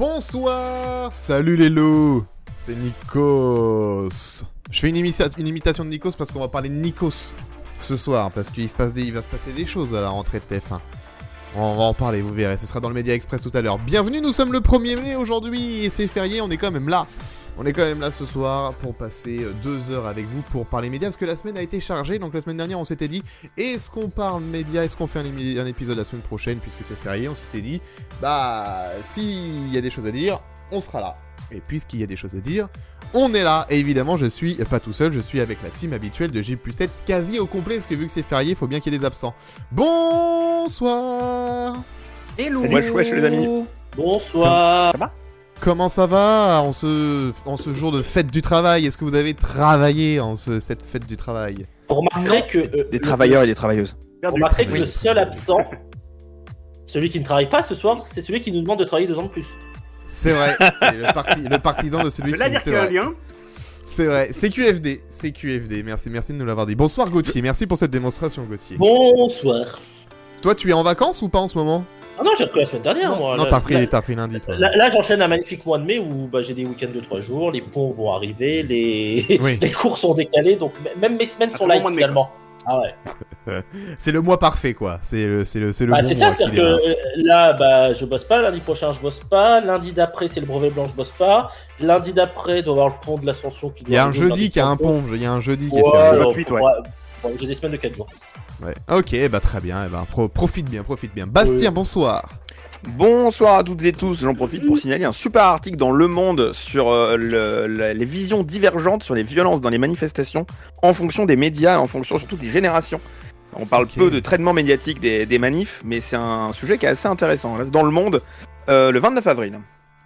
Bonsoir. Salut les loups. C'est Nikos. Je fais une imitation de Nikos parce qu'on va parler de Nikos ce soir. Parce qu'il va se passer des choses à la rentrée de TF1. On va en parler, vous verrez. Ce sera dans le Média Express tout à l'heure. Bienvenue, nous sommes le 1er mai aujourd'hui. Et c'est férié, on est quand même là. On est quand même là ce soir pour passer 2 heures avec vous pour parler médias. Parce que la semaine a été chargée. Donc la semaine dernière, on s'était dit, est-ce qu'on parle médias? Est-ce qu'on fait un épisode la semaine prochaine? Puisque c'est férié, on s'était dit, bah, s'il y a des choses à dire, on sera là. Et puisqu'il y a des choses à dire, on est là. Et évidemment, je suis pas tout seul, je suis avec la team habituelle de J+7 quasi au complet. Parce que vu que c'est férié, il faut bien qu'il y ait des absents. Bonsoir. Hello. Wesh les amis. Bonsoir. Ça va? Comment ça va en ce jour de fête du travail? Est-ce que vous avez travaillé cette fête du travail? Vous remarquerez que... Des travailleurs et des travailleuses. Vous remarquerez que le seul absent, celui qui ne travaille pas ce soir, c'est celui qui nous demande de travailler 2 ans de plus. C'est vrai, c'est le partisan de celui qui... C'est vrai. C'est vrai, c'est QFD, merci de nous l'avoir dit. Bonsoir Gauthier, merci pour cette démonstration Gauthier. Bonsoir. Toi tu es en vacances ou pas en ce moment? Ah non, j'ai repris la semaine dernière, moi. Non, t'as pris lundi, toi. Là, j'enchaîne un magnifique mois de mai où j'ai des week-ends de 3 jours, les ponts vont arriver, les cours sont décalés, donc même mes semaines sont light finalement. Ah ouais. C'est le mois parfait, quoi. C'est le bon c'est mois. Ça, c'est-à-dire que là, je bosse pas, lundi prochain, je bosse pas, lundi d'après, c'est le brevet blanc, je bosse pas, lundi d'après, il doit y avoir le pont de l'Ascension qui doit Il y a un jeudi qui a un pont, il y a un jeudi qui est fait. J'ai des semaines de 4 jours. Ouais. Ok, bah très bien, profite bien. Bastien, bonsoir. Bonsoir à toutes et tous, j'en profite pour signaler un super article dans Le Monde sur les visions divergentes sur les violences dans les manifestations en fonction des médias, en fonction surtout des générations. On parle peu de traitement médiatique des manifs, mais c'est un sujet qui est assez intéressant. Là, c'est dans Le Monde, le 29 avril.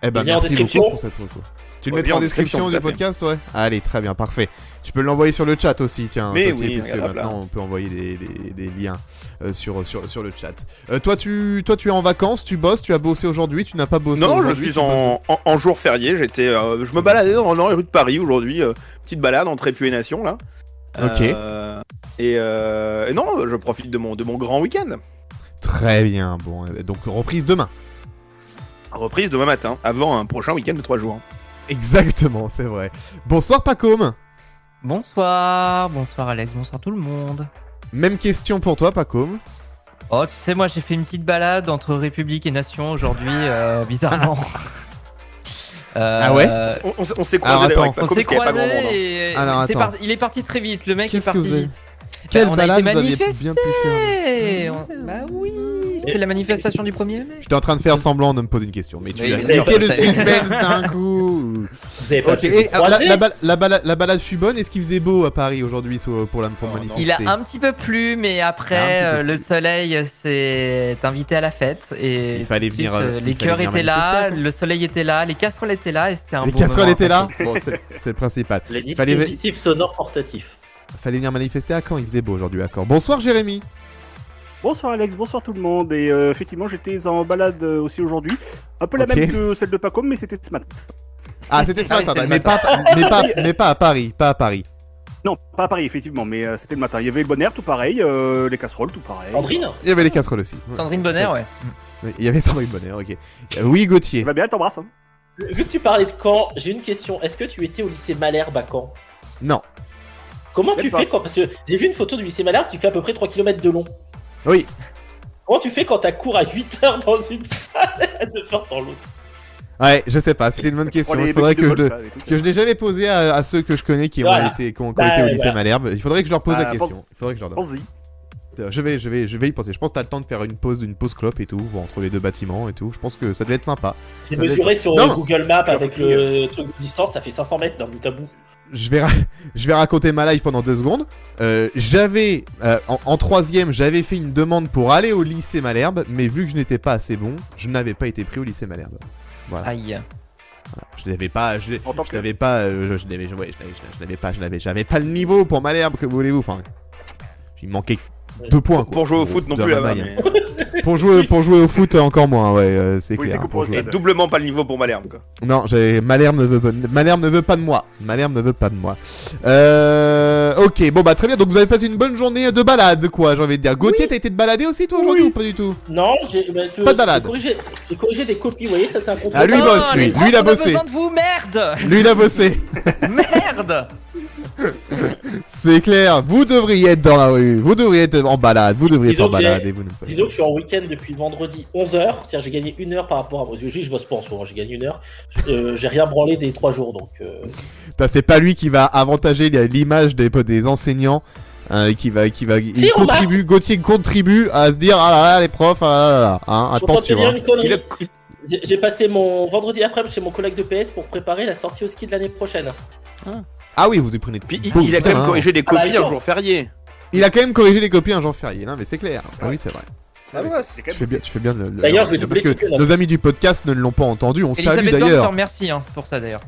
Eh ben merci beaucoup pour cette retour. Tu le mettras en description du podcast, ouais? Allez, très bien, parfait. Tu peux l'envoyer sur le chat aussi, tiens, mais Totti, oui, parce que maintenant on peut envoyer des liens sur le chat. Toi, tu es en vacances, tu bosses, tu as bossé aujourd'hui, tu n'as pas bossé aujourd'hui? Non, je suis en jour férié, je me baladais dans les rues de Paris aujourd'hui, petite balade entre Épu et Nation, là. Ok. Et non, je profite de mon grand week-end. Très bien, bon, donc reprise demain. Reprise demain matin, avant un prochain week-end de 3 jours. Exactement, c'est vrai. Bonsoir Pacôme. Bonsoir Alex, bonsoir tout le monde. Même question pour toi Pacôme. Oh, tu sais, moi j'ai fait une petite balade entre République et Nation aujourd'hui, bizarrement. Ah ouais? On s'est croisés d'ailleurs avec Paco, parce qu'il n'y avait pas grand monde. Et il est parti très vite, le mec est parti vite. Quelle on balade a été vous aviez manifester. bien pu faire? Bah oui, c'était la manifestation du 1er mai. J'étais en train de faire semblant de me poser une question, mais tu Oui, as bien sûr, niqué le suspense d'un coup. Vous avez pas pu Et vous croiser la balade fut bonne. Est-ce qu'il faisait beau à Paris aujourd'hui pour manifester? Il a un petit peu plu, mais après le soleil s'est invité à la fête et il fallait venir. Les cœurs étaient là, le soleil était là, les casseroles étaient là et c'était un les beau moment. casseroles étaient là. Bon, c'est le principal. Les dispositifs sonores portatifs. Fallait venir manifester à Caen. Il faisait beau aujourd'hui à Caen. Bonsoir Jérémy. Bonsoir Alex, bonsoir tout le monde. Et effectivement, j'étais en balade aussi aujourd'hui. Un peu la même que celle de Pacôme, mais c'était ce matin. Ah, c'était ce matin, c'est mais pas à Paris. Pas à Paris. Non, pas à Paris, effectivement, mais c'était le matin. Il y avait le bon air, tout pareil. Les casseroles, tout pareil. Sandrine. Il y avait les casseroles aussi. Sandrine Bonner, ouais. Oui, il y avait Sandrine Bonner, ok. Oui, Gauthier. Ça va bien, elle t'embrasse. Hein. Vu que tu parlais de Caen, j'ai une question. Est-ce que tu étais au lycée Malherbe à Caen? Non. Comment tu fais quand... Parce que j'ai vu une photo du lycée Malherbe qui fait à peu près 3 km de long. Oui. Comment tu fais quand t'as cours à 8 heures dans une salle et à 9 heures dans l'autre? Ouais, je sais pas, c'était une bonne question. Il faudrait que je l'ai jamais posé à ceux que je connais qui ont été au lycée Malherbe. Il faudrait que je leur pose la question. Il faudrait que je leur demande. Vas-y. Je vais y penser. Je pense que t'as le temps de faire une pause clope et tout, entre les deux bâtiments et tout. Je pense que ça devait être sympa. J'ai mesuré sur Google Maps avec le truc de distance, ça fait 500 mètres d'un bout à bout. Je vais raconter ma life pendant 2 secondes. J'avais en 3ème, j'avais fait une demande pour aller au lycée Malherbe, mais vu que je n'étais pas assez bon, je n'avais pas été pris au lycée Malherbe. Voilà. Aïe. Voilà. J'avais pas le niveau pour Malherbe, que voulez-vous. Enfin, il manquait 2 points. Quoi. Pour jouer au foot non plus là-bas. Pour jouer au foot, encore moins, ouais, c'est clair. C'est que pour C'est doublement pas le niveau pour Malherbe, quoi. Non, Malherbe ne veut pas de moi. Malherbe ne veut pas de moi. Ok, bon bah très bien. Donc vous avez passé une bonne journée de balade, quoi. J'ai envie de dire. Gauthier, t'as été te balader aussi toi aujourd'hui ou pas du tout? Non, pas de balade. J'ai corrigé des copies. Vous voyez, ça c'est un contrôle. Ah lui il bosse, lui il a On a bossé. besoin de vous, merde. Lui il a bossé. Merde. C'est clair. Vous devriez être dans la rue. Vous devriez être en balade. Vous devriez être en balade. Et vous ne Disons que je suis en week-end depuis vendredi 11h. C'est-à-dire j'ai gagné 1 heure par rapport à vos yeux. Je bosse pas en ce moment. J'ai gagné 1 heure. J'ai rien branlé des 3 jours donc. C'est pas lui qui va avantager l'image des enseignants. Il contribue, Gauthier contribue à se dire ah là là les profs, ah là là, hein, attention. J'ai passé mon vendredi après-midi chez mon collègue de PS pour préparer la sortie au ski de l'année prochaine. Ah oui, vous y prenez. Puis il a quand même corrigé des copies un jour férié. Il a quand même corrigé les copies un jour férié, non mais c'est clair. Ah oui, c'est vrai. Tu fais bien le. D'ailleurs, je vais parce que nos amis du podcast ne l'ont pas entendu. On salue d'ailleurs. Elisabeth, merci pour ça d'ailleurs.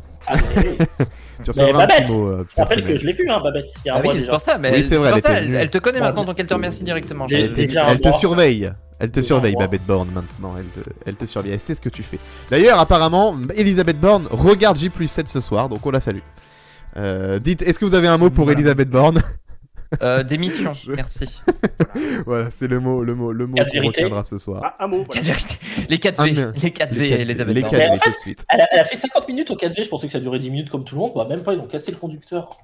Mais Babette, je rappelle que je l'ai vu, hein, Babette. Ah oui, c'est pour ça, mais oui, c'est vrai, elle te connaît maintenant, donc elle te remercie directement. Elle te surveille. Elle te surveille, Babette Borne, maintenant. Elle te surveille. Elle sait ce que tu fais. D'ailleurs, apparemment, Elisabeth Borne regarde J+7 ce soir, donc on la salue. Dites, est-ce que vous avez un mot pour Elisabeth Borne? Démission, merci. Voilà, c'est le mot qu'on retiendra ce soir. Un mot. Voilà. Les 4V, les 4V, Elisabeth Les Borne. 4V tout de suite. Elle a fait 50 minutes au 4V, je pensais que ça durait 10 minutes comme tout le monde. Bah, même pas, ils ont cassé le conducteur.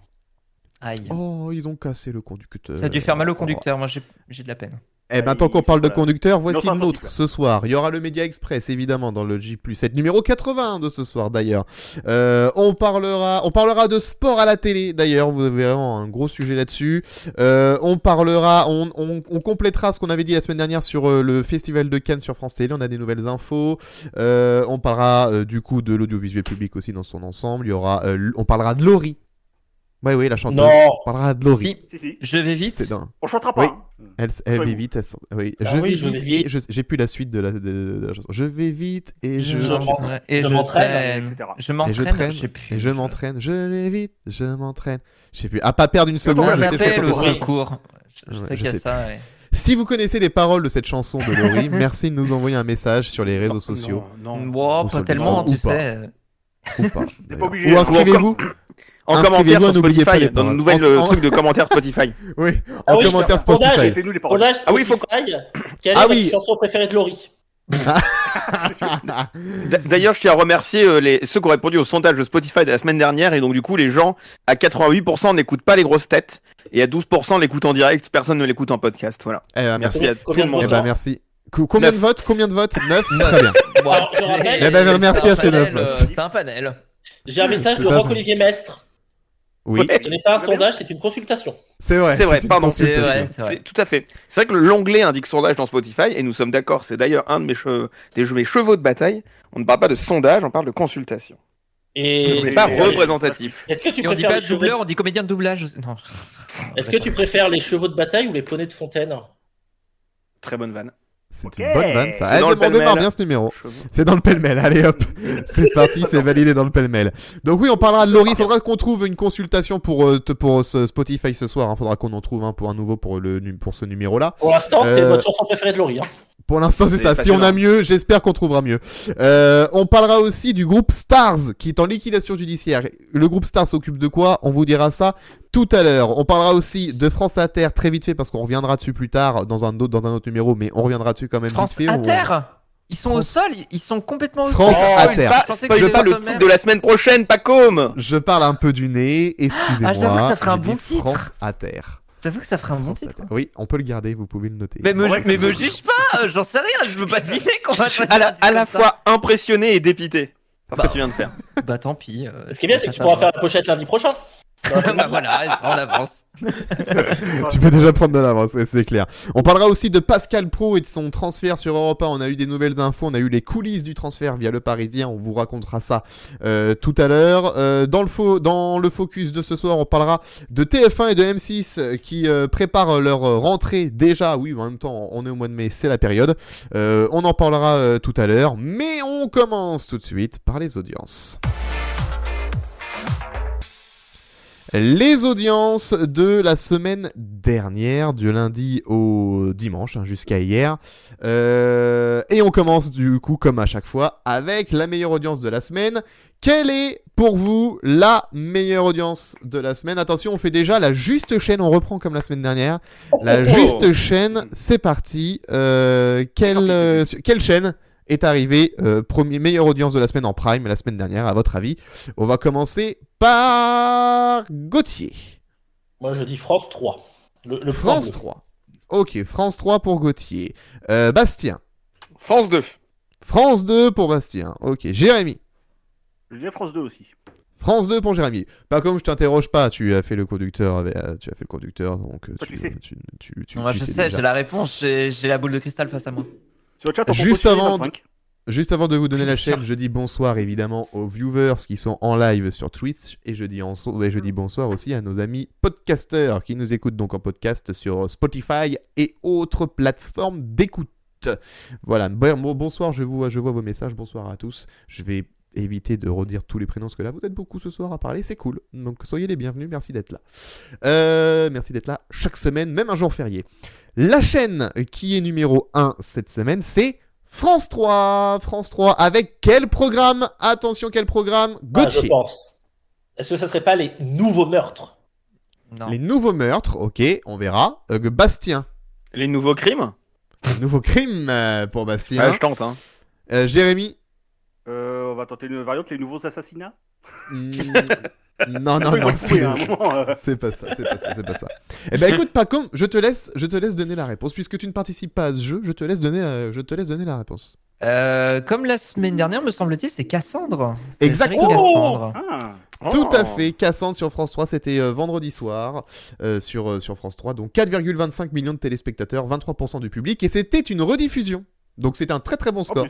Aïe. Oh, ils ont cassé le conducteur. Ça a dû faire mal au conducteur, moi j'ai de la peine. Eh ben, tant qu'on parle de conducteur, voici Non, une autre ce soir. Il y aura le Média Express, évidemment, dans le J+7, numéro 80 de ce soir, d'ailleurs. On parlera de sport à la télé, d'ailleurs. Vous avez vraiment un gros sujet là-dessus. On complétera ce qu'on avait dit la semaine dernière sur le Festival de Cannes sur France Télé. On a des nouvelles infos. On parlera, du coup, de l'audiovisuel public aussi dans son ensemble. On parlera de Laurie. Oui, la chanteuse. Non. On parlera de Laurie. Si. Je vais vite. On chantera pas. Oui. Hein. Elle va vite. Oui. Je vais vite et j'ai plus la suite de la chanson. Je vais vite et je m'entraîne. Je m'entraîne. Je m'entraîne. Je vais vite. Je m'entraîne. Je sais plus. À pas perdre une seconde. Je Je sais m'appelle plus. au secours. Je sais je qu'il y a sais ça. Ouais. Si vous connaissez les paroles de cette chanson de Laurie, merci de nous envoyer un message sur les réseaux sociaux. Non. Wow, Ou sur pas le tellement, Discord, tu ou pas. sais. Ou pas. T'es pas obligé. Ou inscrivez-vous. En commentaire sur n'oubliez pas les Spotify, dans le paroles. nouvel truc de commentaire Spotify. Oui. Ah En oui, commentaire sondage. Spotify. C'est nous les paroles. Sondage Ah oui, Spotify. Quelle est Ah votre oui. chanson préférée de Laurie? D'ailleurs, je tiens à remercier ceux qui ont répondu au sondage de Spotify de la semaine dernière. Et donc, du coup, les gens, à 88% n'écoutent pas les grosses têtes. Et à 12% l'écoutent en direct. Personne ne l'écoute en podcast. Voilà. Eh ben, merci. Merci à tout Combien le de monde. Eh ben, merci. Combien de votes 9. Très bien. Alors, je rappelle- Eh ben, merci à ces panel, neuf. C'est un panel. J'ai un message de C'est pas Roch-Olivier Mestre. Oui, Ouais. Ce n'est pas un sondage, c'est une consultation. c'est vrai. C'est vrai, une pardon. consultation. C'est vrai, c'est vrai. Tout à fait. C'est vrai que l'onglet indique sondage dans Spotify. Et nous sommes d'accord. C'est d'ailleurs un de mes chevaux de bataille. On ne parle pas de sondage, on parle de consultation. Et Ce n'est pas représentatif. est-ce que tu Et on dit préfères pas les chevaux... doubleur, on dit comédien de doublage. Non. Est-ce que tu préfères les chevaux de bataille ou les poneys de fontaine? Très bonne vanne. C'est Ok. une bonne vanne, ça. C'est dans le On démarre pêle-mêle. bien ce numéro. Chevaux. C'est dans le pêle-mêle, allez hop. C'est parti, c'est validé dans le pêle-mêle. Donc oui, on parlera de Laurie. Il faudra qu'on trouve une consultation pour ce Spotify ce soir. Il faudra qu'on en trouve un pour un nouveau pour ce numéro-là. Pour l'instant, c'est votre chanson préférée de Laurie. Hein. Pour l'instant, c'est C'est ça. Si on a passionnant. mieux, j'espère qu'on trouvera mieux. On parlera aussi du groupe Stars qui est en liquidation judiciaire. Le groupe Stars s'occupe de quoi? On vous dira ça tout à l'heure. On parlera aussi de France Inter très vite fait parce qu'on reviendra dessus plus tard dans un autre numéro, mais on reviendra dessus quand même. France vite fait. Inter. Ils sont au France- sol, ils sont complètement au France sol. Inter. Je pensais que Spoil c'était pas le quand titre même. de la semaine prochaine, Pacôme. Je parle un peu du nez, excusez-moi. Ah, j'avoue que ça ferait un J'ai bon dit titre. France Inter. J'avoue que ça ferait un bon France titre. Inter. Oui, on peut le garder, vous pouvez le noter. Mais Ouais, que me ça- juge pas, j'en sais rien, je veux pas deviner qu'on va choisir À un titre la comme ça. fois impressionné et dépité. Parce Bah. que tu viens de faire. Bah tant pis. Ce qui est bien, c'est que tu pourras faire la pochette lundi prochain. Bah voilà, elle sera en avance. Tu peux déjà prendre de l'avance, ouais, c'est clair. On parlera aussi de Pascal Pro et de son transfert sur Europe 1. On a eu des nouvelles infos, on a eu les coulisses du transfert via Le Parisien. On vous racontera ça tout à l'heure. Dans le focus de ce soir, on parlera de TF1 et de M6 qui préparent leur rentrée déjà. Oui, en même temps, on est au mois de mai, c'est la période. On en parlera tout à l'heure. Mais on commence tout de suite par les audiences. Les audiences de la semaine dernière, du lundi au dimanche, jusqu'à hier. Et on commence du coup, comme à chaque fois, avec la meilleure audience de la semaine. Quelle est pour vous la meilleure audience de la semaine? Attention, on fait déjà la juste chaîne, on reprend comme la semaine dernière. La juste chaîne, c'est parti. Quelle chaîne est arrivée meilleure audience de la semaine en prime la semaine dernière, à votre avis? On va commencer par Gauthier. Moi, je dis France 3. Le France 3. Ok, France 3 pour Gauthier. Bastien. France 2. France 2 pour Bastien. Ok, Jérémy. Je dirais France 2 aussi. France 2 pour Jérémy. Pas comme je t'interroge pas, tu as fait le conducteur, donc tu sais. Je sais, j'ai la réponse, j'ai la boule de cristal face à moi. Sur le chat, on Juste avant de vous donner la chaîne, je dis bonsoir évidemment aux viewers qui sont en live sur Twitch et je dis bonsoir aussi à nos amis podcasteurs qui nous écoutent donc en podcast sur Spotify et autres plateformes d'écoute. Voilà, bonsoir, je vois vos messages, bonsoir à tous. Je vais éviter de redire tous les prénoms parce que là vous êtes beaucoup ce soir à parler, c'est cool. Donc soyez les bienvenus, merci d'être là. Merci d'être là chaque semaine, même un jour férié. La chaîne qui est numéro 1 cette semaine, c'est France 3. France 3 avec quel programme? Attention, quel programme? Gauthier. Je pense. Est-ce que ça serait pas les nouveaux meurtres? Non. Les nouveaux meurtres, ok, on verra. Bastien. Les nouveaux crimes? Les nouveaux crimes pour Bastien. Ouais, je tente. Hein. Jérémy. On va tenter une variante, les nouveaux assassinats. Non, c'est pas ça. Eh ben écoute, Pacom, je te laisse donner la réponse puisque tu ne participes pas à ce jeu. Je te laisse donner la réponse. Comme la semaine dernière, me semble-t-il, c'est Cassandre. Exactement. Cassandre. Tout à fait. Cassandre sur France 3, c'était vendredi soir sur France 3. Donc 4,25 millions de téléspectateurs, 23% du public, et c'était une rediffusion. Donc c'est un très très bon score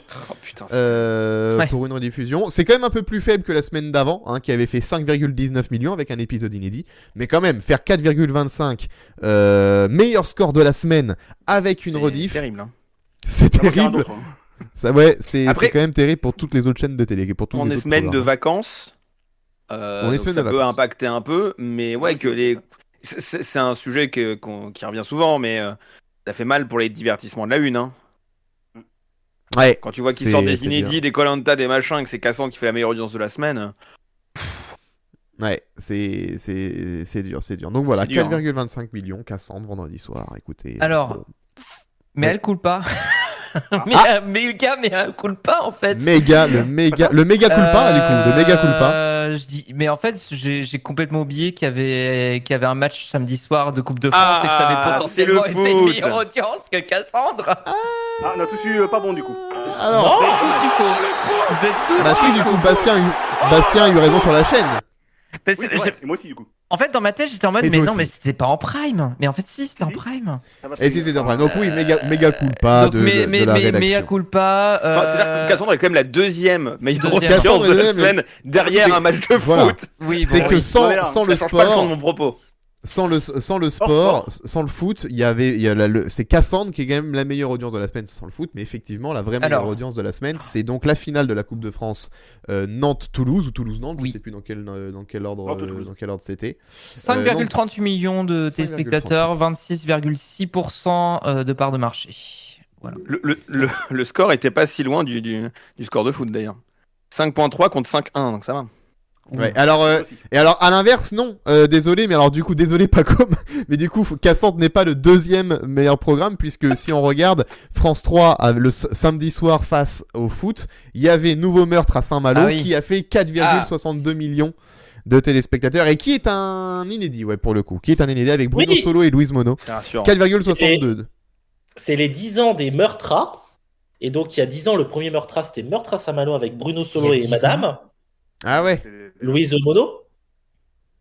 pour une rediffusion. C'est quand même un peu plus faible que la semaine d'avant, qui avait fait 5,19 millions avec un épisode inédit. Mais quand même, faire 4,25 meilleur score de la semaine avec une rediff. C'est terrible. Hein. C'est terrible. Ça, ouais, c'est quand même terrible pour toutes les autres chaînes de télé. Pour on est semaine de vacances. Ça peut impacter un peu, mais ouais, c'est un sujet qui revient souvent, mais ça fait mal pour les divertissements de la une. Hein. Ouais, quand tu vois qu'ils sortent des inédits, des Koh-Lanta, des machins, que c'est Cassandre qui fait la meilleure audience de la semaine. Ouais, c'est dur. Donc voilà, 4,25 millions, Cassandre, vendredi soir, écoutez. Alors, mais elle coule pas. mais elle coule pas en fait. Le méga coule pas du coup. Le méga coule pas. Je dis, mais en fait, j'ai complètement oublié qu'il y avait un match samedi soir de Coupe de France et que ça avait potentiellement été une meilleure audience que Cassandre. On a tous eu pas bon du coup. Alors, vous êtes tous si, du coup, Bastien a eu raison sur la chaîne. Oui, c'est vrai. Et moi aussi du coup. En fait, dans ma tête, j'étais en mode, mais c'était pas en prime. Mais en fait, si, c'était en prime. Et si, c'était en prime. Donc oui, méga cool pas de la rédaction. Méga cool pas. C'est-à-dire que Cassandre est quand même la deuxième meilleure audience de la semaine derrière un match de foot. Oui, c'est que sans le sport. Pas le fond de mon propos. Sans le sport, sans le foot, c'est Cassandre qui est quand même la meilleure audience de la semaine sans le foot, mais effectivement la vraie meilleure audience de la semaine, c'est donc la finale de la Coupe de France Nantes-Toulouse ou Toulouse-Nantes, je sais plus dans quel ordre c'était. 5,38 millions de téléspectateurs, 26,6% de part de marché. Voilà. Le score était pas si loin du score de foot d'ailleurs. 5.3 contre 5.1, donc ça va. Ouais, alors à l'inverse non, désolé, mais alors du coup désolé Pacom, mais du coup Cassandre n'est pas le deuxième meilleur programme puisque si on regarde France 3 le samedi soir face au foot, il y avait Nouveau Meurtre à Saint-Malo qui a fait 4,62 millions de téléspectateurs et qui est un inédit pour le coup, qui est un inédit avec Bruno Solo et Louise Mono. 4,62. C'est les 10 ans des Meurtras et donc il y a 10 ans le premier Meurtra c'était Meurtre à Saint-Malo avec Bruno Solo et Madame. Ah ouais. Louise Mono.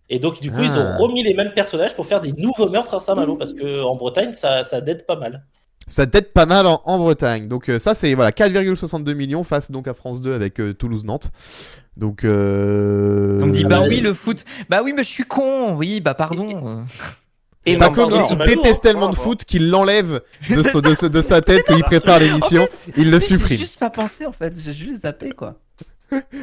Et donc, du coup, ils ont remis les mêmes personnages pour faire des nouveaux meurtres à Saint-Malo. Parce qu'en Bretagne, ça date pas mal. Ça date pas mal en Bretagne. Donc, ça, c'est 4,62 millions face donc à France 2 avec Toulouse-Nantes. Donc, on me dit, oui, le foot. Bah oui, mais je suis con. Oui, pardon. Et Paco, il déteste tellement de foot qu'il l'enlève de sa tête, qu'il prépare l'émission. Il le supprime. J'ai juste pas pensé en fait. J'ai juste zappé quoi.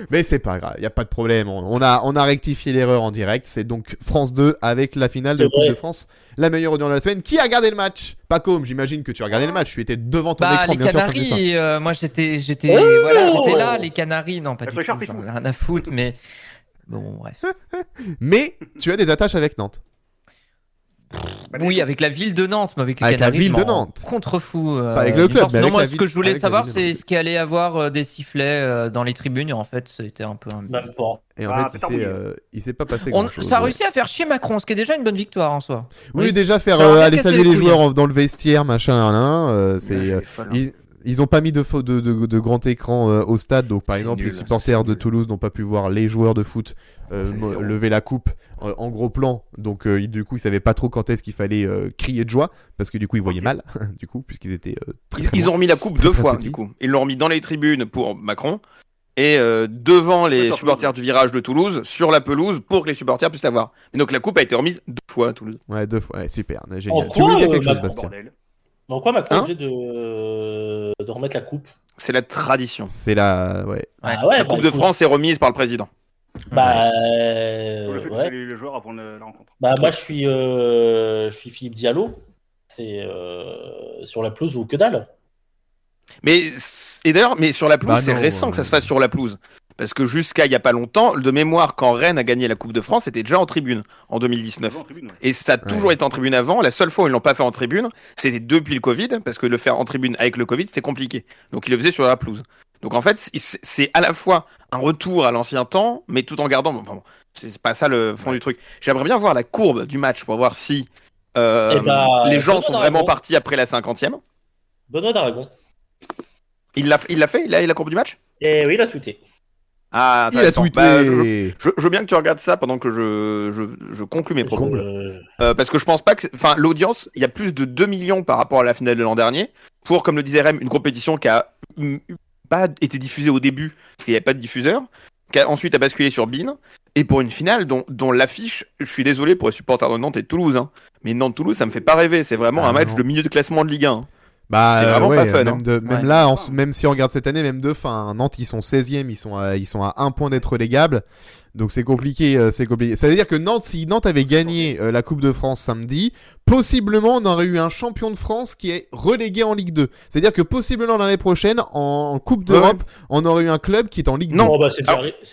Mais c'est pas grave, il y a pas de problème. On a rectifié l'erreur en direct. C'est donc France 2 avec la finale de la Coupe de France. La meilleure audience de la semaine. Qui a regardé le match? Paco, j'imagine que tu as regardé le match. Tu étais devant ton écran, les bien Canaries, sûr. moi j'étais là, les Canaries. Non, pas du tout, j'en ai rien à foutre, mais bon, bref. Mais tu as des attaches avec Nantes. Oui, avec la ville de Nantes, mais avec les Avec la Canaries, ville de Nantes. Contrefou. Pas avec le club, mais non, avec moi, la ce ville- que je voulais avec la savoir, ville de c'est Nantes. ce qu'il allait avoir des sifflets dans les tribunes. Et en fait, c'était un peu un. Même pas. Et en fait, il s'est pas passé On- grand-chose. ça a réussi à faire chier Macron, ce qui est déjà une bonne victoire en soi. Oui, déjà faire Ça aurait bien aller cassé saluer les les couilles, joueurs dans le vestiaire, machin, c'est. Ils... Ils ont pas mis de grand écran au stade, donc par exemple nul, les supporters de Toulouse n'ont pas pu voir les joueurs de foot zéro. lever la coupe en gros plan, donc du coup ils savaient pas trop quand est-ce qu'il fallait crier de joie, parce que du coup ils voyaient mal, du coup puisqu'ils étaient très, très Ils ont remis la coupe Très, deux très fois, petit. du coup. Ils l'ont remis dans les tribunes pour Macron et devant les sur supporters du virage de Toulouse, sur la pelouse, pour que les supporters puissent la voir. Et donc la coupe a été remise 2 fois à Toulouse. Ouais, 2 fois, ouais, super, génial. En Tu voulais quoi, dire quelque chose, Macron, Bastien? En quoi Macron est Hein obligé de remettre la coupe? C'est la tradition. C'est la... Ouais. Ah ouais, La Coupe de France est remise par le président. Bah, Pour le fait de ouais. saluer les joueurs avant la rencontre. Bah moi je suis Philippe Diallo. C'est sur la pelouse ou que dalle. Mais sur la pelouse, Bah c'est non, récent que ça se fasse sur la pelouse. Parce que jusqu'à il y a pas longtemps, de mémoire, quand Rennes a gagné la Coupe de France, c'était déjà en tribune en 2019. En tribune, ouais. Et ça a toujours été en tribune avant. La seule fois où ils l'ont pas fait en tribune, c'était depuis le Covid, parce que le faire en tribune avec le Covid, c'était compliqué. Donc ils le faisaient sur la pelouse. Donc en fait, c'est à la fois un retour à l'ancien temps, mais tout en gardant. Bon, c'est pas ça le fond du truc. J'aimerais bien voir la courbe du match pour voir si les gens sont vraiment partis après la 50e. Benoît d'Aragon. Il l'a fait, il a la courbe du match. Et oui, il a tweeté. Ah, Il a intéressant. tweeté. Bah, je veux bien que tu regardes ça pendant que je conclue mes propos. Parce que je pense pas que. Enfin, l'audience, il y a plus de 2 millions par rapport à la finale de l'an dernier. Pour, comme le disait Rem, une compétition qui a pas été diffusée au début, parce qu'il n'y avait pas de diffuseur. Qui a ensuite a basculé sur Bein. Et pour une finale dont l'affiche, je suis désolé pour les supporters de Nantes et de Toulouse. Hein, mais Nantes-Toulouse, ça me fait pas rêver. C'est vraiment un match non. de milieu de classement de Ligue 1. Bah, C'est vraiment ouais, pas fun, même, hein. même là, même si on regarde cette année, même de fin, Nantes ils sont 16e, ils sont à 1 point d'être relégables. Donc c'est compliqué, c'est compliqué. Ça veut dire que Nantes, si Nantes avait gagné la Coupe de France samedi, possiblement on aurait eu un champion de France qui est relégué en Ligue 2. C'est-à-dire que possiblement l'année prochaine, en Coupe d'Europe, on aurait eu un club qui est en Ligue 2. Non, bah, c'est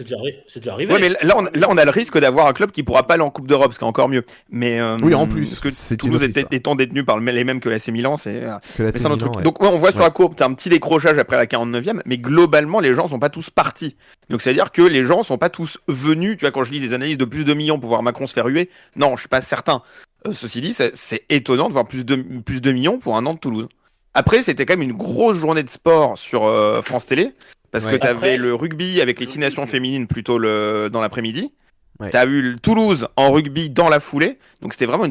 déjà arrivé. Ouais, mais là, on a le risque d'avoir un club qui pourra pas aller en Coupe d'Europe, ce qui est encore mieux. Mais Oui, en plus, parce que c'est une Toulouse autre histoire. étant détenu par les mêmes que l'AC Milan, c'est Que la mais c'est un autre Milan, truc. ouais. Donc ouais, on voit sur Ouais. la courbe, t'as un petit décrochage après la 49e, mais globalement les gens sont pas tous partis. Donc c'est à dire que les gens sont pas tous venus. Tu vois, quand je lis des analyses de plus de millions pour voir Macron se faire huer, non, je suis pas certain. Ceci dit, c'est étonnant de voir plus de millions pour un Nantes-Toulouse. Après, c'était quand même une grosse journée de sport sur France Télé, parce que Ouais. t'avais Après- le rugby avec les 6 nations féminines plutôt dans l'après-midi. Ouais. T'as eu le Toulouse en rugby dans la foulée, donc c'était vraiment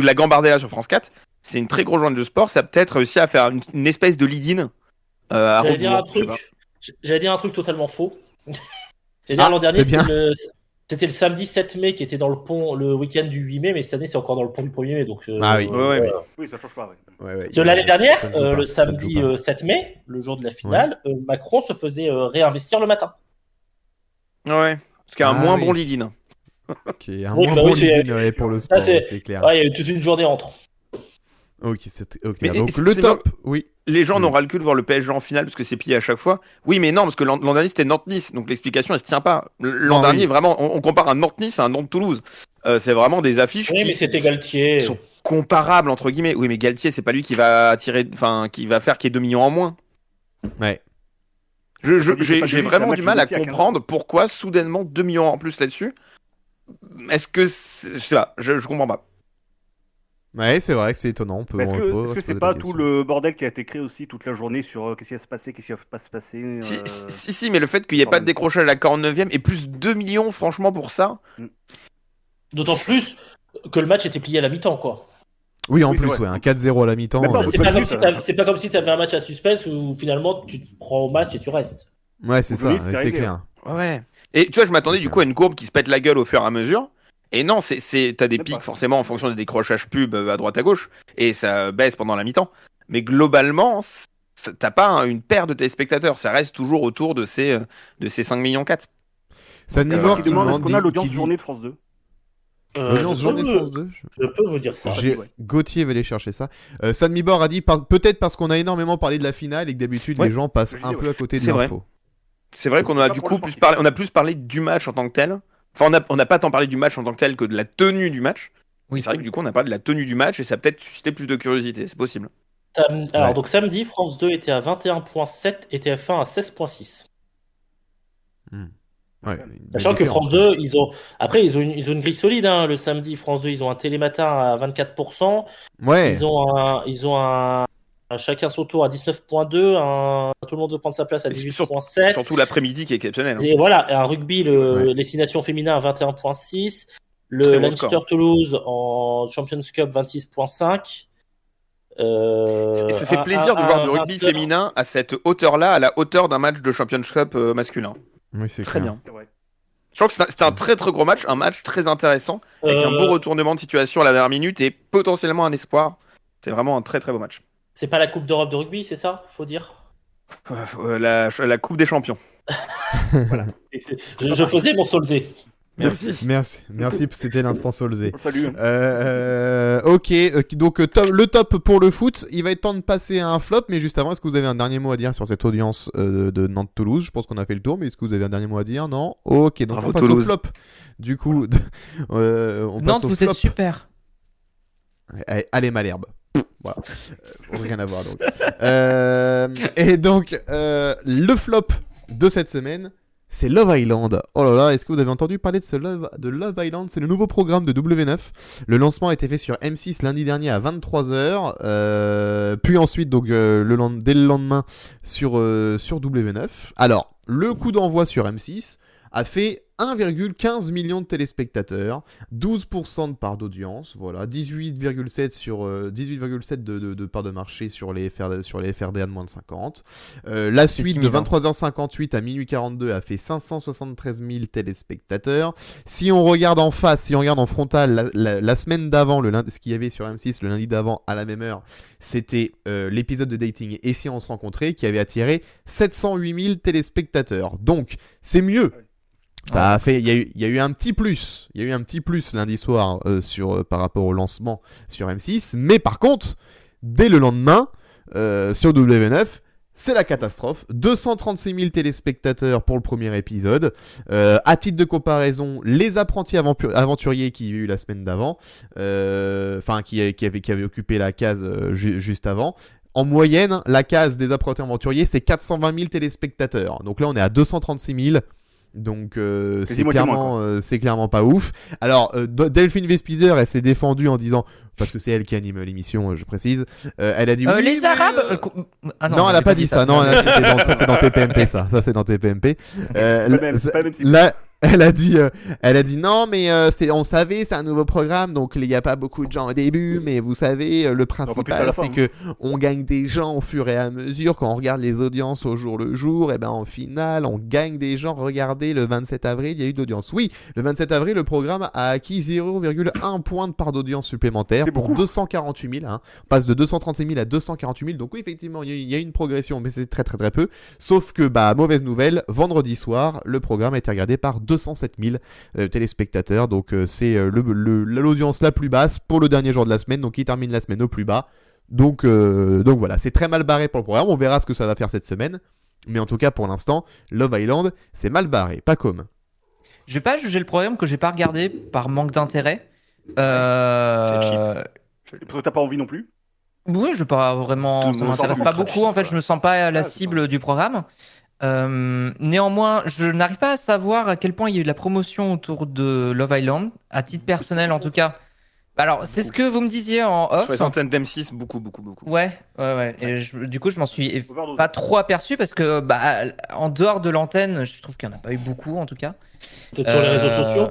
la Gambardella sur France 4. C'est une très grosse journée de sport. Ça a peut-être réussi à faire une espèce de lead-in à J'allais dire un rebours, je sais pas. truc. J'allais dire un truc totalement faux. J'allais dire l'an dernier, c'est bien. c'était le samedi 7 mai qui était dans le pont le week-end du 8 mai, mais cette année c'est encore dans le pont du 1er mai. Donc, Ah oui. Ouais, mais- Oui, ça change pas. Ouais. Ouais, ouais, Parce que l'année dernière, ça ne joue pas, le ça ne joue samedi pas. 7 mai, le jour de la finale, Macron se faisait réinvestir le matin. Ouais, parce qu'il y a un Ah moins oui. bon lead-in. Ok, un Oui, moins bah bon oui, c'est- lead-in, ouais, pour le sport, c'est- c'est clair. Ouais, il y a eu toute une journée entre. Ok, ok. Mais Donc c'est- le c'est top, oui. Les gens Oui. n'auront le cul de voir le PSG en finale parce que c'est plié à chaque fois. Oui, mais non, parce que l'an dernier c'était Nantes-Nice, donc l'explication elle se tient pas. L'an Non, dernier, oui. vraiment, on compare un Nantes-Nice à un Nantes-Toulouse. C'est vraiment des affiches Oui, qui mais c'était Galtier. sont comparables entre guillemets. Oui, mais Galtier, c'est pas lui qui va attirer, enfin, qui va faire qu'il y ait 2 millions en moins. Ouais. J'ai vraiment du mal à comprendre pourquoi soudainement 2 millions en plus là-dessus. Est-ce que je sais pas, je comprends pas. Ouais, c'est vrai que c'est étonnant. On peut, Mais Est-ce on peut que se c'est poser pas des tout questions. le bordel qui a été créé aussi toute la journée sur qu'est-ce qui va se passer, qu'est-ce qui va pas se passer Si, mais le fait qu'il n'y ait pas de décrochage à la 49e et plus 2 millions, franchement, pour ça. D'autant plus que le match était plié à la mi-temps, quoi. Oui, en Oui, c'est plus, vrai. ouais, un 4-0 à la mi-temps. Même pas, C'est pas comme si t'avais un match à suspense où finalement tu te prends au match et tu restes. Ouais, c'est Au ça, Toulouse, c'est c'est réglé, clair. Ouais. Et tu vois, je m'attendais C'est du clair. coup à une courbe qui se pète la gueule au fur et à mesure. Et non, t'as des Même pics pas. forcément en fonction des décrochages pub à droite à gauche. Et ça baisse pendant la mi-temps. Mais globalement, t'as pas une paire de téléspectateurs. Ça reste toujours autour de ces 5 millions 4. Sadnivore qui demande est-ce qu'on a l'audience journée de France 2 L'audience journée de France 2. Je peux vous dire ça. Gauthier va aller chercher ça. Sadmibor a dit peut-être parce qu'on a énormément parlé de la finale et que d'habitude les gens passent un peu à côté de l'info. C'est vrai qu'on a du coup plus parlé du match en tant que tel. Enfin, on n'a pas tant parlé du match en tant que tel que de la tenue du match. Oui, c'est vrai que du coup on a parlé de la tenue du match et ça a peut-être suscité plus de curiosité. C'est possible. Alors donc samedi, France 2 était à 21.7 et TF1 à 16.6. Ouais, sachant que France 2, ils ont une grille solide. Hein. Le samedi, France 2, ils ont un télématin à 24%. Ouais. Ils ont un chacun son tour à 19.2. Tout le monde veut prendre sa place à 18.7. Surtout l'après-midi qui est exceptionnel. Hein. Et voilà, un rugby, les 6 nations féminins à 21.6. Le Leinster Toulouse en Champions Cup 26.5. Ça fait plaisir de voir du rugby féminin à cette hauteur-là, à la hauteur d'un match de Champions Cup masculin. Oui, c'est très bien. C'est vrai. Je crois que c'était un très très gros match, un match très intéressant, avec un beau retournement de situation à la dernière minute et potentiellement un espoir. C'est vraiment un très très beau match. C'est pas la Coupe d'Europe de rugby, c'est ça, faut dire la Coupe des Champions. Voilà. Je faisais mon solzé. Merci, c'était l'instant Solzé. Salut. Ok, donc le top pour le foot, il va être temps de passer à un flop, mais juste avant, est-ce que vous avez un dernier mot à dire sur cette audience de Nantes-Toulouse? Je pense qu'on a fait le tour, mais est-ce que vous avez un dernier mot à dire? Non? Ok, donc on passe au flop. Du coup, on Nantes, vous êtes super. Allez, Malherbe. Voilà. Rien à voir donc. Et donc, le flop de cette semaine, c'est Love Island. Oh là là, est-ce que vous avez entendu parler de Love Island? C'est le nouveau programme de W9. Le lancement a été fait sur M6 lundi dernier à 23h. Puis ensuite, donc, dès le lendemain, sur W9. Alors, le coup d'envoi sur M6 a fait 1,15 million de téléspectateurs, 12% de part d'audience, voilà, 18,7 de part de marché sur les FRDA de moins de 50. La suite de 23h58 à minuit 42 a fait 573 000 téléspectateurs. Si on regarde en face, si on regarde en frontal, la semaine d'avant, ce qu'il y avait sur M6 le lundi d'avant à la même heure, c'était l'épisode de Dating et Si on se rencontrait qui avait attiré 708 000 téléspectateurs. Donc, c'est mieux. Ça a fait, il y a eu un petit plus. Il y a eu un petit plus lundi soir par rapport au lancement sur M6. Mais par contre, dès le lendemain, sur W9, c'est la catastrophe. 236 000 téléspectateurs pour le premier épisode. À titre de comparaison, Les Apprentis Aventuriers qui y a eu la semaine d'avant, qui avait occupé la case juste avant. En moyenne, la case des Apprentis Aventuriers, c'est 420 000 téléspectateurs. Donc là, on est à 236 000. Donc c'est clairement pas ouf. Alors Delphine Vespizer, elle s'est défendue en disant, parce que c'est elle qui anime l'émission, je précise, elle a dit oui, les Arabes non, elle a pas dit ça. Non, ça c'est dans TPMP, ça c'est dans TPMP. Là, elle a dit non, mais on savait, c'est un nouveau programme, donc il n'y a pas beaucoup de gens au début, mais vous savez, le principal c'est que on gagne des gens au fur et à mesure. Quand on regarde les audiences au jour le jour, et ben en finale, on gagne des gens. Regardez, le 27 avril, il y a eu de l'audience. Oui, le 27 avril, le programme a acquis 0,1 point de part d'audience supplémentaire pour 248 000. On passe de 236 000 à 248 000. Donc oui, effectivement, il y a une progression, mais c'est très très très peu. Sauf que, mauvaise nouvelle, vendredi soir, le programme a été regardé par 207 000 téléspectateurs. Donc c'est l'audience la plus basse pour le dernier jour de la semaine. Donc il termine la semaine au plus bas. Donc voilà, c'est très mal barré pour le programme. On verra ce que ça va faire cette semaine. Mais en tout cas, pour l'instant, Love Island, c'est mal barré. Pas comme. Je vais pas juger le programme que j'ai pas regardé par manque d'intérêt. C'est cheap. Parce que t'as pas envie non plus. Oui, je pas vraiment. Ça m'intéresse pas beaucoup. En fait, je me sens pas la cible du programme. Néanmoins, je n'arrive pas à savoir à quel point il y a eu de la promotion autour de Love Island, à titre personnel en tout cas. Alors, c'est ce que vous me disiez en off. Sur les antennes d'M6, beaucoup. Ouais. Et du coup, je m'en suis pas trop aperçu parce que, en dehors de l'antenne, je trouve qu'il n'y en a pas eu beaucoup en tout cas. Peut-être sur les réseaux sociaux.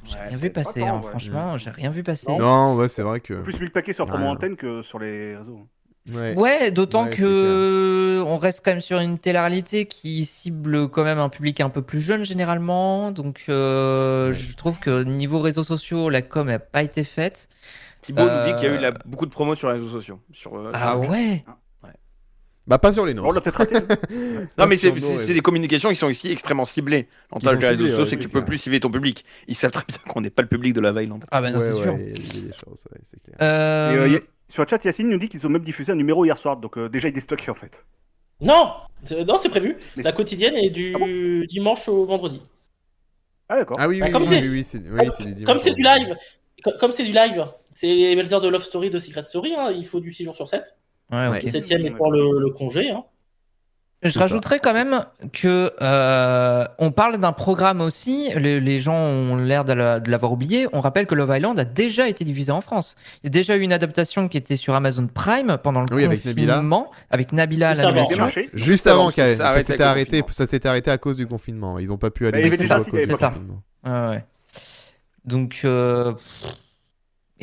J'ai rien vu passer, franchement, j'ai rien vu passer. Non, ouais, c'est vrai que. Plus 1000 paquets sur la promo antenne que sur les réseaux. Ouais, d'autant que on reste quand même sur une télé-réalité qui cible quand même un public un peu plus jeune généralement. Donc je trouve que niveau réseaux sociaux, la com n'a pas été faite. Thibaut nous dit qu'il y a eu beaucoup de promos sur les réseaux sociaux. Ouais. Bah, pas sur les nôtres. On l'a peut-être raté. Non, mais c'est des communications qui sont aussi extrêmement ciblées. L'avantage des réseaux sociaux, c'est que tu peux plus cibler ton public. Ils savent très bien qu'on n'est pas le public de Love Island. Ah, bah non, c'est sûr. Il y a des choses, c'est clair. Sur le chat, Yacine nous dit qu'ils ont même diffusé un numéro hier soir, donc déjà il est stocké en fait. Non, c'est prévu. Mais la quotidienne est du dimanche au vendredi. Ah d'accord. Ah oui, Bah, oui, comme oui, c'est du dimanche. Comme c'est du live, c'est les belles heures de Love Story, de Secret Story, hein, il faut du 6 jours sur 7. Ouais, ok. Le 7ème étant le congé. Hein. Je rajouterais quand même que on parle d'un programme aussi. Les gens ont l'air de l'avoir oublié. On rappelle que Love Island a déjà été diffusé en France. Il y a déjà eu une adaptation qui était sur Amazon Prime pendant le confinement avec Nabila à l'animation. Juste avant, ça s'était arrêté à cause du confinement. Ils n'ont pas pu aller. C'est ça. Ouais. Donc.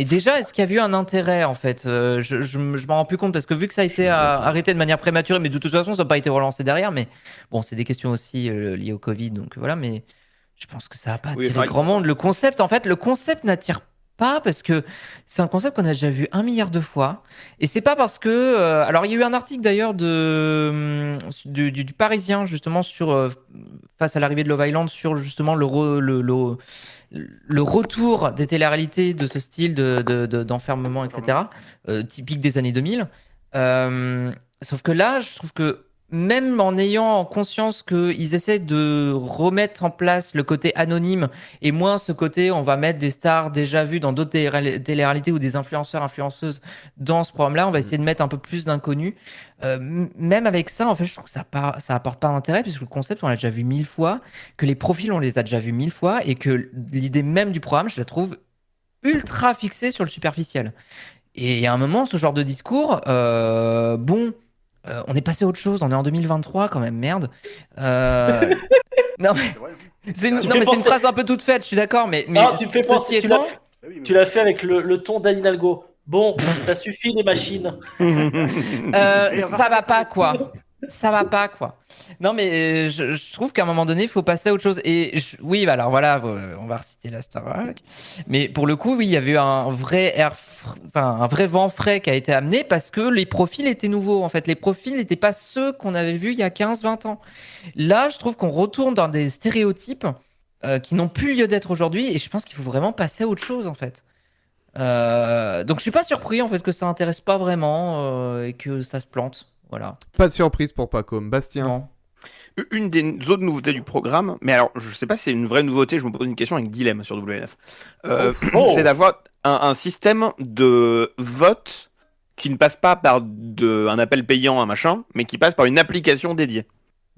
Et déjà, est-ce qu'il y a eu un intérêt en fait je m'en rends plus compte parce que vu que ça a été arrêté de manière prématurée, mais de toute façon ça n'a pas été relancé derrière. Mais bon, c'est des questions aussi liées au Covid, donc voilà. Mais je pense que ça n'a pas attiré grand monde. Le concept n'attire pas parce que c'est un concept qu'on a déjà vu 1 milliard de fois. Et c'est pas parce que alors il y a eu un article d'ailleurs du Parisien justement sur face à l'arrivée de Love Island sur justement le retour des téléréalités de ce style d'enfermement, etc., typique des années 2000. Sauf que là, je trouve que même en ayant conscience qu'ils essaient de remettre en place le côté anonyme et moins ce côté on va mettre des stars déjà vues dans d'autres téléréalités ou des influenceurs, influenceuses dans ce programme-là, on va essayer de mettre un peu plus d'inconnus. Même avec ça, en fait, je trouve que ça apporte pas d'intérêt puisque le concept, on l'a déjà vu 1000 fois, que les profils, on les a déjà vus 1000 fois et que l'idée même du programme, je la trouve ultra fixée sur le superficiel. Et à un moment, ce genre de discours, on est passé à autre chose, on est en 2023 quand même, merde. Non mais c'est une phrase un peu toute faite, je suis d'accord, mais tu fais penser, tu l'as fait avec le ton d'Anne Hidalgo. Bon, ça suffit les machines. Ça va pas quoi. Non mais je trouve qu'à un moment donné, il faut passer à autre chose. Et oui, alors voilà, on va reciter la Starac. Mais pour le coup, oui, il y avait eu un vrai vent frais qui a été amené parce que les profils étaient nouveaux. En fait, les profils n'étaient pas ceux qu'on avait vus il y a 15-20 ans. Là, je trouve qu'on retourne dans des stéréotypes qui n'ont plus lieu d'être aujourd'hui. Et je pense qu'il faut vraiment passer à autre chose, en fait. Donc je suis pas surpris en fait que ça intéresse pas vraiment et que ça se plante. Voilà. Pas de surprise pour Pacom. Bastien. Non. Une des autres nouveautés du programme, mais alors je sais pas si c'est une vraie nouveauté, je me pose une question avec dilemme sur WNF. C'est d'avoir un système de vote qui ne passe pas par un appel payant, un machin, mais qui passe par une application dédiée.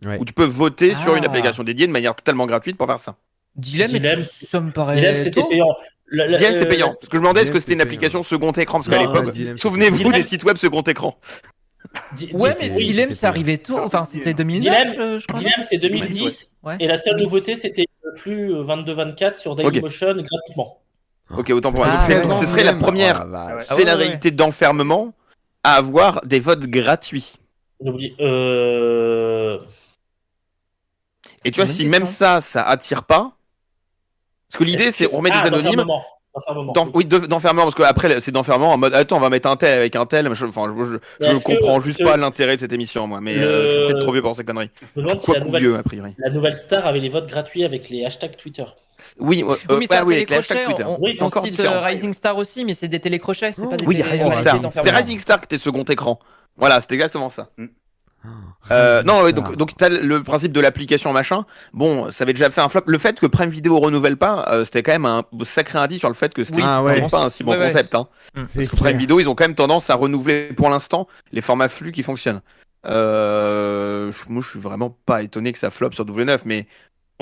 Ouais. Où tu peux voter sur une application dédiée de manière totalement gratuite pour faire ça. Dilemme, ça me paraît. Dilemme, c'était payant. Dilemme, c'était payant. Parce que je me demandais est-ce que c'était une application second écran, parce qu'à l'époque, souvenez-vous des sites web second écron. Ouais, mais Dilemme, c'est arrivé tôt. Enfin, c'était 2009. Dilemme, c'est 2010. Ouais. Et la seule nouveauté, c'était le flux 22-24 sur Dailymotion gratuitement. Ok, autant pour moi. Donc, ce serait la première réalité d'enfermement à avoir des votes gratuits. J'oublie. Et tu vois, si même ça attire pas. Parce que l'idée, c'est on remet des anonymes. D'enfermement, parce que après c'est d'enfermement en mode attends, on va mettre un tel avec un tel. Je comprends juste pas l'intérêt de cette émission, moi, mais je suis peut-être trop vieux pour ces conneries. Je crois qu'on vieux, a priori. La nouvelle star avait les votes gratuits avec les hashtags Twitter. Oui, mais avec les hashtags Twitter. C'est encore différent. Rising Star aussi, mais c'est des télécrochets, c'est pas des Rising Star. C'était Rising Star qui était second écran. Voilà, c'était exactement ça. Donc t'as le principe de l'application machin. Bon, ça avait déjà fait un flop. Le fait que Prime Video renouvelle pas, c'était quand même un sacré indice sur le fait que c'était pas un si bon concept. Hein. Parce que Prime Video, ils ont quand même tendance à renouveler pour l'instant les formats flux qui fonctionnent. Moi, je suis vraiment pas étonné que ça flop sur W9, mais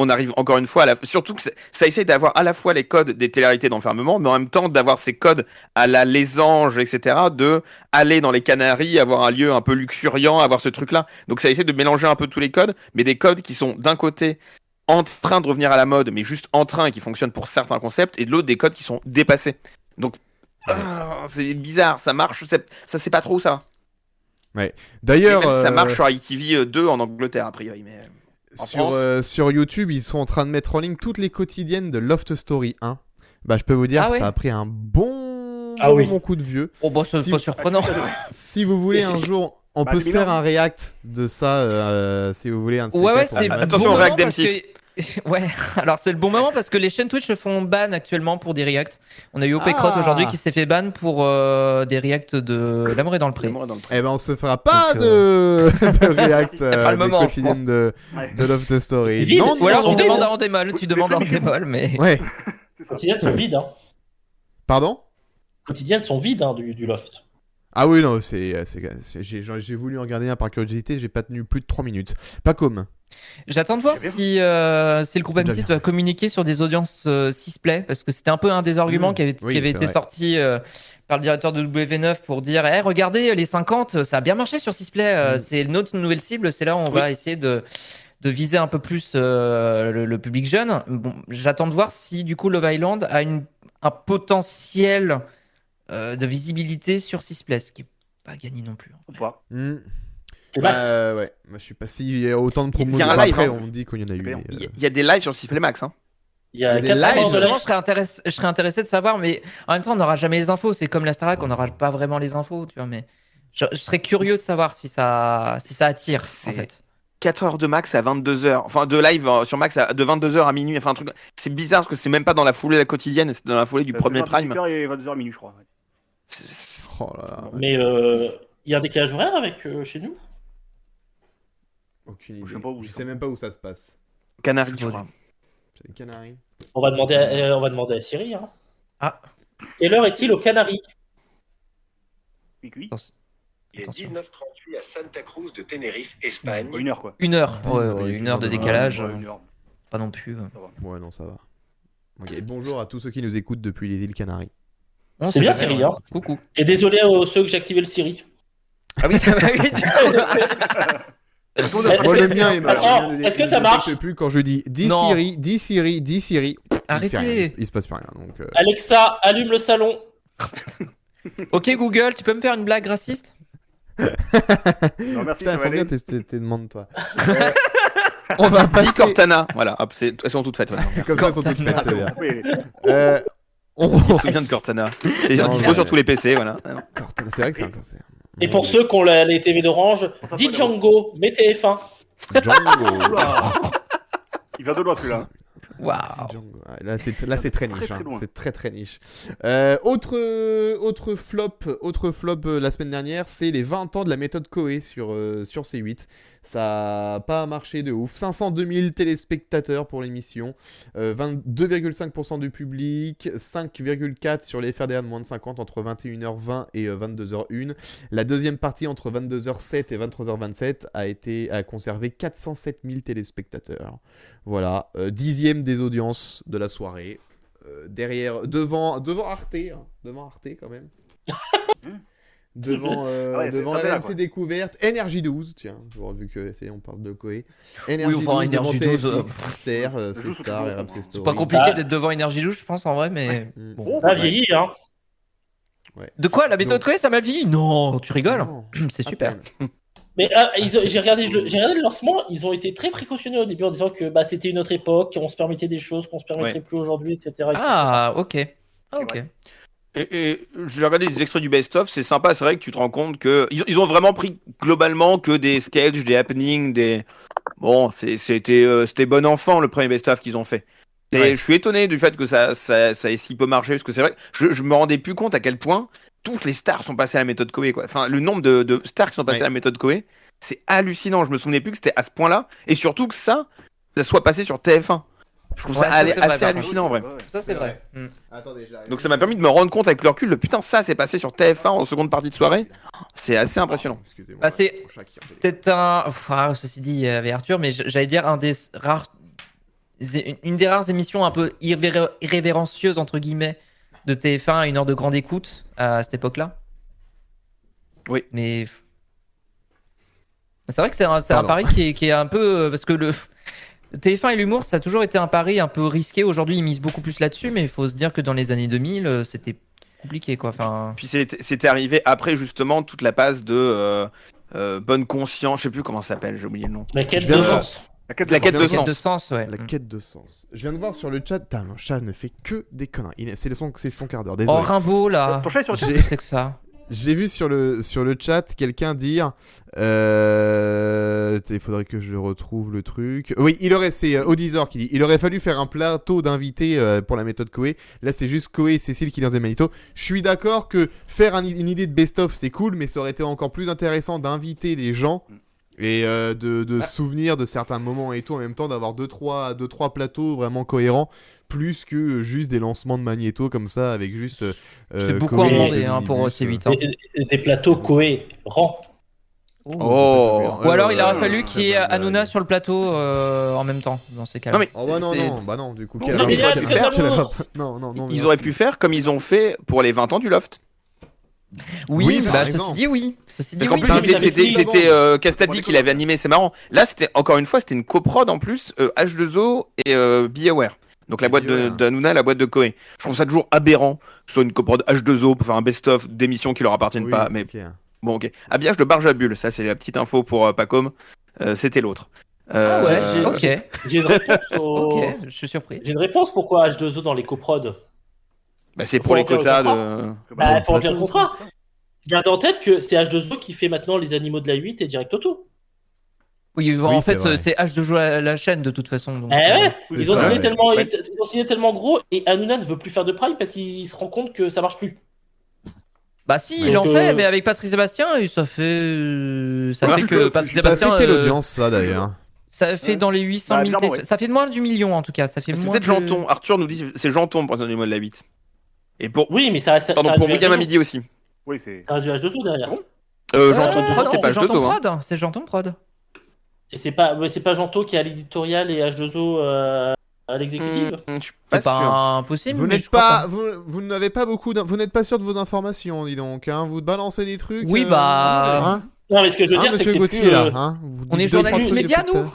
on arrive encore une fois surtout que ça essaye d'avoir à la fois les codes des téléréalités d'enfermement, mais en même temps d'avoir ces codes à la Les Anges, etc., de aller dans les Canaries, avoir un lieu un peu luxuriant, avoir ce truc-là. Donc ça essaie de mélanger un peu tous les codes, mais des codes qui sont d'un côté en train de revenir à la mode, mais juste en train et qui fonctionnent pour certains concepts, et de l'autre des codes qui sont dépassés. Donc c'est bizarre, ça marche, ça sait pas trop où ça va. Ouais. D'ailleurs, ça marche sur ITV 2 en Angleterre a priori, mais sur YouTube, ils sont en train de mettre en ligne toutes les quotidiennes de Loft Story 1. Bah, je peux vous dire que ça a pris un bon coup de vieux. Oh, bah, c'est pas surprenant. Si vous voulez un jour on peut se faire un react de ça si vous voulez. Un de ces Ouais, quatre, c'est Attention au react d'M6. Ouais, alors c'est le bon moment parce que les chaînes Twitch se font ban actuellement pour des reacts. On a eu OP Crotte aujourd'hui qui s'est fait ban pour des reacts de L'amour est dans le pré. Eh ben on se fera pas de react pas le moment, quotidienne de Love the Story. Non, Ou alors tu sont demandes vides. à Andemol, tu demandes à Andemol, mais... Ouais, C'est ça. Quotidiennes sont vides. Hein. pardon? Quotidiennes sont vides du loft. Ah oui, non, j'ai voulu en regarder un par curiosité, j'ai pas tenu plus de 3 minutes. Pas comme. J'attends de voir si le groupe Déjà M6 bien. va communiquer sur des audiences sisplay, parce que c'était un peu un des arguments qui avait Oui, été c'est vrai. sorti par le directeur de W9 pour dire hey, regardez, les 50, ça a bien marché sur sisplay, c'est notre nouvelle cible, c'est là où on va essayer de viser un peu plus le public jeune. Bon, j'attends de voir si du coup Love Island a un potentiel de visibilité sur sisplay, ce qui est pas gagné non plus. Ou pas. C'est max. Ouais, moi je suis pas si y a autant de promos. Il y a un live, Après, hein. on dit qu'il y en a eu. mais, Il y a des lives sur Sisplay Max. Hein. Il y a des 4 lives, heures de Justement, live. je serais intéressé de savoir, mais en même temps, on n'aura jamais les infos. C'est comme la Starac, on n'aura pas vraiment les infos, tu vois. Mais je serais curieux de savoir si ça attire, en fait. 4 heures de Max à 22h. Enfin, de live sur Max de 22h à minuit. Enfin, un truc. C'est bizarre parce que c'est même pas dans la foulée de la quotidienne, c'est dans la foulée du premier prime. 18h et 22h minuit, je crois. Oh là là. Mais il y a un décalage horaire avec chez nous. Aucune idée. Je sais pas où Je ils sais même pas où ça se passe. Canaries, Je je crois. C'est les Canaries. On va demander à Siri. Hein. Ah. Quelle heure est-il aux Canaries? Oui. Il est Attention. 19h38 à Santa Cruz de Tenerife, Espagne. 1 heure, quoi. 1 heure, ouais, 1 heure de décalage, Ouais, 1 heure. pas non plus. Ouais, non, ça va. Ok, bonjour à tous ceux qui nous écoutent depuis les îles Canaries. On C'est sait bien, jamais, Siri, ouais. hein. Coucou. Et désolé à ceux que j'ai activé le Siri. Ah oui, ça va, oui, du coup. Moi, le mien est mal. Attends, Le mien, est-ce que il ça ne marche détecte plus quand je dis dis Non. Siri, dis Siri, dis Siri. Il fait Arrêtez. rien, il se passe plus rien. Donc, Alexa, allume le salon. Ok, Google, tu peux me faire une blague raciste? Non, merci, putain, elles ça va sont bien aller. tes demandes, toi. On va Dis passer. Cortana. Voilà, hop, elles sont toutes faites. Maintenant. Comme ça, elles sont toutes faites, c'est bien. Oui, On... Je me souviens de Cortana. C'est Non, dispo mais- sur tous les PC, voilà. Cortana, c'est vrai que c'est un cancer. Et pour ceux qui ont les TV d'Orange, ça, dis faut Django, mets TF1. Django. Oula. Il va de loin, celui-là. Waouh. Django. Ouais, là, c'est très niche. très Hein. loin. C'est très niche. Autre flop la semaine dernière, c'est les 20 ans de la méthode Koé sur C8. Ça n'a pas marché de ouf. 502 000 téléspectateurs pour l'émission, 2,5% du public, 5,4% sur les FRDA de moins de 50 entre 21h20 et 22h01. La deuxième partie entre 22h07 et 23h27 a conservé 407 000 téléspectateurs. Voilà, 10e des audiences de la soirée. Devant Arte, hein, devant Arte quand même. Devant ouais, devant ça fait là, RMC quoi. Découverte, Energy 12, tiens, vu que on parle de Koé. Oui, enfin, Energy 12, Star, je joue sous C-Star, tout le RMC monde. Story. C'est pas compliqué Ah. d'être devant Energy Louche, je pense, en vrai, mais. Mm. Bon. Ça a vieilli, hein. De quoi? La méthode Koé, ça m'a vieilli? Non, tu rigoles? Non, C'est à super. peine. Mais j'ai regardé le lancement, ils ont été très précautionneux au début en disant que c'était une autre époque, qu'on se permettait des choses qu'on se permettrait plus aujourd'hui, etc. Ah, ok. Ah, C'est ok. vrai. Et j'ai regardé des extraits du best-of, c'est sympa, c'est vrai que tu te rends compte que ils ont vraiment pris globalement que des sketchs, des happenings, des... Bon, c'était bon enfant le premier best-of qu'ils ont fait. Et Ouais. je suis étonné du fait que ça ait si peu marché, parce que c'est vrai que je me rendais plus compte à quel point toutes les stars sont passées à la méthode Koé, quoi. Enfin, le nombre de stars qui sont passées Ouais. à la méthode Koé, c'est hallucinant, je me souvenais plus que c'était à ce point-là, et surtout que ça soit passé sur TF1. Je trouve Ouais, ça ça, c'est vrai, assez par contre. hallucinant, en vrai. Ouais, ouais. Ça, c'est vrai. Mm. Attendez, j'arrive. Donc ça m'a permis de me rendre compte avec le recul de putain, ça c'est passé sur TF1 en seconde partie de soirée. C'est assez impressionnant. Excusez-moi. Bah, c'est mon chat qui appelle. Peut-être ceci dit, il y avait Arthur, mais j'allais dire une des rares émissions un peu irrévérencieuses, entre guillemets, de TF1 à une heure de grande écoute à cette époque-là. Oui. Mais c'est vrai que c'est un Pardon. pari qui est un peu. Parce que le TF1 et l'humour, ça a toujours été un pari un peu risqué. Aujourd'hui, ils misent beaucoup plus là-dessus, mais il faut se dire que dans les années 2000, c'était compliqué, quoi. Enfin, Puis c'était arrivé après justement toute la passe de bonne conscience, je sais plus comment ça s'appelle, j'ai oublié le nom. La quête Je viens de de- sens. La quête La quête de quête sens. de sens, ouais. La quête de sens. Je viens de voir sur le chat, putain, mon chat ne fait que des conneries. C'est son quart d'heure, Oh, désolé. Rimbaud, là. Ton chat est sur le chat J'ai- Qu'est-ce que c'est que ça? J'ai vu sur le chat quelqu'un dire. Il faudrait que je retrouve le truc. Oui, c'est Odizor qui dit il aurait fallu faire un plateau d'invités pour la méthode Koei. Là, c'est juste Koei et Cécile qui lance des magnétos. Je suis d'accord que faire une idée de best-of, c'est cool, mais ça aurait été encore plus intéressant d'inviter des gens et de se souvenir de certains moments et tout, en même temps d'avoir 2-3 plateaux vraiment cohérents. Plus que juste des lancements de magnéto comme ça avec juste. C'est beaucoup à demander pour C8. Des plateaux cohérents. Ou alors il aurait fallu qu'il y ait Hanouna sur le plateau en même temps dans ces cas-là. Non, du coup. Ils auraient pu faire comme ils ont fait pour les 20 ans du Loft. Oui, ceci dit oui. Parce qu'en plus c'était Castadi qui l'avait animé, c'est marrant. Là c'était encore une fois c'était une coprod en plus H2O et BioWare. Donc la boîte d'Hanouna, la boîte de Koei. Je trouve ça toujours aberrant que ce soit une coprod H2O pour faire un best-of d'émissions qui leur appartiennent pas. Mais bon, ok. Habillage de Barjabul, ça c'est la petite info pour Pacom. C'était l'autre. Ok. J'ai une réponse Ok, je suis surpris. J'ai une réponse pourquoi H2O dans les coprods. C'est pour les quotas de. Il faut remplir le contrat. Gardez en tête que c'est H2O qui fait maintenant les animaux de la 8 et Direct Auto. Oui, en fait, c'est H2O la chaîne de toute façon. Donc, ils ont signé tellement gros et Hanouna ne veut plus faire de Prime parce qu'il se rend compte que ça marche plus. Bah si, il en fait, mais avec Patrick Sébastien, ça fait que Patrick Sébastien. Ça fait quelle audience ça d'ailleurs? Ça fait dans les 800 000 ça fait moins du million en tout cas. Ça fait c'est moins peut-être Janton. Arthur nous dit c'est Janton pour les mois de la 8. Et pour... Oui, mais ça reste. Pardon, pour William à midi aussi. Oui, c'est. Ça reste du H2O derrière. Janton Prod, c'est pas H2O. C'est Janton Prod. Et c'est pas Janto qui est à l'éditorial et H2O à l'exécutive. C'est pas impossible. Vous n'êtes pas, vous n'avez pas beaucoup, vous n'êtes pas sûr de vos informations, dis donc. Hein. Vous balancez des trucs. Oui, non, mais ce que je veux dire, c'est que c'est Gauthier, plus. là, on est journaliste média, nous.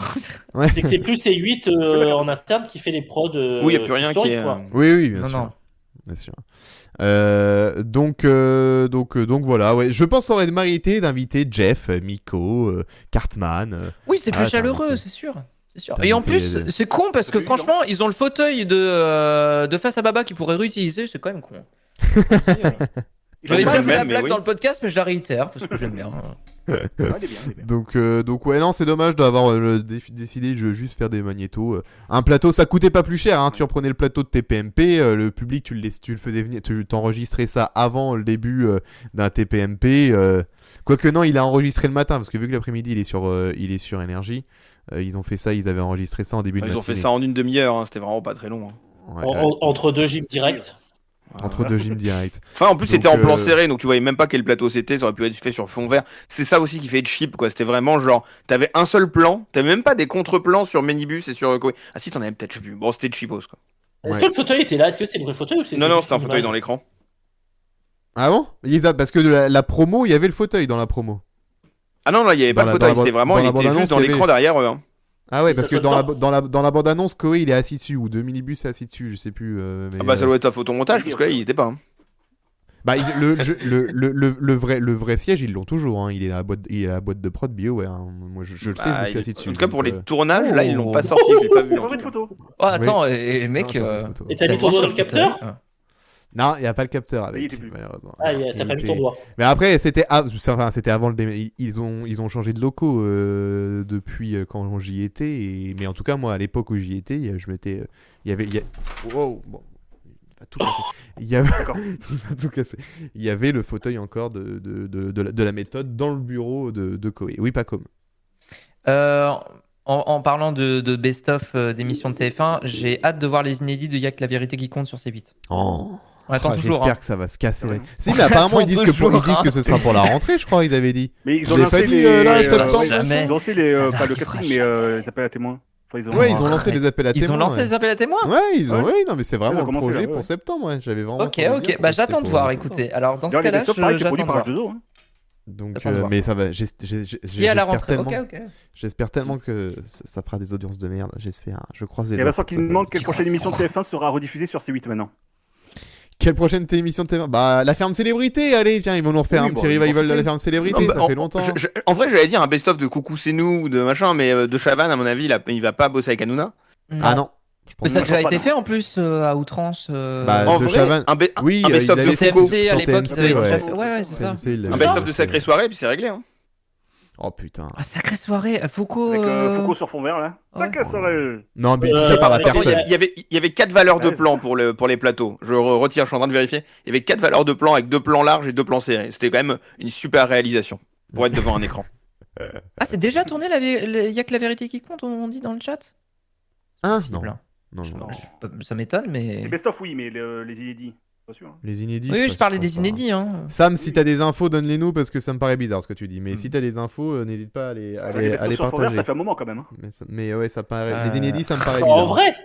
C'est que c'est plus C8 en interne qui fait les prods. Oui, il n'y a plus rien qui est. Oui, bien sûr. Bien sûr. Donc voilà, ouais. Je pense que ça aurait mérité d'inviter Jeff, Miko, Cartman. Oui, c'est plus chaleureux, c'est sûr. Et en plus, c'est con parce que franchement, ils ont le fauteuil de Face à Baba qu'ils pourraient réutiliser, c'est quand même con. J'avais déjà fait la blague dans le podcast, mais je la réitère parce que j'aime bien. Donc ouais, non, c'est dommage d'avoir décidé de juste faire des magnétos. Un plateau, ça coûtait pas plus cher, hein. Tu reprenais le plateau de TPMP, le public, tu le faisais venir, tu t'enregistrais ça avant le début d'un TPMP. Quoique non, il a enregistré le matin parce que vu que l'après-midi il est sur énergie, ils ont fait ça, ils avaient enregistré ça en début de matinée. Ils ont fait ça en une demi-heure, hein, c'était vraiment pas très long. Hein. Entre deux gyms directs. Entre deux gyms directs. Enfin, en plus, c'était en plan serré, donc tu voyais même pas quel plateau c'était, ça aurait pu être fait sur fond vert. C'est ça aussi qui fait être cheap, quoi. C'était vraiment genre, t'avais un seul plan, t'avais même pas des contre-plans sur Minibus et sur Koei. Ah si, t'en avais peut-être, je sais plus. Bon, c'était cheapos, quoi. Est-ce que le fauteuil était là? Est-ce que c'est le vrai fauteuil ou c'est Non, c'était un fauteuil dans l'écran. Ah bon? Parce que la promo, il y avait le fauteuil dans la promo. Ah non, là, il y avait pas le fauteuil, c'était vraiment, il était juste dans l'écran derrière eux. Hein. Ah ouais, parce que dans la bande-annonce, Koei il est assis dessus, ou 2 Minibus est assis dessus, je sais plus. Ah bah ça doit être un photomontage, parce que là il était pas. Hein. Bah le vrai siège ils l'ont toujours, hein. Il est à la boîte de prod BioWare. Hein. Moi je le sais, je me suis assis dessus. En tout cas pour les tournages, là ils l'ont pas sorti, je l'ai pas vu. Pas de photo. Oh attends, et mec. Et t'as mis ton doigt dans le capteur? Non, il n'y a pas le capteur avec, malheureusement. Ah, t'as pas mis ton doigt. Mais après, c'était avant le ils ont changé de locaux depuis quand j'y étais. Mais en tout cas, moi, à l'époque où j'y étais, je m'étais... Wow, bon, il va tout casser. Il va tout casser. Il y avait le fauteuil encore de la méthode dans le bureau de Koei. Oui, pas comme. En parlant de best-of d'émissions de TF1, j'ai hâte de voir les inédits de Y'a que la vérité qui compte sur C8. Oh. On attend toujours. J'espère que ça va se casser. Ouais. Si, mais apparemment ils disent que ce sera pour la rentrée, je crois. Ils avaient dit. Mais ils ont lancé les septembre. Jamais. Ils ont lancé pas le casting, mais les appels à témoins. Enfin, ils ont lancé les appels à témoins. Ils ont lancé les appels à témoins. Ouais, oui, non, mais c'est vraiment le projet pour septembre. Ouais. J'avais vraiment. Ok. Bah j'attends de voir. Écoutez, alors dans ce cas-là, j'attends de voir. Donc, mais ça va. J'espère tellement que ça fera des audiences de merde. J'espère. Je croise les doigts. Il y a Vincent qui demande quelle prochaine émission de TF1 sera rediffusée sur C8 maintenant. Quelle prochaine émission de TF1? Bah, la ferme célébrité, allez, tiens, ils vont nous refaire un petit revival de la ferme célébrité, ça fait longtemps. En vrai, j'allais dire un best-of de Coucou c'est nous, ou de machin, mais de Chavannes, à mon avis, il va pas bosser avec Hanouna. Ah non. Mais ça a déjà été fait en plus à outrance. En de vrai, Chavannes. Oui, un best-of de Foucault. TMC à l'époque, TMC, ça avait déjà ouais. fait. Ouais, c'est ça. Un best-of de Sacrée Soirée, puis c'est réglé. Hein. Oh putain. Ah, sacrée soirée, Foucault. Avec Foucault sur fond vert là. Ouais. Sacrée soirée. Non, mais dit ça par la Par contre, personne. il y avait 4 valeurs de plan pour les plateaux. Je retire, je suis en train de vérifier. Il y avait 4 valeurs de plan avec 2 plans larges et 2 plans serrés. C'était quand même une super réalisation pour être devant un écran. Ah, c'est déjà tourné, il y a que la vérité qui compte, on dit dans le chat. Hein Possible, Non. hein. Non, non. Ça m'étonne, mais. Les best-of, oui, mais les inédits, pas sûr. Hein. Les inédits. Oui, je parlais pense des pas. inédits. Hein. Sam, si t'as des infos, donne-les-nous parce que ça me paraît bizarre ce que tu dis. Mais si t'as des infos, n'hésite pas à les Les best-of sur fond vert, partager. ça fait un moment quand même. Hein. Mais ouais, ça paraît. Les inédits, ça me paraît En bizarre. vrai,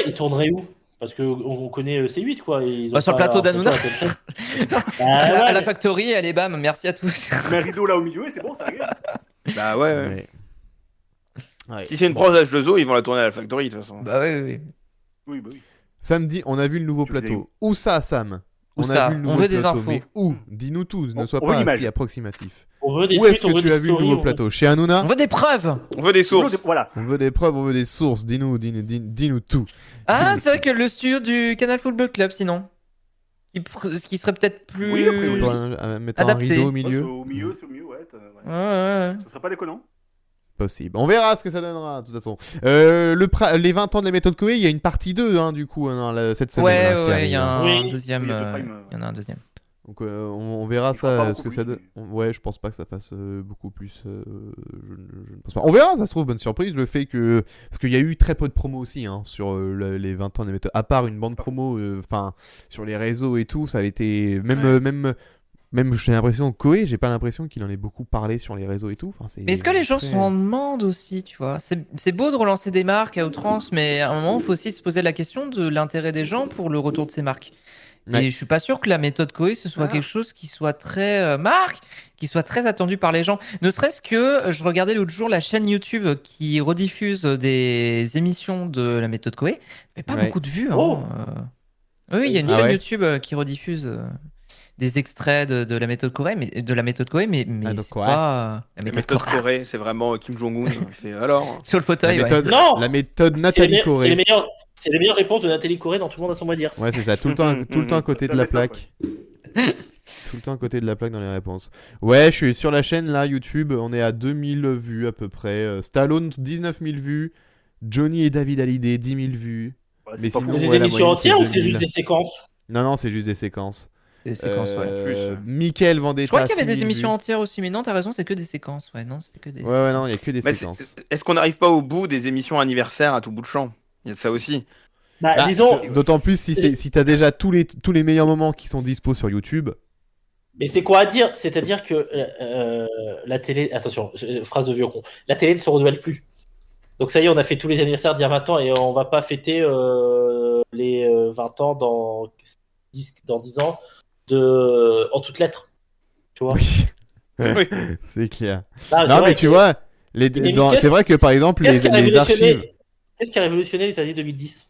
ils tourneraient où? Parce qu'on connaît C8, quoi. Ils ont Sur le pas plateau un d'Hanouna. À la ouais. factory, allez bam, merci à tous. Mais un rideau là au milieu, et c'est bon, ça arrive. Bah ouais. Ouais. Ouais. Si c'est une prod H2O, ils vont la tourner à la Factory de toute façon. Bah oui. Oui, bah oui. Samedi, on a vu le nouveau Tu faisais plateau. Où ça, Sam? Où On ça a vu le On nouveau veut des plateau. infos. Mais où? Dis-nous tous, ne sois on veut pas l'image. si approximatif. On veut des Où est-ce tweets, on que veut tu des as vu le stories, nouveau on- plateau? Chez Hanouna? On veut des preuves. On veut des sources. Voilà. On veut des preuves, on veut des sources. Dis-nous tout. Ah, c'est vrai que le studio du Canal Football Club, sinon. Qui serait peut-être plus. Oui, après, oui. Mettre un Adapté. rideau au Ouais, milieu. c'est au milieu, ouais. Ouais. Ça serait pas déconnant. Possible. On verra ce que ça donnera, de toute façon. Les 20 ans de la méthode Koei, il y a une partie 2, hein, du coup, cette semaine. Ouais, hein, qui il y a arrive, hein. un Oui. deuxième. Oui, il y a Prime, Il y en a un deuxième. Donc on verra Il fera pas ça, beaucoup ce que ça plus, donne. Ouais, je pense pas que ça fasse beaucoup plus. Je ne pense pas. On verra, ça se trouve, bonne surprise. Le fait que. Parce qu'il y a eu très peu de promos aussi hein, sur les 20 ans de la méthode. À part une bande promo, sur les réseaux et tout, ça a été. Même j'ai l'impression, Koei, j'ai pas l'impression qu'il en ait beaucoup parlé sur les réseaux et tout. Enfin, Mais est-ce que les gens très- s'en demandent aussi, tu vois? C'est beau de relancer des marques à outrance, mais à un moment, il faut aussi se poser la question de l'intérêt des gens pour le retour de ces marques. Ouais. Et je suis pas sûr que la méthode Koei, ce soit quelque chose qui soit très qui soit très attendu par les gens. Ne serait-ce que je regardais l'autre jour la chaîne YouTube qui rediffuse des émissions de la méthode Koei. Mais pas Ouais. beaucoup de vues. Hein. Oh. Oui, il y a une Ah chaîne ouais. YouTube qui rediffuse des extraits de la méthode Koei, mais donc c'est quoi pas la La méthode méthode Koei. Corée, c'est vraiment Kim Jong-un. Il fait alors. Sur le fauteuil, La ouais. méthode, Non la méthode C'est Nathalie les Corée. meilleures réponses de Nathalie Corée dans Tout le monde a son mot à dire. Ouais, c'est ça, tout le temps à côté Ça de la met ça, plaque. Tout le temps à côté de la plaque dans les réponses. Ouais, je suis sur la chaîne là, YouTube, on est à 2000 vues à peu près. Stallone, 19 000 vues. Johnny et David Hallyday, 10 000 vues. Ouais, Mais c'est pas sinon, fou. C'est des ouais, la émissions moyenne, c'est entières ou c'est 2000. juste des séquences? Non, c'est juste des séquences. Des séquences, ouais. Michael Vendetta. Je crois qu'il y avait 6 000 des émissions vues. entières aussi, mais non, t'as raison, c'est que des séquences. Ouais, non, c'était que des. Ouais, non, il y a que des Mais séquences. est-ce qu'on n'arrive pas au bout des émissions anniversaires à tout bout de champ? Il y a de ça aussi. Bah, Disons, d'autant plus si t'as déjà tous les meilleurs moments qui sont dispo sur YouTube. mais c'est quoi à dire? C'est-à-dire que la télé, attention, phrase de vieux con, la télé ne se renouvelle plus. Donc ça y est, on a fait tous les anniversaires d'il y a 20 ans et on va pas fêter les 20 ans dans 10 ans en toutes lettres. Tu vois? Oui. Oui. C'est clair. Ah, c'est Non, vrai mais tu que- vois, Mais c'est vrai que par exemple, Qu'est-ce qui a les archives. révolutionné Qu'est-ce qui a révolutionné les années 2010?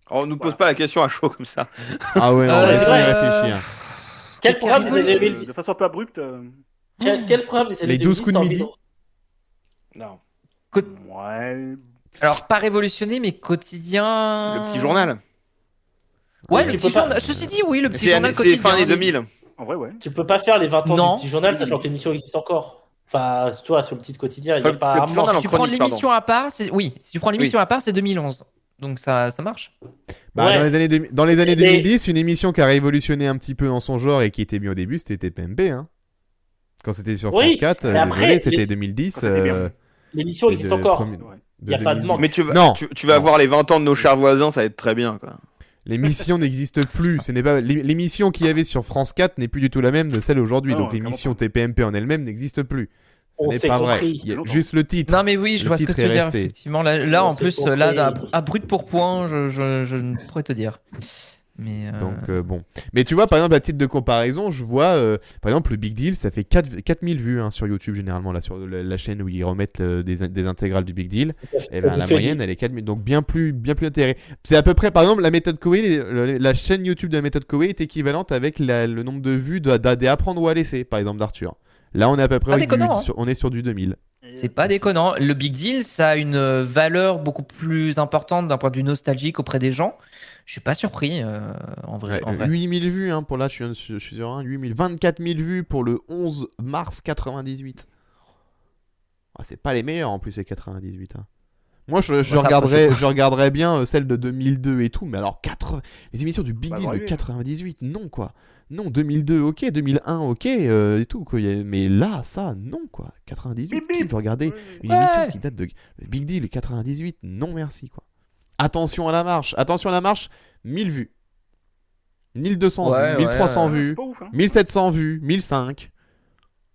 On nous pose pas la question à chaud comme ça. Ah ouais, non, Euh, laisse-moi y ouais. réfléchir. Quel programme des années 2010 De façon un peu abrupte. Quel programme des années Les 12 coups de 2010 midi. Non. Ouais. Alors, pas révolutionné, mais quotidien. Le petit journal. Ouais, Tu le peux petit pas- journal. Ceci dit, oui, le petit C'est journal c'est quotidien. fin des 2000. En vrai, ouais. Tu peux pas faire les 20 ans Non. du petit journal, sachant que l'émission existe encore. Enfin, tu vois, sur le petit quotidien, il y Enfin, a le pas petit rarement. journal Si en tu prends chronique, l'émission à part, oui. Si tu prends l'émission à part, c'est 2011. Donc ça marche. Bah, Ouais. dans les années Mais- 2010, une émission qui a révolutionné un petit peu dans son genre et qui était bien au début, c'était TPMP. Hein. Quand c'était sur Oui, France 4, mais après, désolé, c'était les- 2010. Quand c'était bien. L'émission c'est existe de encore. premier- Ouais. de Y a pas de 2010. manque. Mais tu Non. vas avoir les 20 ans de nos chers voisins, ça va être très bien, quoi. L'émission n'existe plus. Ce n'est pas l'émission qu'il y avait sur France 4 n'est plus du tout la même de celle aujourd'hui. Non, Donc clairement l'émission TPMP en elle-même n'existe plus. Ce On n'est s'est pas vrai. compris. Il y a juste le titre. Non, mais oui, je Le vois ce que titre tu veux est dire. resté. Effectivement, là On en s'est plus, compris. là, à brut pour point, je pourrais te dire. Mais. Donc bon. Mais tu vois, par exemple, à titre de comparaison, je vois, par exemple, le Big Deal, ça fait 4000 vues hein, sur YouTube généralement, là, sur la chaîne où ils remettent des intégrales du Big Deal. Et ben la moyenne, elle est 4000, donc bien plus intérêt. C'est à peu près, par exemple, la méthode Koei, la chaîne YouTube de la méthode Koei est équivalente avec le nombre de vues des Apprendre ou à laisser, par exemple, d'Arthur. Là, on est à peu près Pas déconnant, hein. on est sur du 2000. C'est pas déconnant. Le Big Deal, ça a une valeur beaucoup plus importante d'un point de vue nostalgique auprès des gens. Je suis pas surpris, en vrai. 8000 vues, hein, pour là, je suis sur un 8000. 24 000 vues pour le 11 mars 98. Ah, c'est pas les meilleurs en plus, ces 98. Hein. Moi, je regarderais bien celle de 2002 et tout, mais alors, les émissions du Big Deal de 98, non, quoi. Non, 2002, ok, 2001, ok, et tout, quoi. Mais là, ça, non, quoi. 98, qui veut regarder une émission qui date de le Big Deal 98, non, merci, quoi. Attention à la marche, 1000 vues. 1200 vues, 1300 vues, C'est pas ouf, hein. 1700 vues, 1005.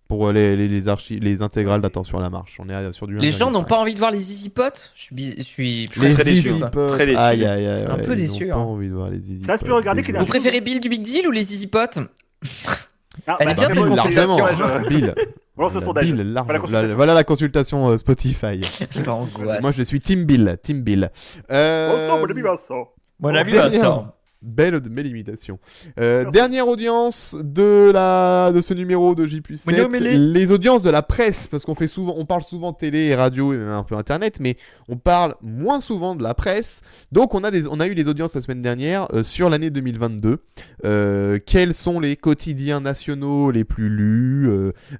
Pour les intégrales d'Attention à la marche. On est sur du Les gens 1,5. n'ont pas envie de voir les Easy Potes. Je suis Les très déçu. Easy Potes. Très déçu. Aïe, Un peu ils déçu, ont pas hein. envie de voir les Easy Ça se peut Potes, regarder déjà. qu'il a- Vous préférez Bill du Big Deal ou les Easy Potes? Ah, Elle est bien, c'est cette bon, consultation. largement. Bill. On lance le sondage. Bill, Voilà la largement. consultation. Voilà la consultation Spotify. L'angoisse. Moi, je suis Team Bill. Team Bill. Vincent, mon ami Vincent. Mon avis, dernière- Vincent. Belle imitation. Dernière audience de ce numéro de J+7, les audiences de la presse, parce on parle souvent télé et radio et même un peu internet, mais on parle moins souvent de la presse. Donc on a eu les audiences la semaine dernière sur l'année 2022. Quels sont les quotidiens nationaux les plus lus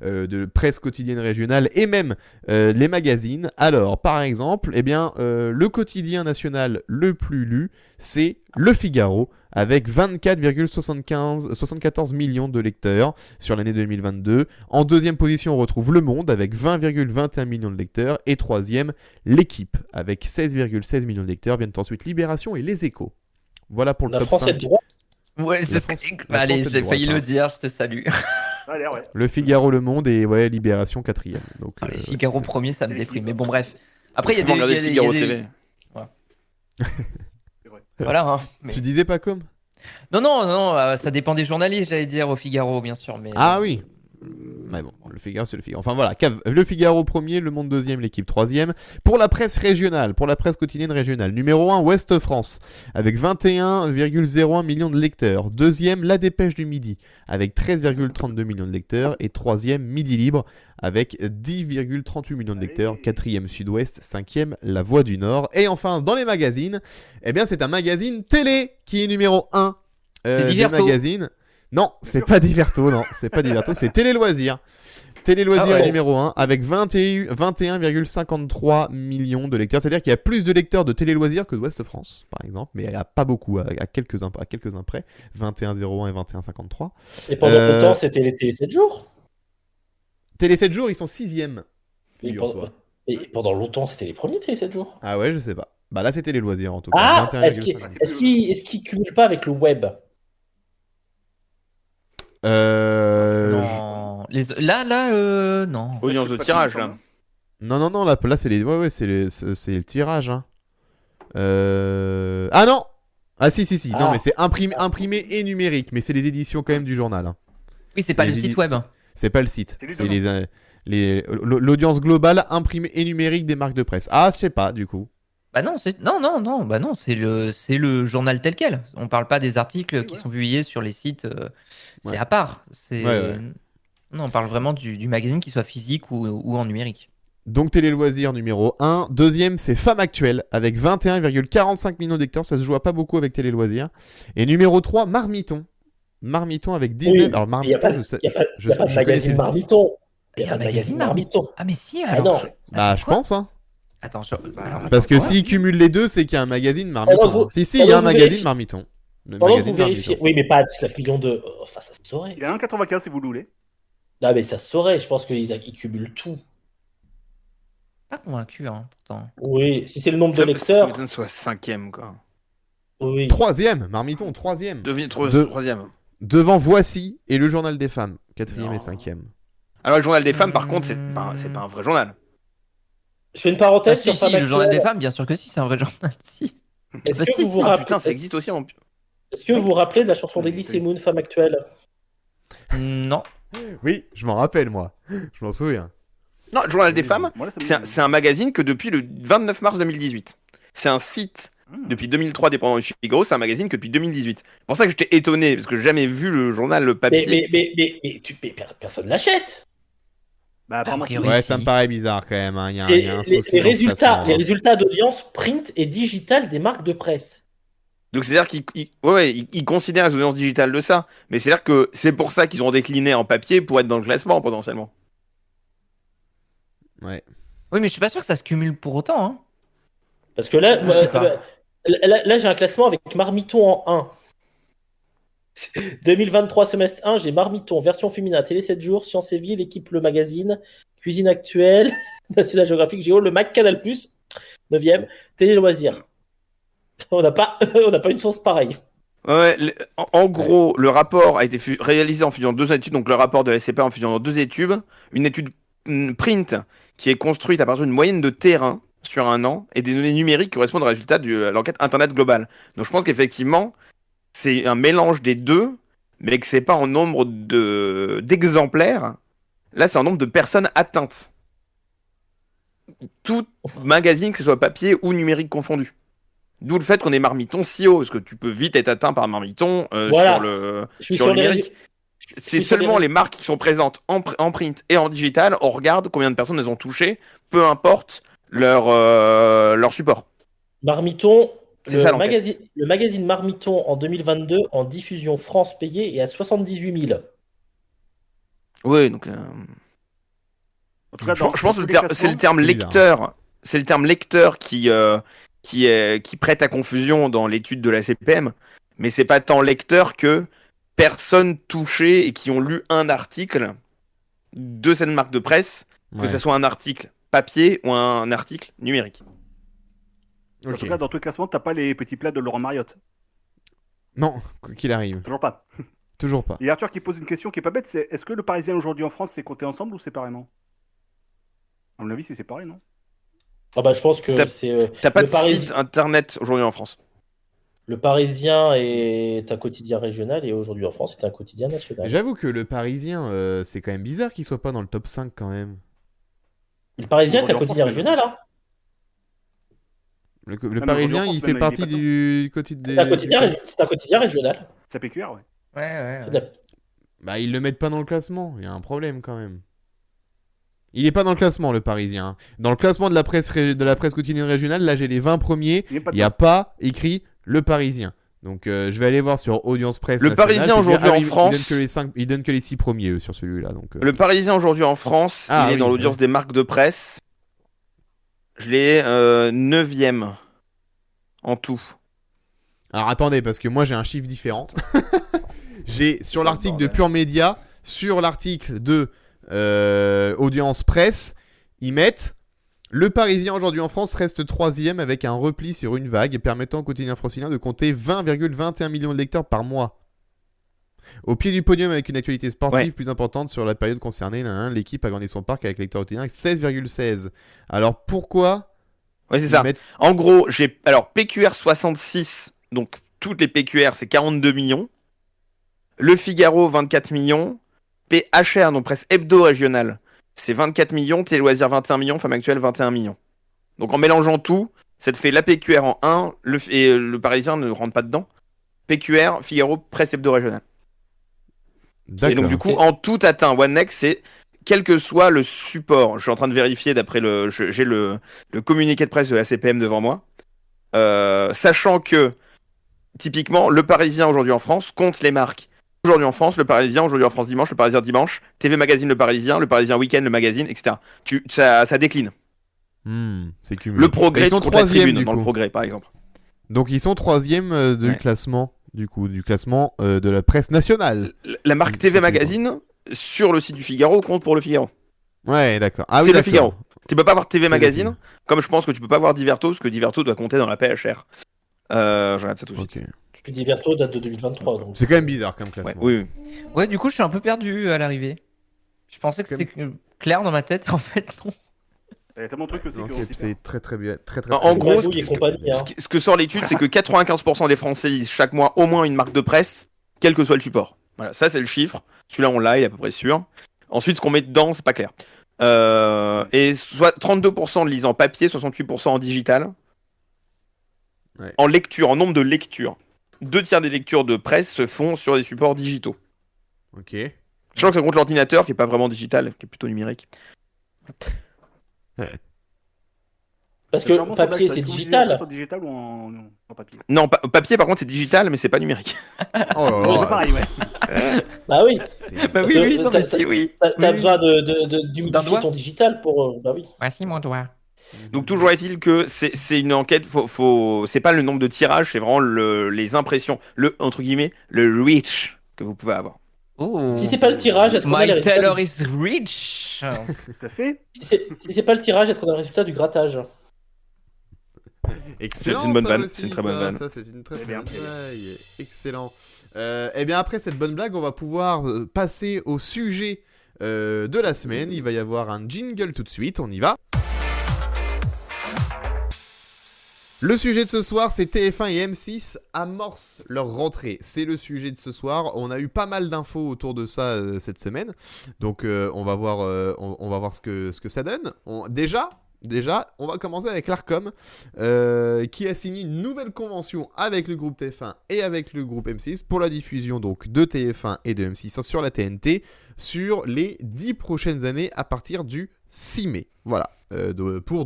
de presse quotidienne régionale et même les magazines. Alors par exemple, le quotidien national le plus lu, c'est Le Figaro, avec 24,74 millions de lecteurs sur l'année 2022. En deuxième position, on retrouve Le Monde, avec 20,21 millions de lecteurs. Et troisième, L'Équipe, avec 16,16 millions de lecteurs. Viennent ensuite Libération et Les Échos. Voilà pour le La top France 5. est de droite. Ouais, c'est la Allez, France est de j'ai failli droite, le dire, je te salue. Ça a l'air, ouais. Le Figaro, Le Monde et Libération, quatrième. Donc, Les Figaro premier, ça me déprime. Mais bon, bref. Après, il y a Faut regarder des. le Figaro TV. Voilà. Hein, mais- Tu disais pas comme Non, ça dépend des journalistes, j'allais dire, au Figaro, bien sûr. Mais... Ah oui. Mais bon, Le Figaro, c'est Le Figaro. Enfin voilà, Le Figaro premier, Le Monde deuxième, L'Équipe troisième. Pour la presse régionale, pour la presse quotidienne régionale, numéro 1, Ouest France, avec 21,01 millions de lecteurs. Deuxième, La Dépêche du Midi, avec 13,32 millions de lecteurs. Et troisième, Midi Libre, avec 10,38 millions de lecteurs. Quatrième, Sud-Ouest. Cinquième, La Voix du Nord. Et enfin, dans les magazines, c'est un magazine télé qui est numéro 1 des Diverto. magazines. Non, c'est pas Diverto, c'est Télé Loisirs. Télé Loisirs est numéro 1 avec 21,53 millions de lecteurs. C'est-à-dire qu'il y a plus de lecteurs de Télé Loisirs que d'Ouest France, par exemple, mais il n'y a pas beaucoup, à quelques-uns près. 21,01 et 21,53. Et pendant longtemps, c'était les télé 7 jours. Télé 7 jours, ils sont 6e. Et pendant longtemps, c'était les premiers télé 7 jours. Ah ouais, je sais pas. Bah là, c'était les loisirs en tout cas. Ah, 21,53. est-ce qu'ils cumulent pas avec le web? Non. Non. Audience de tirage, là. Non, là c'est c'est le tirage. Hein. Ah non. Ah si. Non, Ah. mais c'est imprimé et numérique, mais c'est les éditions quand même du journal. Hein. Oui, c'est pas les le site édi- web. C'est pas le site. C'est les C'est deux, l'audience globale imprimée et numérique des marques de presse. Ah, je sais pas du coup. Bah non, c'est le journal tel quel. On parle pas des articles qui sont publiés sur les sites. C'est Ouais. à part. C'est Ouais. Non, on parle vraiment du magazine, qu'il soit physique ou en numérique. Donc Télé Loisirs numéro 1. Deuxième, c'est Femme Actuelle avec 21,45 millions de lecteurs. Ça se joue pas beaucoup avec Télé Loisirs. Et numéro 3, Marmiton. Marmiton avec 19. Oui, Alors Il n'y Marmiton, a pas, je sais. y a pas- je- y a pas de je connaissais magazine le site. Marmiton. Il y a un magazine Marmiton. Ah mais si, Ah alors. non. Bah, je pense, hein. Attends, Parce que s'ils cumulent les deux, c'est qu'il y a un magazine Marmiton. Pendant que vous- Si, il y pendant a que un vous magazine vérifiez- Marmiton. Le Pendant que magazine vous vérifiez. Marmiton. Oui, mais pas à 19 millions de. Enfin, ça se saurait. Il a 1,95 si vous le voulez. Non, mais ça se saurait. Je pense qu'ils cumulent tout. pas convaincu, hein, pourtant. Oui, si c'est le nombre de Ça lecteurs. m'étonne soit 5ème, quoi. Oui. Troisième, Marmiton, troisième. Devine Deux. troisième. Devant Voici et le Journal des Femmes, quatrième Non. et cinquième. Alors, le journal des femmes, par contre, c'est pas un vrai journal. Je fais une Ah, parenthèse si, sur si, Femme le journal Actuelle. des femmes, bien sûr que si, c'est un vrai journal. Si. Est-ce Bah, que si, vous si. vous Ah rappelez putain, ça existe aussi en... Est-ce que vous vous rappelez de la chanson d'Elise Oui. Moon, Femme Actuelle? Non. Oui, je m'en rappelle, moi. Je m'en souviens. Non, le journal des femmes, Moi, là, ça me- c'est un magazine que depuis le 29 mars 2018. C'est un site depuis 2003 dépendant du Figaro, c'est un magazine que depuis 2018. C'est pour ça que j'étais étonné, parce que j'ai jamais vu le journal le papier. Mais personne l'achète. Bah, apparemment, A priori, Ouais, si. ça me paraît bizarre quand même. Hein. Il y a, C'est il y a un les souci dans ce résultats, classement, les hein. résultats d'audience print et digital des marques de presse. Donc c'est-à-dire qu'ils considèrent les audiences digitales de ça, mais c'est-à-dire que c'est pour ça qu'ils ont décliné en papier pour être dans le classement potentiellement. Ouais. Oui, mais je suis pas sûr que ça se cumule pour autant. Hein. Parce que là, Je sais pas. là, j'ai un classement avec Marmiton en 1. 2023 semestre 1, j'ai Marmiton, version féminin, Télé 7 jours, Sciences et Vie, l'équipe Le Magazine, Cuisine Actuelle, National Geographic, Géo, le Mac, Canal+, 9e, Télé Loisirs. On n'a pas une source pareille. Ouais, en gros, le rapport a été réalisé en fusion de 2 études, donc le rapport de la SCPA en fusion de 2 études, une étude print qui est construite à partir d'une moyenne de terrain sur un an et des données numériques qui correspondent aux résultats de l'enquête Internet globale. Donc je pense qu'effectivement, c'est un mélange des deux, mais que c'est pas en nombre d'exemplaires. Là, c'est en nombre de personnes atteintes. Tout magazine, que ce soit papier ou numérique confondu. D'où le fait qu'on ait Marmiton si haut, parce que tu peux vite être atteint par Marmiton Voilà. Je suis sur sur le les numérique. C'est suis sur seulement les- les marques qui sont présentes en print et en digital. On regarde combien de personnes elles ont touché, peu importe leur support. Marmiton, C'est ça, l'enquête. le magazine Marmiton en 2022 en diffusion France payée est à 78 000. Oui, donc En tout cas, je pense tous que les c'est classements, le terme c'est lecteur. C'est le terme lecteur qui prête à confusion dans l'étude de la CPM, mais c'est pas tant lecteur que personnes touchées et qui ont lu un article de cette marque de presse, que Ouais. ce soit un article papier ou un article numérique. En Ok. tout cas, dans tous les classements, t'as pas les petits plats de Laurent Mariotte. Non, quoi qu'il arrive. Toujours pas. Toujours pas. Et Arthur qui pose une question qui est pas bête, c'est est-ce que le Parisien aujourd'hui en France c'est compté ensemble ou séparément? À mon avis, c'est séparé, non? Ah bah je pense que c'est T'as pas le de Parisien. site internet aujourd'hui en France. Le Parisien est un quotidien régional et aujourd'hui en France c'est un quotidien Mais national. j'avoue que le Parisien, c'est quand même bizarre qu'il soit pas dans le top 5 quand même. Le Parisien est un Aujourd'hui en quotidien France, régional, hein. Le mais Parisien, aujourd'hui, en il France, fait même, partie il est pas du quotidien. C'est un quotidien régional. C'est PQR, ouais. Ouais. C'est de la- Bah, ils le mettent pas dans le classement. Il y a un problème quand même. Il est pas dans le classement, le Parisien. Dans le classement de la presse quotidienne régionale, là, j'ai les 20 premiers. Il est pas Il n'y a pas écrit le Parisien. Donc, je vais aller voir sur Audience Presse. Le nationale, Parisien puis aujourd'hui en il France- il donne que les 6 premiers eux, sur celui-là. Donc, Le Parisien aujourd'hui en France, Ah, il est oui, dans l'audience ouais. des marques de presse. Je l'ai 9e en tout. Alors attendez, parce que moi j'ai un chiffre différent. J'ai sur l'article de bordel. Pure Média, sur l'article de Audience Presse, ils mettent le Parisien aujourd'hui en France reste 3e avec un repli sur une vague permettant au quotidien francilien de compter 20,21 millions de lecteurs par mois. Au pied du podium avec une actualité sportive Ouais. plus importante sur la période concernée, l'équipe a grandi son parc avec lecteurs quotidiens avec 16,16. Alors pourquoi Ouais, c'est ils ça. mettent- En gros, j'ai alors PQR 66, donc toutes les PQR, c'est 42 millions. Le Figaro, 24 millions. PHR, donc presse hebdo régionale, c'est 24 millions. Télé Loisirs, 21 millions. Femme Actuelle, 21 millions. Donc en mélangeant tout, ça te fait la PQR en 1, et le Parisien ne rentre pas dedans. PQR, Figaro, presse hebdo régionale. Et D'accord. donc du coup, en tout atteint OneNext, c'est quel que soit le support. Je suis en train de vérifier d'après j'ai le communiqué de presse de la CPM devant moi. Sachant que, typiquement, le Parisien aujourd'hui en France compte les marques. Aujourd'hui en France, le Parisien, aujourd'hui en France dimanche, le Parisien dimanche, TV Magazine le Parisien Week-end le magazine, etc. Ça décline. C'est cumulé. Le Progrès, Ils sont tu comptes la 3e Tribune du dans le coup. Progrès par exemple. Donc ils sont 3e du Ouais. classement, du classement de la presse nationale. La marque C'est TV tout, Magazine, sur le site du Figaro, compte pour le Figaro. Ouais, d'accord. Ah C'est oui, le d'accord. Figaro. Tu peux pas avoir TV C'est le Magazine, Figaro. comme je pense que tu peux pas avoir Diverto, parce que Diverto doit compter dans la PHR. Je regarde ça tout de suite. Ok. Tu dis Verto date de 2023. Donc. C'est quand même bizarre comme Ouais, classement. oui, oui. Ouais, du coup, je suis un peu perdu à l'arrivée. Je pensais que c'était clair dans ma tête, et en fait, non. Il y a tellement de trucs que Non, c'est que c'est très très bien. Très, très, En très gros, Magouille et compagnie, hein. ce que sort l'étude, c'est que 95% des Français lisent chaque mois au moins une marque de presse, quel que soit le support. Voilà, ça c'est le chiffre. Celui-là, on l'a, il est à peu près sûr. Ensuite, ce qu'on met dedans, c'est pas clair. Et soit 32% de lisent en papier, 68% en digital. Ouais. En lecture, en nombre de lectures. 2/3 des lectures de presse se font sur des supports digitaux. Ok. Je sens que ça compte l'ordinateur, qui est pas vraiment digital, qui est plutôt numérique. Parce que Sûrement, papier, sondage, c'est est-ce que vous digital. disiez en digital ou en papier? Non, papier par contre c'est digital, mais c'est pas numérique. Oh là C'est là, pareil, ouais. Bah oui, c'est- Bah Parce oui, que oui, non, t'as- mais si, oui. t'as Oui. besoin D'un d'humidifier doigt. ton digital pour. Bah oui. Voici mon doigt. Donc toujours est-il que c'est une enquête, c'est pas le nombre de tirages, c'est vraiment les impressions, le entre guillemets le reach que vous pouvez avoir. Oh. Si c'est pas le tirage, est-ce qu'on a les My résultats Taylor is rich. Tout à fait. Si c'est pas le tirage, est-ce qu'on a le résultat du grattage? Excellent, C'est une bonne ça vanne, aussi, c'est une très bonne ça, vanne. Ça, c'est une très Très bonne bien. blague. Excellent. Et bien après cette bonne blague, on va pouvoir passer au sujet de la semaine. Il va y avoir un jingle tout de suite, on y va. Le sujet de ce soir, c'est TF1 et M6 amorcent leur rentrée. C'est le sujet de ce soir. On a eu pas mal d'infos autour de ça cette semaine. Donc on va voir, on va voir ce que ça donne. Déjà, on va commencer avec l'Arcom, qui a signé une nouvelle convention avec le groupe TF1 et avec le groupe M6 pour la diffusion donc de TF1 et de M6 sur la TNT sur les 10 prochaines années à partir du 6 mai. Voilà, pour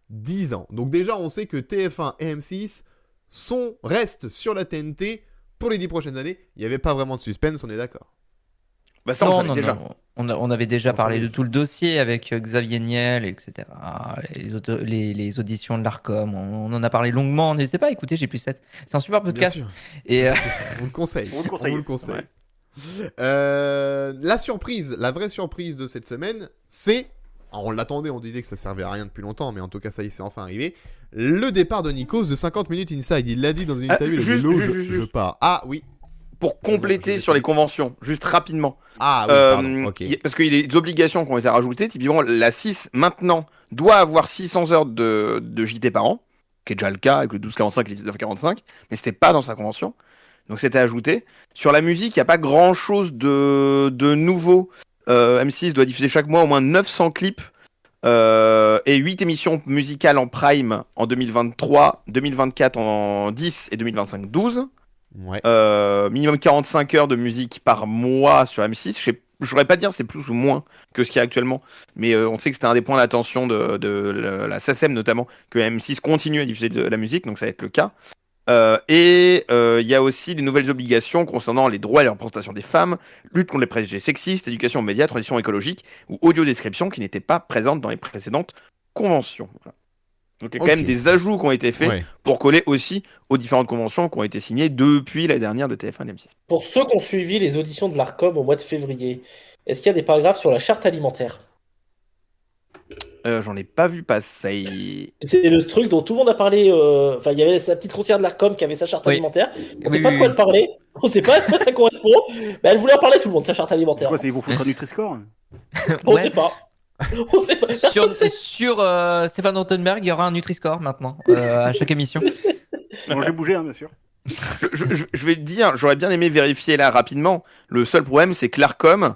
10 ans. Donc déjà, on sait que TF1 et M6 restent sur la TNT pour les 10 prochaines années. Il n'y avait pas vraiment de suspense, on est d'accord. Bah ça on le savait non, déjà. non. On avait déjà parlé de tout le dossier avec Xavier Niel, etc. Les auditions de l'Arcom, on en a parlé longuement. N'hésitez pas à écouter, j'ai plus 7. C'est un super podcast. Bien sûr. Et On le conseille. On le conseille. On vous le conseille. Ouais. La vraie surprise de cette semaine, c'est... Alors, on l'attendait, on disait que ça servait à rien depuis longtemps, mais en tout cas, ça y est, c'est enfin arrivé. Le départ de Nikos de 50 minutes inside. Il l'a dit dans une interview, il a dit, je pars. Ah oui. Pour compléter sur les conventions, juste rapidement. Ah oui, pardon, ok. Parce qu'il y a des obligations qui ont été rajoutées. Typiquement, la 6, maintenant, doit avoir 600 heures de JT par an, qui est déjà le cas avec le 12-45 et le 19-45, mais c'était pas dans sa convention. Donc c'était ajouté. Sur la musique, il n'y a pas grand-chose de nouveau. M6 doit diffuser chaque mois au moins 900 clips et 8 émissions musicales en prime en 2023, 2024 en 10 et 2025 12. Ouais. Minimum 45 heures de musique par mois sur M6. Je saurais pas dire c'est plus ou moins que ce qu'il y a actuellement, mais on sait que c'était un des points d'attention de la SACEM notamment, que M6 continue à diffuser de la musique, donc ça va être le cas. Il y a aussi des nouvelles obligations concernant les droits et la représentation des femmes, lutte contre les préjugés sexistes, éducation aux médias, transition écologique ou audio-description qui n'étaient pas présentes dans les précédentes conventions. Voilà. Donc il y a quand même des ajouts qui ont été faits pour coller aussi aux différentes conventions qui ont été signées depuis la dernière de TF1 et M6. Pour ceux qui ont suivi les auditions de l'Arcom au mois de février, est-ce qu'il y a des paragraphes sur la charte alimentaire? J'en ai pas vu passer. C'est le truc dont tout le monde a parlé. Enfin, il y avait sa petite conseillère de l'Arcom qui avait sa charte alimentaire. On ne sait pas de quoi elle parlait. On ne sait pas à quoi ça correspond. Mais elle voulait en parler tout le monde, sa charte C'est alimentaire. quoi, ils vont foutre un Nutri-Score? On ne sait pas. On sait pas. sur Stéphane Rothenberg, il y aura un Nutri-Score maintenant à chaque émission. Bon, j'ai bougé, hein, bien sûr. Je vais te dire, j'aurais bien aimé vérifier là rapidement. Le seul problème, c'est que l'Arcom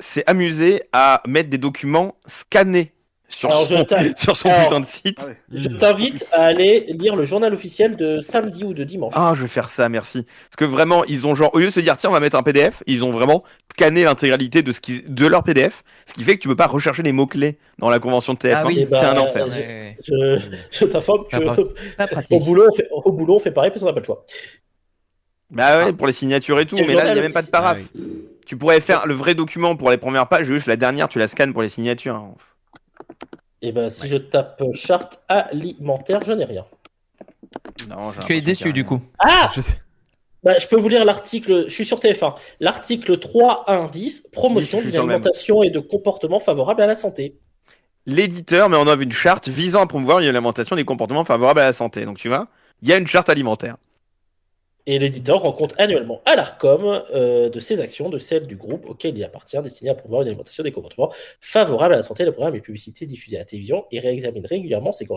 s'est amusé à mettre des documents scannés sur son putain de site. Ah ouais. Je t'invite à aller lire le journal officiel de samedi ou de dimanche. Ah, je vais faire ça, merci. Parce que vraiment, ils ont genre, au lieu de se dire, tiens, on va mettre un PDF, ils ont vraiment scanné l'intégralité de leur PDF, ce qui fait que tu peux pas rechercher les mots-clés dans la convention de TF1. Ah oui. C'est un enfer. Je t'informe Pas que pratique. au boulot, on fait pareil parce qu'on n'a pas le choix. Bah ouais, pour les signatures et tout, C'est le mais là, il n'y a journal même pas de officiel. paraphe. Tu pourrais faire le vrai document pour les premières pages, juste la dernière, tu la scannes pour les signatures. Et ben, si je tape charte alimentaire, je n'ai rien. Non, j'ai Tu es l'impression déçu qu'il y a du rien. coup. Ah, Je sais. bah, je peux vous lire l'article. Je suis sur TF1. L'article 3.1.10, promotion Je suis d'une sur le même. alimentation et de comportements favorables à la santé. L'éditeur met en œuvre une charte visant à promouvoir une alimentation et des comportements favorables à la santé. Donc tu vois, il y a une charte alimentaire. Et l'éditeur rend compte annuellement à l'Arcom de ses actions, de celles du groupe auquel il appartient, destinées à promouvoir une alimentation et des comportements favorables à la santé. Les programmes et publicités diffusés à la télévision et réexamine régulièrement ses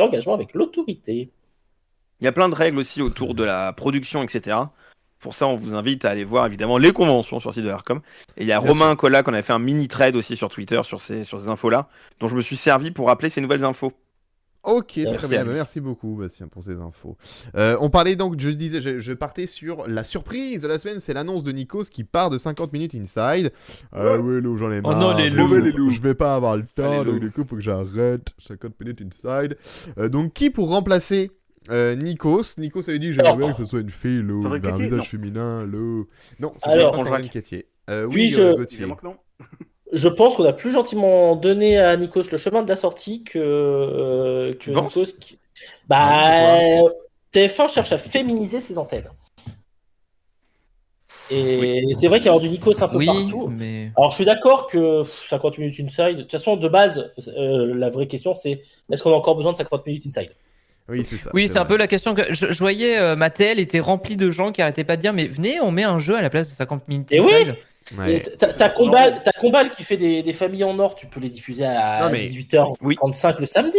engagements avec l'autorité. Il y a plein de règles aussi autour de la production, etc. Pour ça, on vous invite à aller voir évidemment les conventions sur le site de l'Arcom. Et il y a Bien Romain Collat qu'on a fait un mini trade aussi sur Twitter sur ces infos-là, dont je me suis servi pour rappeler ces nouvelles infos. Ok, très Merci bien. à lui. Merci beaucoup, Bastien, pour ces infos. On parlait donc, je disais, je partais sur la surprise de la semaine, c'est l'annonce de Nikos qui part de 50 minutes inside. Ouais, Lou, j'en ai Oh marre. non, les Lou, loups. je vais pas avoir le temps, Allez, donc Lou. du coup, faut que j'arrête. 50 minutes inside. Donc, qui pour remplacer Nikos avait dit j'aimerais bien que ce soit une fille, Lou. Sandrine J'ai un Quétier, visage non. féminin, Lou. Non, c'est Alors, pas Sandrine Quétier. Oui, Puis-je- Gauthier. Évidemment que non. Je pense qu'on a plus gentiment donné à Nikos le chemin de la sortie Tu que penses Nikos. Ah, TF1 cherche à féminiser ses antennes. Et c'est vrai qu'il y a du Nikos un peu Oui, partout. mais. Alors je suis d'accord que 50 minutes inside. De toute façon, de base, la vraie question c'est est-ce qu'on a encore besoin de 50 minutes inside? Oui, c'est ça. Oui, c'est un vrai. peu la question que je voyais. Ma TL était remplie de gens qui arrêtaient pas de dire mais venez, on met un jeu à la place de 50 minutes. Et oui. inside. Ouais. Et T'as Combal qui fait des familles en or, tu peux les diffuser à Non, mais- 18h35 le samedi.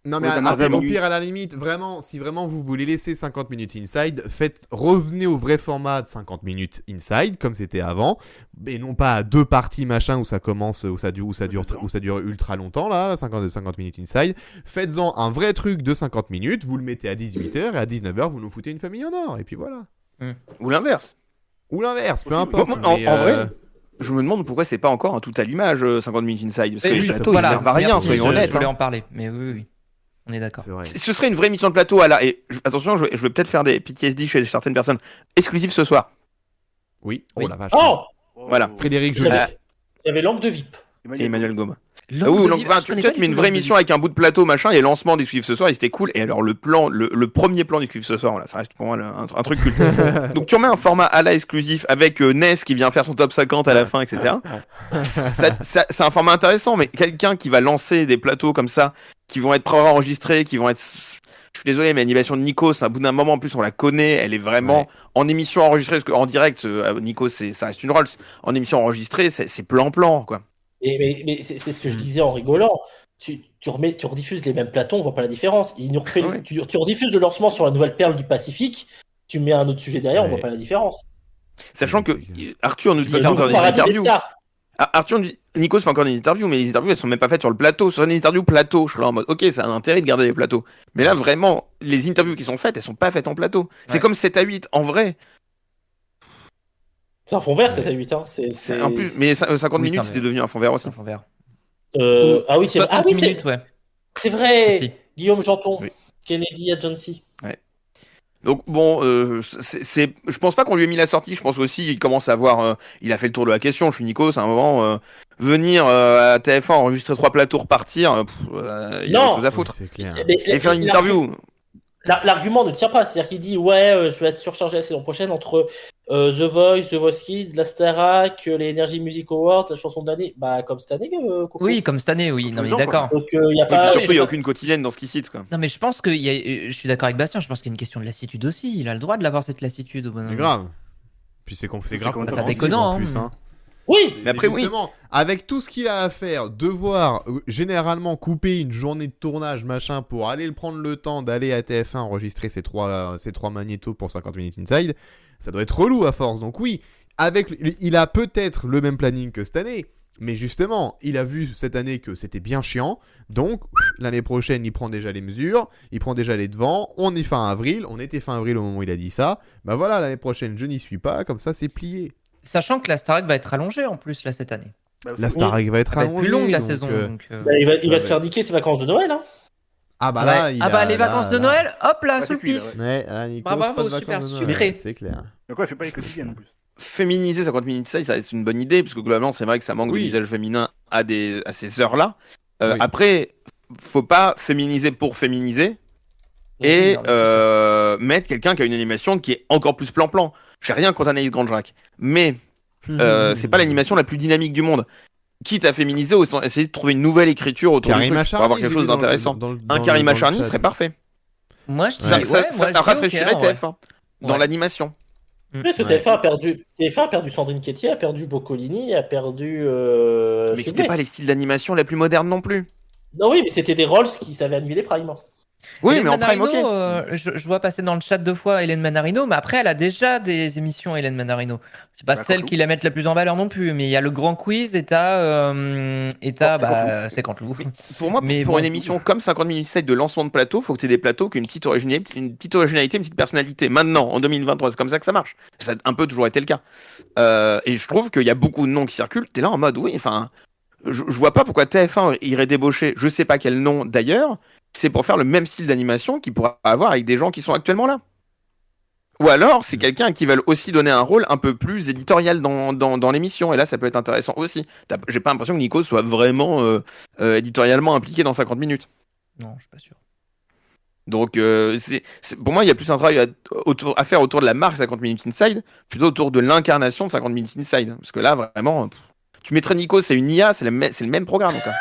Non mais Oui, au vraiment. pire à la limite, vraiment, si vraiment vous voulez laisser 50 minutes inside, revenez au vrai format de 50 minutes inside comme c'était avant, et non pas à 2 parties machin où ça commence, où ça dure ultra longtemps là, 50 minutes inside. Faites-en un vrai truc de 50 minutes, vous le mettez à 18h et à 19h vous nous foutez une famille en or et puis voilà. Ou l'inverse. Ou l'inverse, peu Moi, importe. en mais, vrai, je me demande pourquoi c'est pas encore un tout à l'image 50 minutes inside. Parce que Eh les oui, plateaux, voilà, ils servent à rien, merci, soyons je honnêtes. voulais hein. en parler, mais oui. On est d'accord. c'est vrai. Ce serait une vraie émission de plateau à la. Et attention, je vais peut-être faire des PTSD chez certaines personnes. Exclusif ce soir. Oui. Oui. Oh la vache. Oh, Voilà. Frédéric Joly. j'avais langue de VIP. Et Emmanuel Goma. Langue Oui, de donc, vie- enfin, je tu connais sais, pas tu du mets une tout vraie Langue de émission vie. avec un bout de plateau, machin, et lancement d'Exclusif ce soir, et c'était cool. Et alors, le plan, le premier plan d'Exclusif ce soir, là, ça reste pour moi un truc culte. Donc, tu remets un format à la exclusif avec Ness qui vient faire son top 50 à la fin, etc. C'est un format intéressant, mais quelqu'un qui va lancer des plateaux comme ça, qui vont être préenregistrés, qui vont être. Je suis désolé, mais l'animation de Nikos, à bout d'un moment, en plus, on la connaît, elle est vraiment Ouais. en émission enregistrée, parce qu'en direct, Nikos, ça reste une Rolls. En émission enregistrée, c'est plan-plan, quoi. Mais c'est ce que je disais en rigolant. Tu rediffuses les mêmes plateaux, on voit pas la différence. Ouais. Tu rediffuses le lancement sur la nouvelle perle du Pacifique, tu mets un autre sujet derrière, on Ouais. voit pas la différence. Sachant que C'est clair. Arthur nous dit Le qu'il fait nouveau encore des paradis des interviews. stars. Arthur nous dit, Nikos fait encore des interviews, mais les interviews elles sont même pas faites sur le plateau. Sur une interview plateau, je serais là en mode, ok, ça a un intérêt de garder les plateaux. Mais là, vraiment, les interviews qui sont faites, elles sont pas faites en plateau. C'est Ouais. comme 7 à 8, en vrai. C'est un fond vert, 7 à 8. Hein. C'est en plus, mais 50 Oui, minutes, ça, c'était mais- devenu un fond vert aussi. C'est un fond vert. Ah oui, c'est vrai. Ah 66 oui, c'est minutes, ouais. c'est vrai. Aussi. Guillaume Janton, Oui. Kennedy Agency. Donc bon, je pense pas qu'on lui ait mis la sortie. Je pense aussi il commence à avoir, il a fait le tour de la question. Je suis Nikos, à un moment, venir à TF1 enregistrer 3 plateaux, repartir, il y a Non. autre chose à foutre. C'est clair. Et faire une interview. L'argument ne tient pas. C'est-à-dire qu'il dit ouais, je vais être surchargé la saison prochaine entre The Voice, The Voice Kids, la Starac, les Energy Music Awards, la chanson de l'année. Bah comme cette année, Coco. Oui, comme cette année, oui. Non, mais Faisons, quoi. d'accord. Donc il y a Et pas. puis surtout, il y a je- aucune quotidienne dans ce qu'il cite, quoi. Non, mais je pense qu'il y a. Je suis d'accord avec Bastien. Je pense qu'il y a une question de lassitude aussi. Il a le droit de l'avoir cette lassitude au bon C'est moment. grave. Puis c'est grave. C'est compréhensible déconnant, en plus, hein. hein. Oui. Mais après, oui. Justement, avec tout ce qu'il a à faire, devoir généralement couper une journée de tournage, machin, pour aller prendre le temps d'aller à TF1 enregistrer ces trois magnétos pour 50 minutes inside, ça doit être relou à force. Donc oui, il a peut-être le même planning que cette année, mais justement, il a vu cette année que c'était bien chiant. Donc l'année prochaine, il prend déjà les mesures, il prend déjà les devants. On est fin avril, on était fin avril au moment où il a dit ça. Bah voilà, l'année prochaine, je n'y suis pas, comme ça c'est plié. Sachant que la Starac va être rallongée en plus là cette année. Bah, La c'est- Starac va être Elle va être allongée, plus longue la donc, saison. donc, Bah, il va ça se va faire niquer ses vacances de Noël. Hein. Ah bah ouais. là, il Ah bah a- les là, vacances de là. Noël, hop là, Ouais, sous le c'est cuit, pif. là, Ouais, ah, Nikos, Bah, bravo, pas de vacances super de Noël, sucré. c'est clair. Donc ouais, il fait pas les quotidiennes en plus. Féminiser 50 minutes ça c'est une bonne idée, parce que globalement, c'est vrai que ça manque Oui. de visage féminin à ces heures-là. Oui. Après, faut pas féminiser pour féminiser et Oui, non, mais mettre quelqu'un qui a une animation qui est encore plus plan-plan. J'ai rien contre Anaïs Grandjerac, mais c'est pas l'animation la plus dynamique du monde. Quitte à féminiser, autant essayer de trouver une nouvelle écriture autour du Karima truc pour Charny, avoir quelque j'ai chose vu dans le- d'intéressant. dans le- Un dans Karima le Charny chat. serait parfait. Moi je dis Ça, ouais, ça, moi, ça je dis rafraîchirait ok, ouais. TF1 dans Ouais. l'animation. Parce que Ouais. TF1 a perdu Sandrine Quétier, a perdu Boccolini, a perdu. Mais qui Sublet. n'étaient pas les styles d'animation la plus moderne non plus. Non, oui, mais c'était des Rolls qui savaient animer les primes. Oui, Hélène mais en prime, Manarino, ok. je vois passer dans le chat 2 fois Hélène Manarino, mais après, elle a déjà des émissions, Hélène Manarino. C'est pas Bah, celle Canteloup. qui la mettent la plus en valeur non plus, mais il y a le grand quiz et c'est Canteloup. Pour moi, Mais pour bon. une émission comme 50 minutes side de lancement de plateau, faut que tu aies des plateaux qui ont une petite originalité, une petite personnalité. Maintenant, en 2023, c'est comme ça que ça marche. Ça a un peu toujours été le cas. Et je trouve qu'il y a beaucoup de noms qui circulent. T'es là en mode, oui, enfin, je vois pas pourquoi TF1 irait débaucher, je sais pas quel nom d'ailleurs, c'est pour faire le même style d'animation qu'il pourra avoir avec des gens qui sont actuellement là. Ou alors, c'est quelqu'un qui veut aussi donner un rôle un peu plus éditorial dans l'émission. Et là, ça peut être intéressant aussi. J'ai pas l'impression que Nico soit vraiment éditorialement impliqué dans 50 minutes. Non, je suis pas sûr. Donc, pour moi, il y a plus un travail à faire autour de la marque 50 minutes inside, plutôt autour de l'incarnation de 50 minutes inside. Parce que là, vraiment, tu mettrais Nico, c'est une IA, c'est le même programme. Quoi.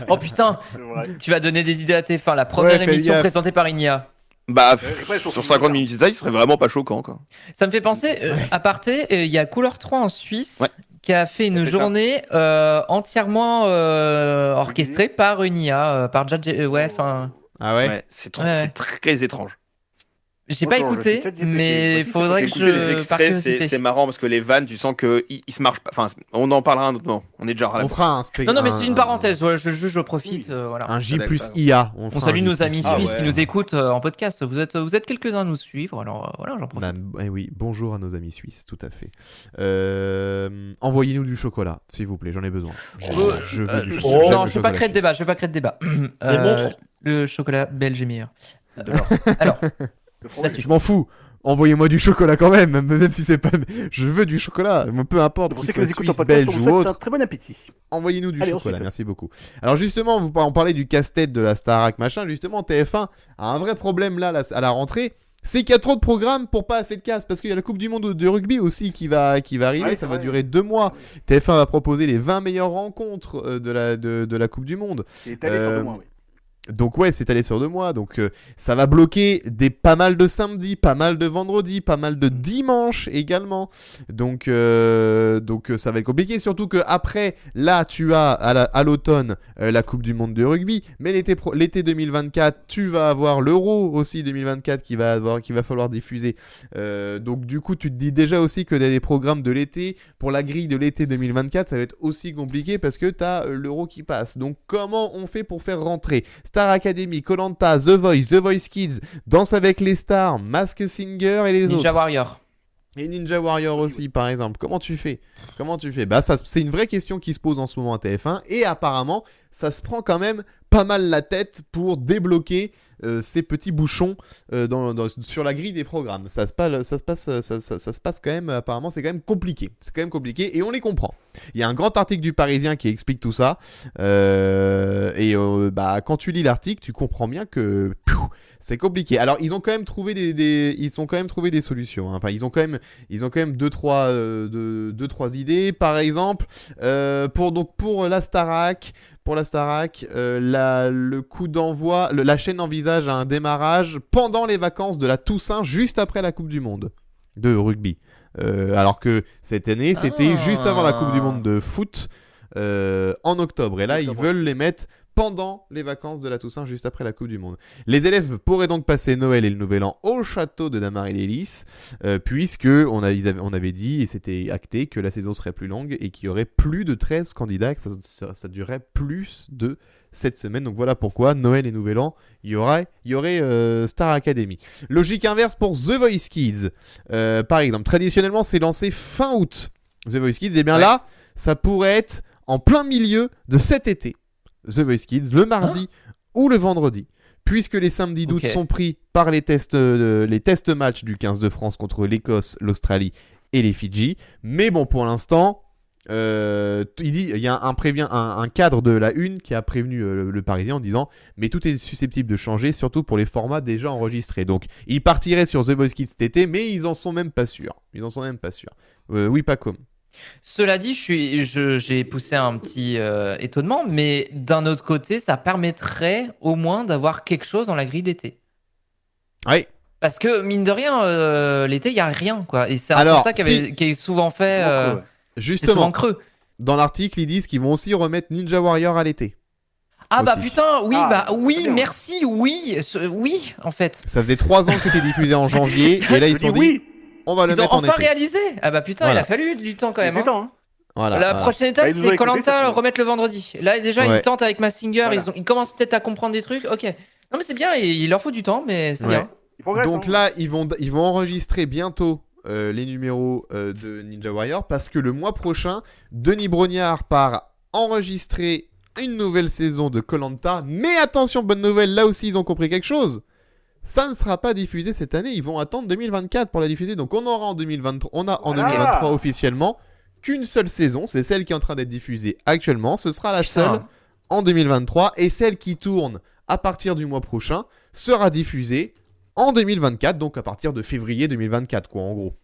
Oh putain, C'est vrai. tu vas donner des idées à tes fins. La première fais émission gaffe. présentée par Inia. Bah, Après, sur 50 minutes inside, ce serait vraiment pas choquant. Quoi. Ça me fait penser, à parté, il y a Couleur 3 en Suisse Ouais. qui a fait une fait ça. journée entièrement orchestrée par une IA, par Jadj. Ouais, enfin. Ah ouais, Ouais, c'est Ouais. très étrange. J'ai Moi, pas quand je écouté, suis ChatGPT, mais moi aussi, faudrait J'ai que écouté les par extraits, curiosité. c'est marrant parce que les vannes, tu sens qu'ils se marchent pas. Enfin, on en parlera un autre moment. On est déjà à la On fera un Non, non, mais c'est une parenthèse. Voilà, je profite. Voilà. Un J D'accord. plus IA. On fera salue un J nos plus amis IA. suisses ouais. qui nous écoutent en podcast. Vous êtes quelques-uns à nous suivre, alors voilà, j'en profite. Eh oui, bonjour à nos amis suisses, tout à fait. Envoyez-nous du chocolat, s'il vous plaît, j'en ai besoin. Je veux du chocolat. Non, je vais pas créer de débat. Je vais pas créer de débat. montres Le chocolat belge est meilleur. Alors, Le fromage. la suite. Je m'en fous. Envoyez-moi du chocolat quand même si c'est pas. Je veux du chocolat, peu importe. Pour qu'il ceux qui soit nous écoutent en suisse, podcast, on belge vous ou souhaite un autre. très bon appétit. Envoyez-nous du Allez, chocolat, ensuite. merci beaucoup. Alors justement, on parlait du casse-tête de la Starac machin. Justement, TF1 a un vrai problème là à la rentrée. C'est qu'il y a trop de programmes pour pas assez de casse. Parce qu'il y a la Coupe du Monde de rugby aussi qui va arriver. Ouais, ça c'est va vrai. durer 2 mois. TF1 va proposer les 20 meilleures rencontres de la Coupe du Monde. C'est étalé sur 2 mois, oui. Donc ouais, c'est allé sur 2 mois, donc ça va bloquer pas mal de samedis, pas mal de vendredis, pas mal de dimanches également. Donc ça va être compliqué, surtout que après, là tu as à l'automne la Coupe du Monde de rugby, mais l'été 2024, tu vas avoir l'Euro aussi 2024 qu'il va falloir diffuser. Donc du coup, tu te dis déjà aussi que des programmes de l'été, pour la grille de l'été 2024, ça va être aussi compliqué parce que tu as l'Euro qui passe. Donc comment on fait pour faire rentrer Star Academy, Koh-Lanta, The Voice Kids, Danse avec les stars, Mask Singer et les autres. Ninja Warrior. Et Ninja Warrior aussi, par exemple. Comment tu fais Bah, c'est une vraie question qui se pose en ce moment à TF1. Et apparemment, ça se prend quand même pas mal la tête pour débloquer ces petits bouchons sur la grille des programmes. Ça se passe quand même, apparemment, c'est quand même compliqué. C'est quand même compliqué et on les comprend. Il y a un grand article du Parisien qui explique tout ça. Bah, quand tu lis l'article, tu comprends bien que c'est compliqué. Alors, ils ont quand même trouvé des solutions. Hein. Enfin, ils ont quand même deux, trois idées. Par exemple, pour la Starac. Pour la Starac, le coup d'envoi, la chaîne envisage un démarrage pendant les vacances de la Toussaint, juste après la Coupe du Monde de rugby. Alors que cette année, c'était juste avant la Coupe du Monde de foot en octobre. Et là, ils veulent les mettre pendant les vacances de la Toussaint, juste après la Coupe du Monde. Les élèves pourraient donc passer Noël et le Nouvel An au château de Damary-les-Lys, puisque on avait dit, et c'était acté, que la saison serait plus longue et qu'il y aurait plus de 13 candidats, que ça durerait plus de 7 semaines. Donc voilà pourquoi, Noël et Nouvel An, il y aurait Star Academy. Logique inverse pour The Voice Kids. Par exemple, traditionnellement, c'est lancé fin août. The Voice Kids, et bien là, ça pourrait être en plein milieu de cet été. The Voice Kids, le mardi ou le vendredi, puisque les samedis d'août sont pris par les tests matchs du 15 de France contre l'Écosse, l'Australie et les Fidji. Mais bon, pour l'instant, il y a un cadre de la Une qui a prévenu le Parisien en disant mais tout est susceptible de changer, surtout pour les formats déjà enregistrés. Donc, ils partiraient sur The Voice Kids cet été, mais ils en sont même pas sûrs. Oui, Paco. Cela dit, j'ai poussé un petit étonnement, mais d'un autre côté, ça permettrait au moins d'avoir quelque chose dans la grille d'été. Oui. Parce que, mine de rien, l'été, il n'y a rien, quoi. Et c'est un constat qui est souvent fait... Justement, souvent creux. Dans l'article, ils disent qu'ils vont aussi remettre Ninja Warrior à l'été. Ah bah aussi. putain, oui, Ah, oui, très bien. merci, oui, oui, en fait. Ça faisait 3 ans que c'était diffusé en janvier, et là ils Je se sont dis dit, oui. on va le Ils ont mettre en enfin été. réalisé. Ah bah putain, il Voilà. a fallu du temps quand Il même. était Hein. temps. Hein. Voilà. La voilà. prochaine étape, Bah, ils nous ont c'est écoutés, ça, Koh-Lanta c'est le bon. remettre le vendredi. Là déjà, Ouais. ils tentent avec Massinger, Voilà. ils commencent peut-être à comprendre des trucs. Ok. Non mais c'est bien, il leur faut du temps, mais c'est Ouais. bien. Il progresse. Donc hein. là, ils vont enregistrer bientôt les numéros de Ninja Warrior parce que le mois prochain, Denis Brognard part enregistrer une nouvelle saison de Koh-Lanta. Mais attention, bonne nouvelle, là aussi ils ont compris quelque chose. Ça ne sera pas diffusé cette année, ils vont attendre 2024 pour la diffuser. Donc on aura en 2023, on a en Voilà. 2023 officiellement qu'une seule saison, c'est celle qui est en train d'être diffusée actuellement. Ce sera la seule Putain. en 2023 et celle qui tourne à partir du mois prochain sera diffusée en 2024, donc à partir de février 2024, quoi, en gros.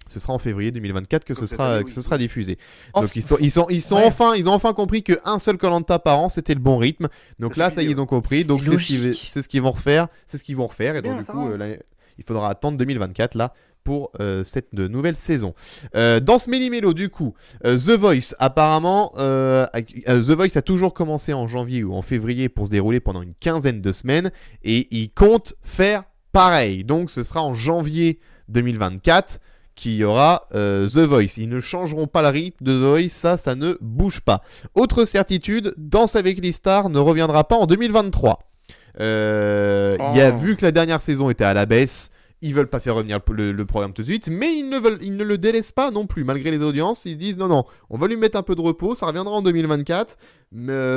Ce sera en février 2024 que ce Donc cette sera, année, que oui. ce sera diffusé. Enfin, Donc ils ont enfin compris qu'un seul Koh-Lanta par an c'était le bon rythme. Donc Ça là, suffit, ça y est, ils ont compris. c'est Donc c'est logique. ce qu'ils vont refaire. C'est ce qu'ils vont refaire. Et donc Bien, du ça coup, va. il faudra attendre 2024 là pour cette nouvelle saison. Dans ce méli-mélo, du coup, The Voice, apparemment, The Voice a toujours commencé en janvier ou en février pour se dérouler pendant une quinzaine de semaines et ils comptent faire pareil. Donc ce sera en janvier 2024 qu'il y aura The Voice. Ils ne changeront pas le rythme de The Voice, ça ne bouge pas. Autre certitude, Danse avec les stars ne reviendra pas en 2023. Vu que la dernière saison était à la baisse, ils veulent pas faire revenir le programme tout de suite, mais ils ne le délaissent pas non plus, malgré les audiences. Ils se disent non, on va lui mettre un peu de repos, ça reviendra en 2024,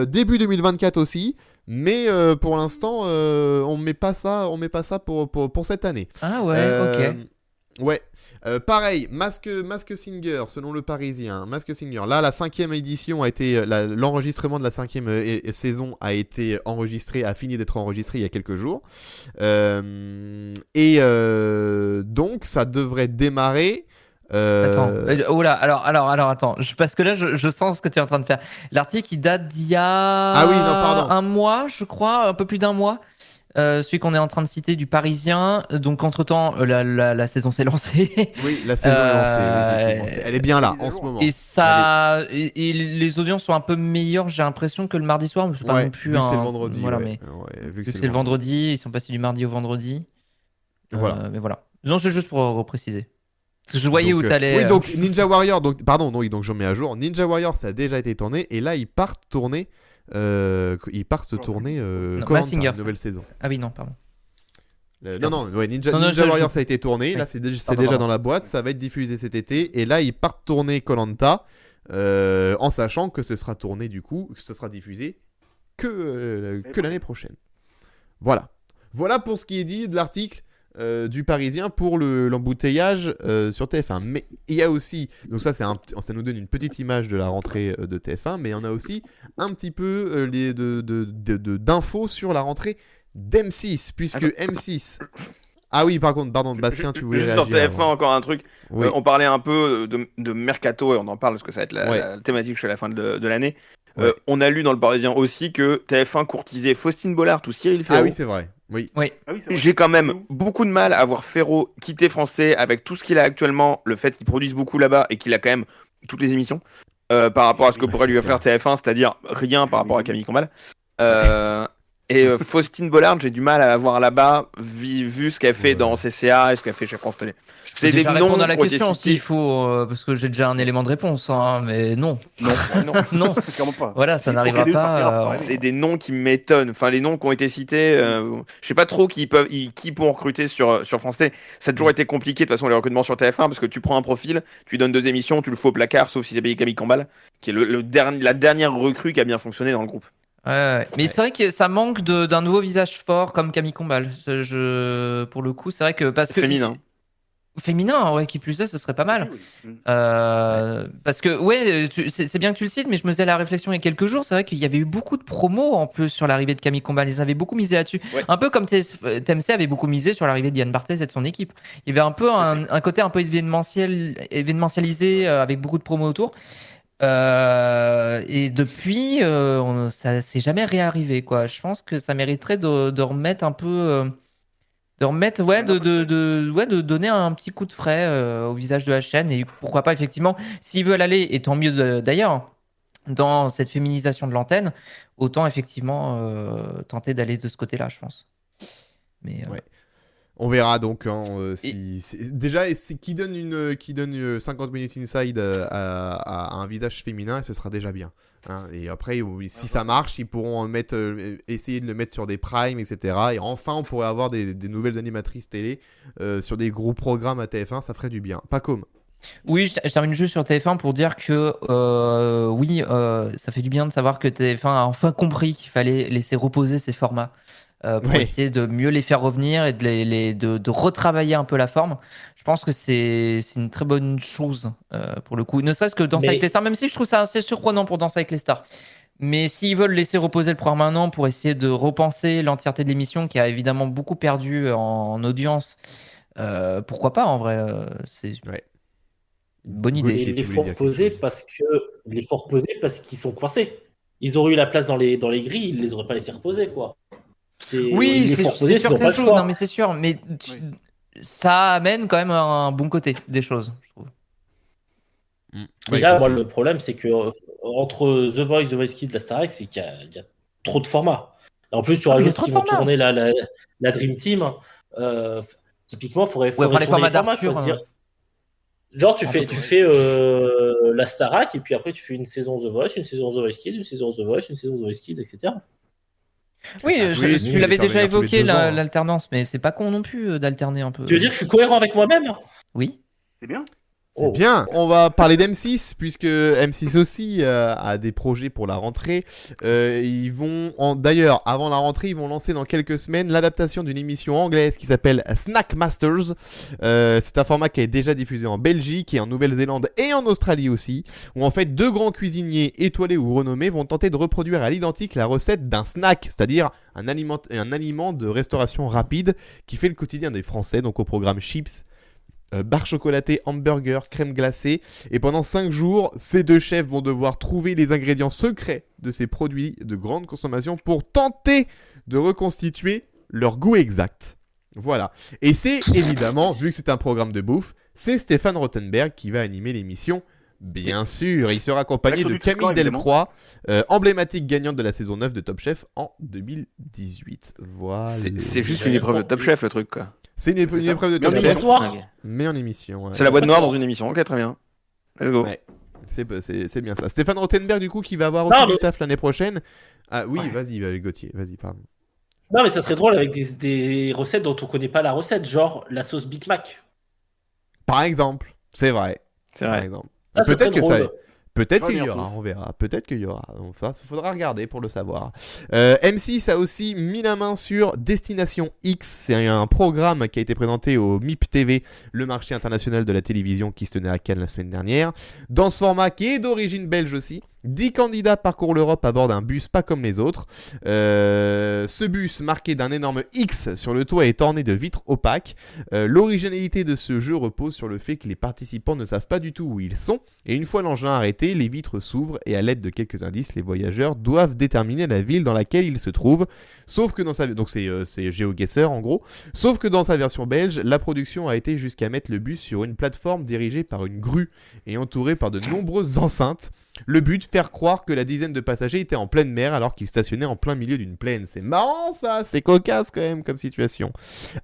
début 2024 aussi, mais pour l'instant, on met pas ça pour cette année. Ah ouais, ok. Ouais, pareil, Mask Singer, selon le Parisien, Mask Singer. Là, la 5e édition a été, l'enregistrement de la 5e saison a été enregistré, a fini d'être enregistré il y a quelques jours. Donc, ça devrait démarrer. Attends, oh là, alors attends, parce que là, je sens ce que tu es en train de faire. L'article, il date d'il y a Ah oui, non, pardon. un mois, je crois, un peu plus d'un mois. Celui qu'on est en train de citer du Parisien. Donc, entre-temps, la saison s'est lancée. Oui, la saison est lancée. Oui, effectivement. Elle est bien là, en ce moment. Et ça, et les audiences sont un peu meilleures, j'ai l'impression, que le mardi soir. Mais c'est pas non plus vu que un. c'est le vendredi. Voilà, ouais. mais Ouais, vu que c'est le vendredi, ils sont passés du mardi au vendredi. Voilà. Mais voilà. Non, c'est juste pour repréciser. Parce que je voyais Donc, où t'allais. Oui, donc Ninja Warrior, donc je mets à jour. Ninja Warrior, ça a déjà été tourné et là ils partent tourner. Koh-Lanta, Mazinger, une nouvelle saison. Ah oui, non, pardon. Ninja je- Warrior ça a été tourné. Oui. Là c'est déjà Pardon. dans la boîte, ça va être diffusé cet été et là ils partent tourner Koh-Lanta en sachant que ce sera tourné du coup, que ce sera diffusé que l'année prochaine. Voilà pour ce qui est dit de l'article du Parisien pour l'embouteillage sur TF1. Mais il y a aussi, donc ça nous donne une petite image de la rentrée de TF1, mais on a aussi un petit peu d'infos sur la rentrée d'M6, puisque M6... Ah oui, pardon, Bastien, tu voulais Juste réagir. sur TF1, avant. encore un truc. Oui. On parlait un peu de Mercato, et on en parle parce que ça va être la thématique jusqu'à la fin de l'année. Ouais. On a lu dans le Parisien aussi que TF1 courtisait Faustine Bollard ou Cyril Ferraud. Ah oui, c'est vrai. Oui. Ah oui, c'est vrai. J'ai quand même beaucoup de mal à voir Ferraud quitter Français avec tout ce qu'il a actuellement, le fait qu'il produise beaucoup là-bas et qu'il a quand même toutes les émissions par rapport à ce que pourrait lui offrir TF1, c'est-à-dire rien par rapport à Camille Combal. Faustine Bollard, j'ai du mal à la voir là-bas, vu ce qu'elle fait dans CCA et ce qu'elle fait chez France Télé. C'est des déjà noms répondre à la qui ont été question cités. s'il faut, parce que j'ai déjà un élément de réponse, hein, mais non. Non. Non. Clairement pas. Voilà, ça Si, n'arrivera c'est nul, pas. partira, faut arrêter. C'est des noms qui m'étonnent. Enfin, les noms qui ont été cités, je sais pas trop qui pourront recruter sur France Télé. Ça a toujours été compliqué de toute façon les recrutements sur TF1 parce que tu prends un profil, tu lui donnes 2 émissions, tu le fais au placard, sauf si c'est payé Camille Combal, qui est la dernière recrue qui a bien fonctionné dans le groupe. Ouais. Mais c'est vrai que ça manque d'un nouveau visage fort comme Camille Combal. Pour le coup, c'est vrai que parce que féminin, ouais, qui plus est, ce serait pas mal. Parce que c'est bien que tu le cites, mais je me faisais la réflexion il y a quelques jours. C'est vrai qu'il y avait eu beaucoup de promos en plus sur l'arrivée de Camille Combal. Ils avaient beaucoup misé là-dessus. Ouais. Un peu comme TMC avait beaucoup misé sur l'arrivée d'Yann Barthès et de son équipe. Il y avait un peu un côté un peu événementialisé avec beaucoup de promos autour. Et depuis, ça s'est jamais réarrivé, quoi. Je pense que ça mériterait de remettre un peu, de donner un petit coup de frais au visage de la chaîne et pourquoi pas effectivement, s'ils veulent aller, et tant mieux d'ailleurs. dans cette féminisation de l'antenne, autant effectivement tenter d'aller de ce côté-là, je pense. Mais Ouais. On verra donc déjà qui donne 50 minutes inside à un visage féminin, et ce sera déjà bien. Hein. Et après, si ça marche, ils pourront essayer de le mettre sur des primes, etc. Et enfin, on pourrait avoir des nouvelles animatrices télé sur des gros programmes à TF1, ça ferait du bien. Pas comme. oui, je termine juste sur TF1 pour dire que ça fait du bien de savoir que TF1 a enfin compris qu'il fallait laisser reposer ces formats. Pour essayer de mieux les faire revenir et de retravailler un peu la forme. Je pense que c'est une très bonne chose pour le coup. Ne serait-ce que Danse avec les stars, même si je trouve ça assez surprenant pour Danse avec les stars. Mais s'ils veulent laisser reposer le programme un an pour essayer de repenser l'entièreté de l'émission qui a évidemment beaucoup perdu en audience, pourquoi pas en vrai c'est une bonne idée. Et il les faut reposer parce qu'ils sont coincés. Ils auraient eu la place dans les grilles, ils les auraient pas laissés reposer quoi. Oui, c'est sûr que c'est chaud. Non, mais c'est sûr. Mais ça amène quand même un bon côté des choses, je trouve. Et là, moi, le problème, c'est que entre The Voice, The Voice Kids, la Starac, c'est qu'il y a trop de formats. Et en plus, tu rajoutes qu'ils vont tourner la Dream Team. Typiquement, il faudrait les formats d'Arthur. Genre, tu fais la Starac, et puis après, tu fais une saison The Voice, une saison The Voice Kids, une saison The Voice, une saison The Voice Kids, etc. Oui, tu l'avais déjà évoqué l'alternance, mais c'est pas con non plus d'alterner un peu. Tu veux dire que je suis cohérent avec moi-même? Oui. C'est bien. C'est bien. On va parler d'M6 puisque M6 aussi a des projets pour la rentrée. Ils vont, d'ailleurs, avant la rentrée, ils vont lancer dans quelques semaines l'adaptation d'une émission anglaise qui s'appelle Snack Masters. C'est un format qui est déjà diffusé en Belgique et en Nouvelle-Zélande et en Australie aussi, où en fait 2 grands cuisiniers étoilés ou renommés vont tenter de reproduire à l'identique la recette d'un snack, c'est-à-dire un aliment de restauration rapide qui fait le quotidien des Français, donc au programme chips, barres chocolatées, hamburgers, crème glacée. Et pendant 5 jours, ces 2 chefs vont devoir trouver les ingrédients secrets de ces produits de grande consommation pour tenter de reconstituer leur goût exact. Voilà. Et c'est évidemment, vu que c'est un programme de bouffe, c'est Stéphane Rothenberg qui va animer l'émission. Bien sûr, il sera accompagné de Camille Delcroix, emblématique gagnante de la saison 9 de Top Chef en 2018. Voilà. C'est juste une épreuve de Top Chef, le truc, quoi. C'est une épreuve de Top Chef, mais en émission. Ouais. C'est la boîte noire dans une émission. Ok, très bien. Let's go. Ouais. C'est bien ça. Stéphane Rothenberg, du coup, qui va avoir aussi le staff l'année prochaine. Ah oui, vas-y, Gauthier, vas-y, pardon. Non, mais ça serait drôle avec des recettes dont on connaît pas la recette, genre la sauce Big Mac. Par exemple, c'est vrai. C'est vrai. Par exemple. Ça, Peut-être que drôle. ça. Peut-être qu'il y aura, on verra. Peut-être qu'il y aura. Enfin, il faudra regarder pour le savoir. M6 a aussi mis la main sur Destination X. C'est un programme qui a été présenté au MIP TV, le marché international de la télévision qui se tenait à Cannes la semaine dernière. Dans ce format qui est d'origine belge aussi, 10 candidats parcourent l'Europe à bord d'un bus pas comme les autres. Ce bus, marqué d'un énorme X sur le toit, est orné de vitres opaques. L'originalité de ce jeu repose sur le fait que les participants ne savent pas du tout où ils sont. Et une fois l'engin arrêté, les vitres s'ouvrent et à l'aide de quelques indices, les voyageurs doivent déterminer la ville dans laquelle ils se trouvent. Sauf que dans sa... Donc c'est GeoGuessr en gros. Sauf que dans sa version belge, la production a été jusqu'à mettre le bus sur une plateforme dirigée par une grue et entourée par de nombreuses enceintes. Le but, faire croire que la dizaine de passagers étaient en pleine mer alors qu'ils stationnaient en plein milieu d'une plaine. C'est marrant ça, c'est cocasse quand même comme situation.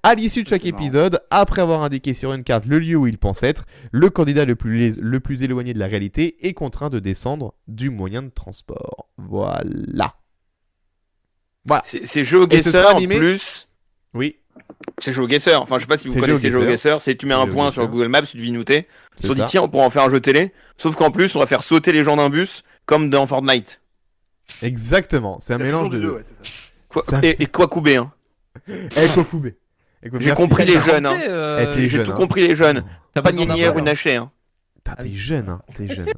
À l'issue de chaque épisode, après avoir indiqué sur une carte le lieu où il pense être, le candidat le plus éloigné de la réalité est contraint de descendre du moyen de transport. Voilà. C'est GeoGuessr en plus. Oui. C'est GeoGuessr. Enfin, je sais pas si vous connaissez GeoGuessr. C'est tu mets un point sur Google Maps, tu devines où t'es. Ils se sont dit tiens, on pourra en faire un jeu télé. Sauf qu'en plus, on va faire sauter les gens d'un bus comme dans Fortnite. Exactement. C'est un mélange de deux. Ouais, et Kwakubé, hein. Kwakubé. J'ai compris les jeunes, hein. J'ai tout compris les jeunes. T'as pas de nière ou naché, hein. T'es jeune, hein. T'es jeune.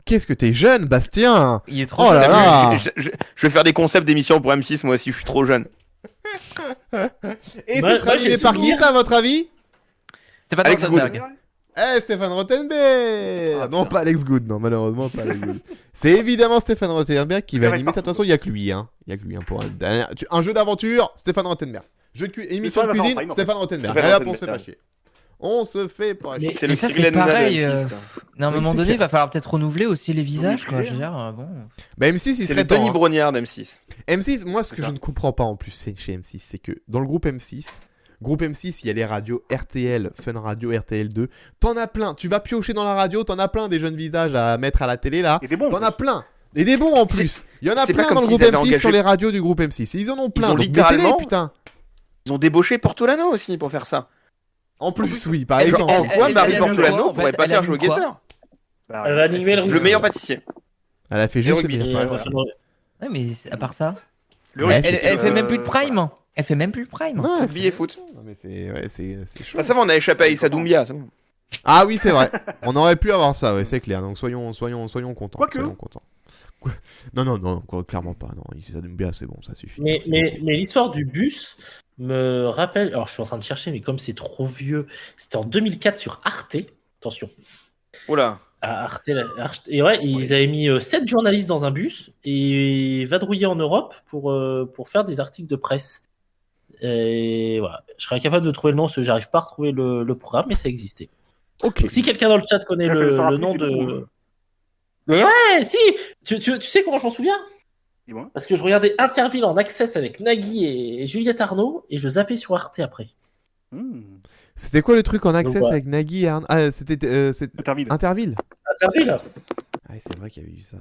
Qu'est-ce que t'es jeune, Bastien? Il est trop jeune. Là là. Je vais faire des concepts d'émissions pour M6, moi aussi, je suis trop jeune. Et ce sera animé par qui, ça, à votre avis? Stéphane Rothenberg. Stéphane Rothenberg. Non, pas Alex Good, non, malheureusement, pas Alex Good. C'est évidemment Stéphane Rothenberg qui va animer ça. De toute façon, il n'y a que lui, hein. Il y a que lui, hein, pour un jeu d'aventure, Stéphane Rothenberg. Émission de cuisine, Stéphane Rothenberg. Allez hop, on se fait pas chier. On se fait pas chier. C'est le Cyril Hanouna de M6. à un Oui, moment c'est donné, clair. il va falloir peut-être renouveler aussi les visages, quoi. épuisé, Je veux dire, bon. Bah M6, il C'est serait le Denis temps. Hein. Brognard d'M6. M6, moi, ce C'est que ça. je ne comprends pas en plus chez M6, c'est que dans le groupe M6, il y a les radios RTL, Fun Radio, RTL2. T'en as plein. Tu vas piocher dans la radio, t'en as plein des jeunes visages à mettre à la télé là. Et des bons. T'en as plein. Et des bons en plus. Il y en a c'est pas plein comme dans le s'ils groupe avaient M6 engagé- sur les radios du groupe M6. Ils en ont plein. ont Donc littéralement- mettez-les, putain. Ils ont débauché Portolano aussi pour faire ça. En plus, oui, par Elle- exemple. elle- Pourquoi Marie elle anime Portolano quoi, en pourrait fait pas Elle faire anime jouer quoi Guesser? Elle va animer Le meilleur pâtissier. Elle a fait juste le rugby. meilleur. Ouais, Ouais. voilà. Ouais, mais à part ça, Le Ouais, rugby, elle fait même plus de voilà. prime. Elle fait même plus de prime. Non, elle Rugby fait- et foot. Non, mais c'est chaud. Enfin, ça va, on a échappé à Issa Doumbia. c'est bon. Ah oui, c'est vrai. On aurait pu avoir ça, ouais, c'est clair. Donc soyons contents. Quoique. Soyons contents. Quoi non, clairement pas. Non, ici ça donne bien, c'est bon, ça suffit. Mais Merci beaucoup. l'histoire du bus me rappelle. Alors, je suis en train de chercher, mais comme c'est trop vieux, c'était en 2004 sur Arte. Attention. Oula. À Arte, et ouais, ils avaient mis 7 journalistes dans un bus et vadrouillaient en Europe pour faire des articles de presse. Et voilà. Je serais incapable de trouver le nom parce que j'arrive pas à retrouver le programme, mais ça existait. Ok. Donc, si quelqu'un dans le chat connaît Il va falloir le rappeler, nom c'est de. beaucoup. Mais ouais, si tu sais comment je m'en souviens? Dis-moi. Parce que je regardais Interville en access avec Nagui et Juliette Arnaud et je zappais sur Arte après. C'était quoi le truc en access Donc, ouais. avec Nagui et Arnaud Ah, c'était Interville. Interville. Interville. Ah, c'est vrai qu'il y avait eu ça.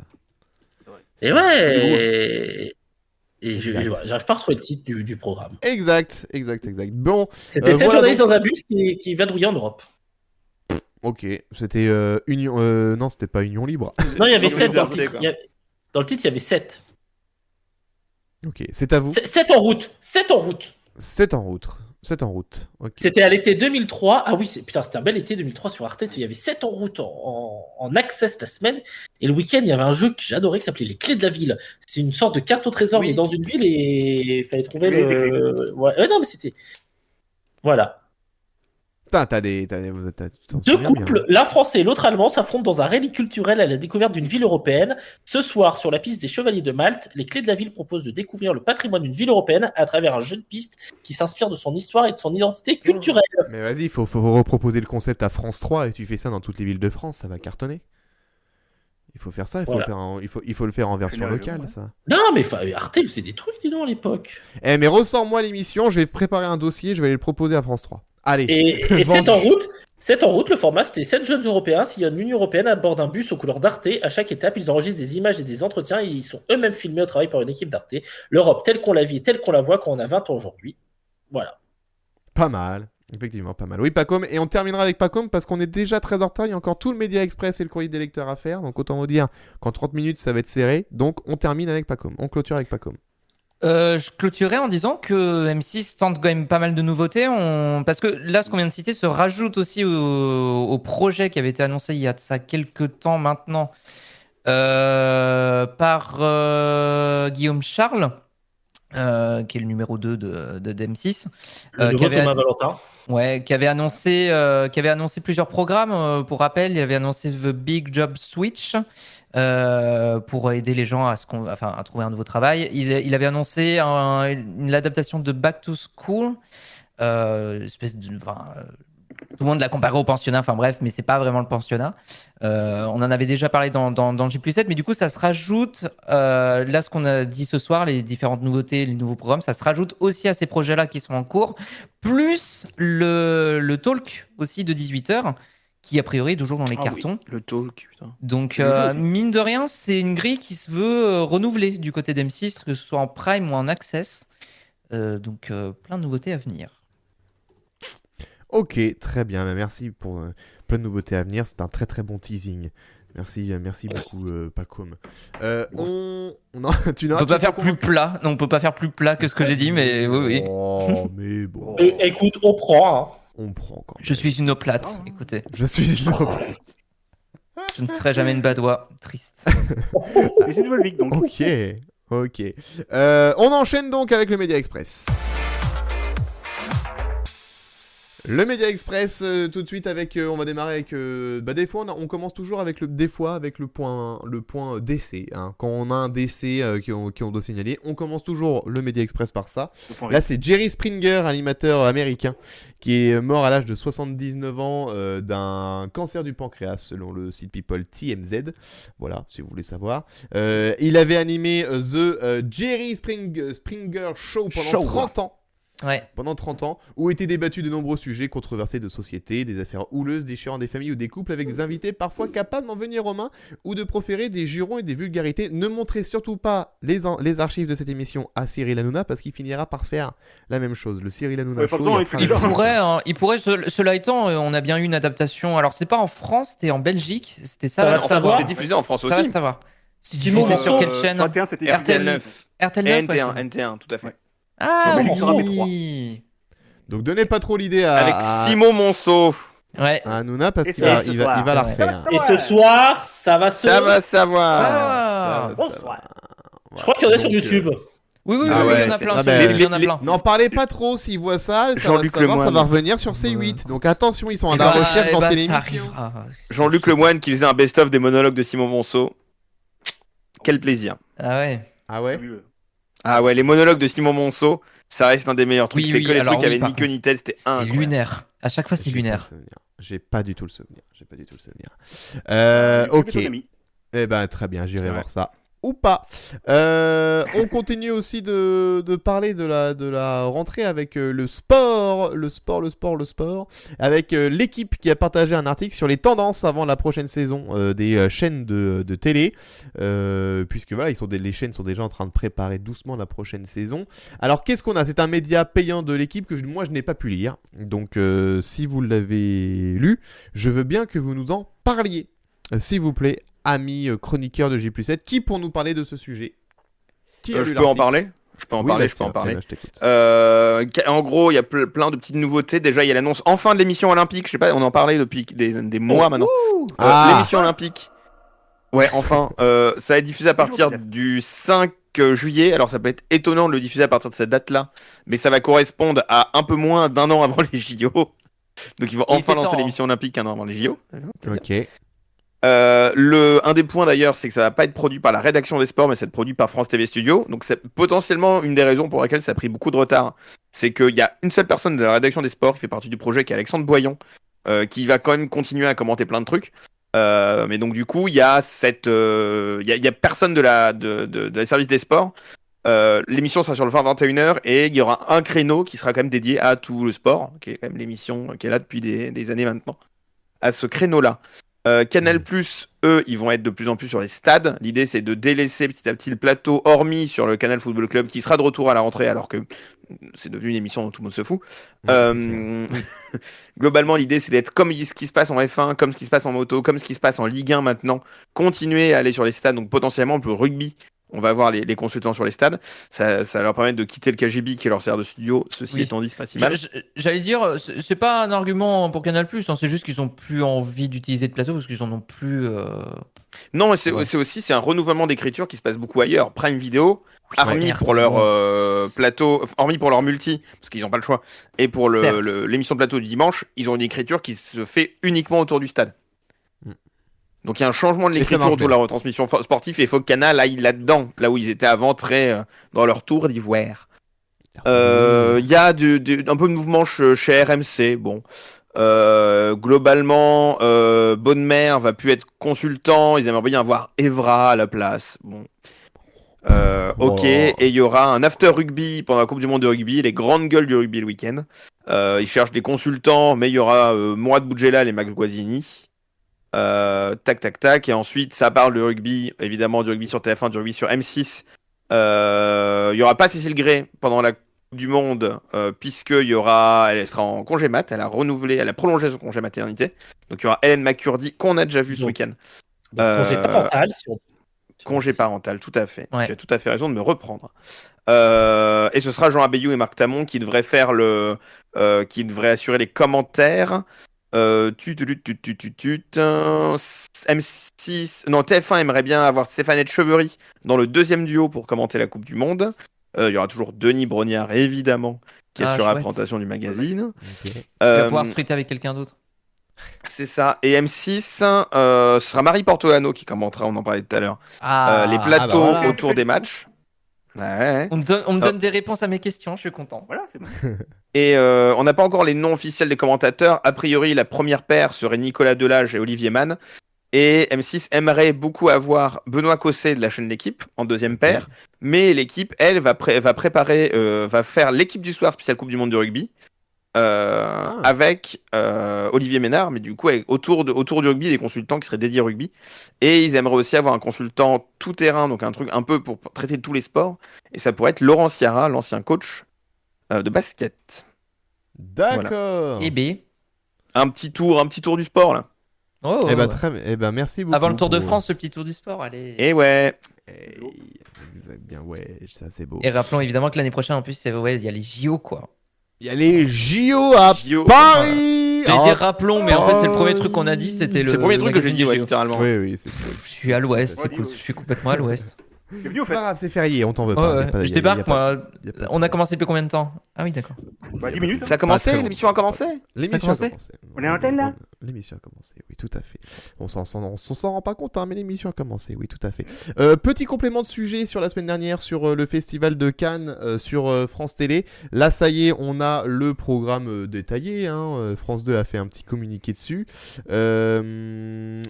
Et ouais. Et j'arrive pas à retrouver le titre du programme. Exact. Bon, C'était 7 voilà journalistes donc. dans un bus qui vadrouillaient en Europe. Ok, c'était Union. Non, c'était pas Union Libre. Non, il y avait Donc, 7 dans le liberté, titre. quoi. Dans le titre, il y avait 7. Ok, c'est à vous. 7 en route. 7 en route. 7 en route. 7 en route. Ok. C'était à l'été 2003. Ah oui, putain, c'était un bel été 2003 sur Arte. Il y avait 7 en route en access la semaine. Et le week-end, il y avait un jeu que j'adorais qui s'appelait Les Clés de la Ville. C'est une sorte de carte au trésor, Oui. mais dans une ville et il fallait trouver Oui, des le. Ouais, non, mais c'était. Voilà. Putain, tu t'en Deux souviens bien. couples, l'un français et l'autre allemand, s'affrontent dans un rallye culturel à la découverte d'une ville européenne. Ce soir, sur la piste des Chevaliers de Malte, les Clés de la Ville proposent de découvrir le patrimoine d'une ville européenne à travers un jeu de piste qui s'inspire de son histoire et de son identité culturelle. Mais vas-y, faut reproposer le concept à France 3 et tu fais ça dans toutes les villes de France, ça va cartonner. Il faut faire ça, Voilà. il faut le faire en version Génial, locale, ouais. ça. Non, mais Arte faisait des trucs, dis donc, à l'époque. Eh, mais ressors-moi l'émission, je vais préparer un dossier, je vais aller le proposer à France 3. Allez. Et Vendu. 7 en route, le format, c'était 7 jeunes Européens sillonnent l'Union Européenne à bord d'un bus aux couleurs d'Arte. À chaque étape, ils enregistrent des images et des entretiens et ils sont eux-mêmes filmés au travail par une équipe d'Arte. L'Europe telle qu'on la vit et telle qu'on la voit quand on a 20 ans aujourd'hui. Voilà. Pas mal. Effectivement, pas mal. Oui, Pacom. Et on terminera avec Pacom parce qu'on est déjà très en retard. Il y a encore tout le Média Express et le courrier des lecteurs à faire. Donc autant vous dire qu'en 30 minutes, ça va être serré. Donc on termine avec Pacom. On clôture avec Pacom. Je clôturerai en disant que M6 tente quand même pas mal de nouveautés. Parce que là, ce qu'on vient de citer se rajoute aussi au projet qui avait été annoncé il y a de ça quelques temps maintenant par Guillaume Charles, qui est le numéro 2 de M6. Le nouveau qui avait- Thomas Valentin. Ouais, qui avait annoncé plusieurs programmes. Pour rappel, il avait annoncé The Big Job Switch pour aider les gens à trouver un nouveau travail. Il avait annoncé l'adaptation de Back to School, espèce de, tout le monde l'a comparé au pensionnat. Enfin bref, mais c'est pas vraiment le pensionnat. On en avait déjà parlé dans le J+7, mais du coup ça se rajoute là ce qu'on a dit ce soir, les différentes nouveautés, les nouveaux programmes, ça se rajoute aussi à ces projets-là qui sont en cours, plus le talk aussi de 18h qui a priori est toujours dans les cartons. Le talk, putain. Donc Les jeux aussi. mine de rien, c'est une grille qui se veut renouveler du côté d'M6, que ce soit en Prime ou en Access. Donc plein de nouveautés à venir. Ok, très bien. Merci pour plein de nouveautés à venir. C'est un très très bon teasing. Merci beaucoup, Pacom. Tu On peut pas faire plus plat. Non, on peut pas faire plus plat que ce que j'ai dit, mais oui. Oh, mais bon. Écoute, on prend. Hein. On prend quand même. Je suis une oplate. Écoutez, Je suis une je ne serai jamais une badoie. Triste. Et c'est Nouvelle Vic, donc. Ok. On enchaîne donc avec le Média Express. Le Média Express, tout de suite avec, on va démarrer avec, des fois on commence toujours avec le point décès. Hein. Quand on a un décès qu'on doit signaler, on commence toujours le Média Express par ça. Là c'est Jerry Springer, animateur américain, qui est mort à l'âge de 79 ans d'un cancer du pancréas selon le site People TMZ. Voilà, si vous voulez savoir. Il avait animé The Jerry Springer Show pendant 30 ans. Ouais. Pendant 30 ans, où étaient débattus de nombreux sujets controversés de société, des affaires houleuses déchirant des familles ou des couples avec des invités parfois capables d'en venir aux mains ou de proférer des jurons et des vulgarités. Ne montrez surtout pas les archives de cette émission à Cyril Hanouna parce qu'il finira par faire la même chose. Le Cyril Hanouna Ouais, Show, pas besoin, Il pourrait, cela étant, on a bien eu une adaptation. Alors, c'est pas en France, c'était en Belgique. C'était ça. Ça va va savoir. C'était diffusé en France Ça va aussi. le savoir. C'est Simon diffusé sur Monceau, quelle chaîne? 21, c'était RTL 9. RTL Et 9, ouais. NT1, tout à fait. Ah Belgique, ça ramène oui. Donc donnez pas trop l'idée à, Avec Simon Monceau. Ouais. à Hanouna parce Et qu'il va, ce il va, soir. il va la Ouais. refaire. Et ce soir, ça va se. Ça va savoir. Ah. Bonsoir. Je crois qu'il y en a sur Donc, YouTube. Oui, oui, Ah oui, ouais, il y en a c'est- plein. Ah sur ben, YouTube, il y en a plein. N'en parlez pas trop s'ils voient ça, Jean-Luc ça va Lemoine. revenir sur C8. Donc attention, ils sont à Eh la ben, recherche eh dans ben, ces ça émissions. arrivera. Jean-Luc Lemoine qui faisait un best-of des monologues de Simon Monceau. Quel plaisir. Ah ouais. Ah ouais. Ah ouais, les monologues de Simon Monceau, ça reste un des meilleurs trucs. Oui, C'était oui, que les alors trucs qui avaient oui, par ni queue ni contre, tête, c'était C'était incroyable. lunaire. À chaque fois, c'est J'ai pas lunaire. le souvenir. J'ai pas du tout le souvenir. Ok. Eh ben très bien, j'irai C'est voir ça. Ou pas. On continue aussi de parler de la rentrée avec le sport, avec l'équipe qui a partagé un article sur les tendances avant la prochaine saison des chaînes de télé, puisque voilà, les chaînes sont déjà en train de préparer doucement la prochaine saison. Alors qu'est-ce qu'on a? C'est un média payant de l'équipe que moi je n'ai pas pu lire, donc si vous l'avez lu, je veux bien que vous nous en parliez, s'il vous plaît. Ami chroniqueur de J+7, qui pour nous parler de ce sujet? Qui a lu Je peux en l'article? parler Je peux en Oui, parler, bah, je peux en tiens, parler. eh ben, je t'écoute. En gros, il y a plein de petites nouveautés. Déjà, il y a l'annonce enfin de l'émission olympique. Je sais pas, on en parlait depuis des mois maintenant. L'émission olympique. Ouais, enfin, ça va être diffusé à partir du 5 juillet. Alors, ça peut être étonnant de le diffuser à partir de cette date-là, mais ça va correspondre à un peu moins d'1 an avant les JO. Donc, ils vont Il enfin était lancer temps, l'émission olympique 1 an avant les JO. Ok. Un des points d'ailleurs, c'est que ça va pas être produit par la rédaction des sports, mais c'est produit par France TV Studio. Donc c'est potentiellement une des raisons pour laquelle ça a pris beaucoup de retard. C'est qu'il y a une seule personne de la rédaction des sports qui fait partie du projet, qui est Alexandre Boyon, qui va quand même continuer à commenter plein de trucs. Mais donc du coup, il y a il y a personne de la service des sports. L'émission sera sur le 20-21h et il y aura un créneau qui sera quand même dédié à tout le sport, qui est quand même l'émission qui est là depuis des années maintenant, à ce créneau-là. Canal+, eux, ils vont être de plus en plus sur les stades. L'idée, c'est de délaisser petit à petit le plateau, hormis sur le Canal Football Club, qui sera de retour à la rentrée, alors que c'est devenu une émission dont tout le monde se fout. Globalement, l'idée, c'est d'être comme ce qui se passe en F1, comme ce qui se passe en moto, comme ce qui se passe en Ligue 1 maintenant. Continuer à aller sur les stades, donc potentiellement le rugby. On va voir les consultants sur les stades. Ça va leur permettre de quitter le KGB qui leur sert de studio. Ceci étant dit, c'est pas si mal. J'allais dire, c'est pas un argument pour Canal+, hein, c'est juste qu'ils ont plus envie d'utiliser de plateau parce qu'ils en ont plus. Non, c'est un renouvellement d'écriture qui se passe beaucoup ailleurs. Prime Video, hormis certes, pour leur plateau, hormis pour leur multi, parce qu'ils n'ont pas le choix, et pour l'émission de plateau du dimanche, ils ont une écriture qui se fait uniquement autour du stade. Donc il y a un changement de l'écriture autour de la retransmission sportive et il faut que Canal aille là-dedans, là où ils étaient avant, très dans leur tour d'ivoire. Il y a un peu de mouvement chez RMC. Bon, globalement, Bonne Mère va plus être consultant. Ils aimeraient bien avoir Evra à la place. Bon, ok. Et il y aura un after rugby pendant la Coupe du Monde de rugby, les grandes gueules du rugby le week-end. Ils cherchent des consultants, mais il y aura Mourad Boudjelal et Max Guazzini. Tac, et ensuite ça parle de rugby, évidemment du rugby sur TF1, du rugby sur M6. Il y aura pas Cécile Gray pendant la Coupe du Monde, puisque elle sera en congé mat, elle a prolongé son congé maternité. Donc il y aura Hélène McCurdy qu'on a déjà vu ce week-end. Congé parental, Congé parental, tout à fait. Ouais. Tu as tout à fait raison de me reprendre. Et ce sera Jean Abeyou et Marc Tamon qui devraient qui devraient assurer les commentaires. M6, non, TF1 aimerait bien avoir Stéphane Etcheverry dans le deuxième duo pour commenter la Coupe du Monde. Il y aura toujours Denis Brognard, évidemment, qui assure la chouette. présentation du magazine. Ok. Tu vas Euh, pouvoir se friter avec quelqu'un d'autre. c'est ça. Et M6, ce sera Marie Portoano qui commentera, on en parlait tout à l'heure, les plateaux bah voilà. autour des matchs. Ouais. On me donne des réponses à mes questions, je suis content. Voilà, c'est bon. Et on n'a pas encore les noms officiels des commentateurs. A priori, la première paire serait Nicolas Delage et Olivier Mann. Et M6 aimerait beaucoup avoir Benoît Cosset de la chaîne L'équipe en deuxième paire. Mais l'équipe, elle, va préparer, va faire l'équipe du soir spéciale Coupe du Monde du rugby. Avec Olivier Ménard, mais du coup autour du rugby, des consultants qui seraient dédiés au rugby. Et ils aimeraient aussi avoir un consultant tout terrain, donc un truc un peu pour traiter de tous les sports. Et ça pourrait être Laurent Ciara, l'ancien coach de basket. D'accord. Et B. Un petit tour du sport là. Oh, Eh ben, merci beaucoup. avant le Tour de pour- France, ce petit tour du sport, allez. Et ouais. Bien, ouais, ça c'est beau. Et rappelons évidemment que l'année prochaine, en plus, il y a les JO, quoi. Il y a les JO à JO. Paris. J'allais Oh, dire rappelons, mais en fait, c'est le premier truc qu'on a dit, c'était le. C'est le premier truc que j'ai magazine dit, des ouais, JO. littéralement. oui, c'est Je suis à l'ouest, Ouais, écoute, dis-le. je suis complètement à l'ouest. T'es venu au C'est pas fait. grave, c'est férié, on t'en veut Ouais, pas. ouais. Y a pas- Je y a- débarque, y a pas- moi. y a pas- On a commencé depuis combien de temps? Ah oui, d'accord. Bah, 10 minutes. Ça a commencé, Pas très l'émission a commencé. L'émission a commencé commencé. On est à antenne, là L'émission a commencé, oui, tout à fait. On s'en rend pas compte, hein, mais l'émission a commencé, oui, tout à fait. Petit complément de sujet sur la semaine dernière, sur le festival de Cannes, sur France Télé. Là, ça y est, on a le programme détaillé. Hein, France 2 a fait un petit communiqué dessus.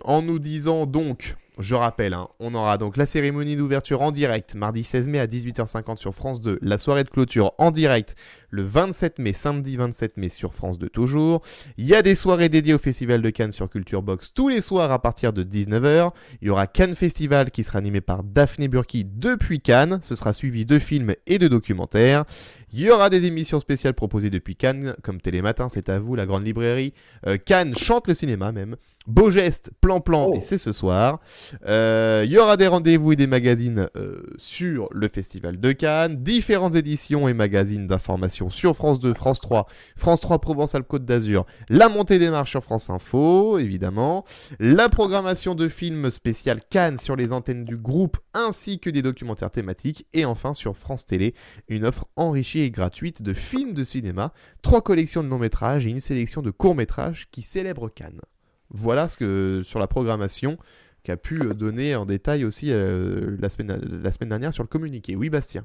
En nous disant donc... Je rappelle, hein, on aura donc la cérémonie d'ouverture en direct, mardi 16 mai à 18h50 sur France 2. La soirée de clôture en direct, le 27 mai, samedi 27 mai sur France 2 toujours. Il y a des soirées dédiées au Festival de Cannes sur Culture Box tous les soirs à partir de 19h. Il y aura Cannes Festival qui sera animé par Daphné Burki depuis Cannes. Ce sera suivi de films et de documentaires. Il y aura des émissions spéciales proposées depuis Cannes, comme Télématin, c'est à vous, La Grande Librairie. Cannes chante le cinéma même. Beau geste, plan, et c'est ce soir. Il y aura des rendez-vous et des magazines sur le Festival de Cannes. Différentes éditions et magazines d'information sur France 2, France 3, France 3 Provence-Alpes-Côte d'Azur. La montée des marches sur France Info, évidemment. La programmation de films spécial Cannes sur les antennes du groupe, ainsi que des documentaires thématiques. Et enfin, sur France Télé, une offre enrichie et gratuite de films de cinéma, 3 collections de longs-métrages et une sélection de courts-métrages qui célèbrent Cannes. Voilà ce que sur la programmation qu'a pu donner en détail aussi la semaine dernière sur le communiqué. Oui, Bastien.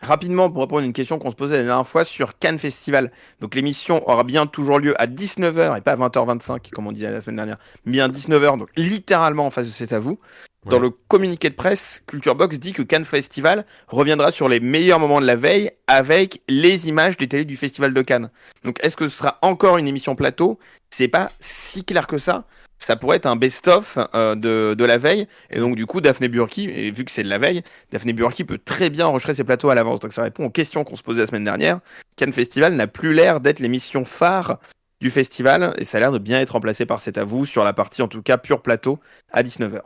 Rapidement, pour répondre à une question qu'on se posait la dernière fois sur Cannes Festival. Donc l'émission aura bien toujours lieu à 19h et pas à 20h25, comme on disait la semaine dernière, mais bien à 19h, donc littéralement en face de C'est à vous. Dans Ouais. le communiqué de presse, Culture Box dit que Cannes Festival reviendra sur les meilleurs moments de la veille avec les images des télés du Festival de Cannes. Donc est-ce que ce sera encore une émission plateau ? C'est pas si clair que ça. Ça pourrait être un best-of de la veille. Et donc, du coup, Daphné Burki, et vu que c'est de la veille, Daphné Burki peut très bien enregistrer ses plateaux à l'avance. Donc, ça répond aux questions qu'on se posait la semaine dernière. Cannes Festival n'a plus l'air d'être l'émission phare du festival. Et ça a l'air de bien être remplacé par C'est à vous sur la partie, en tout cas, pure plateau à 19h.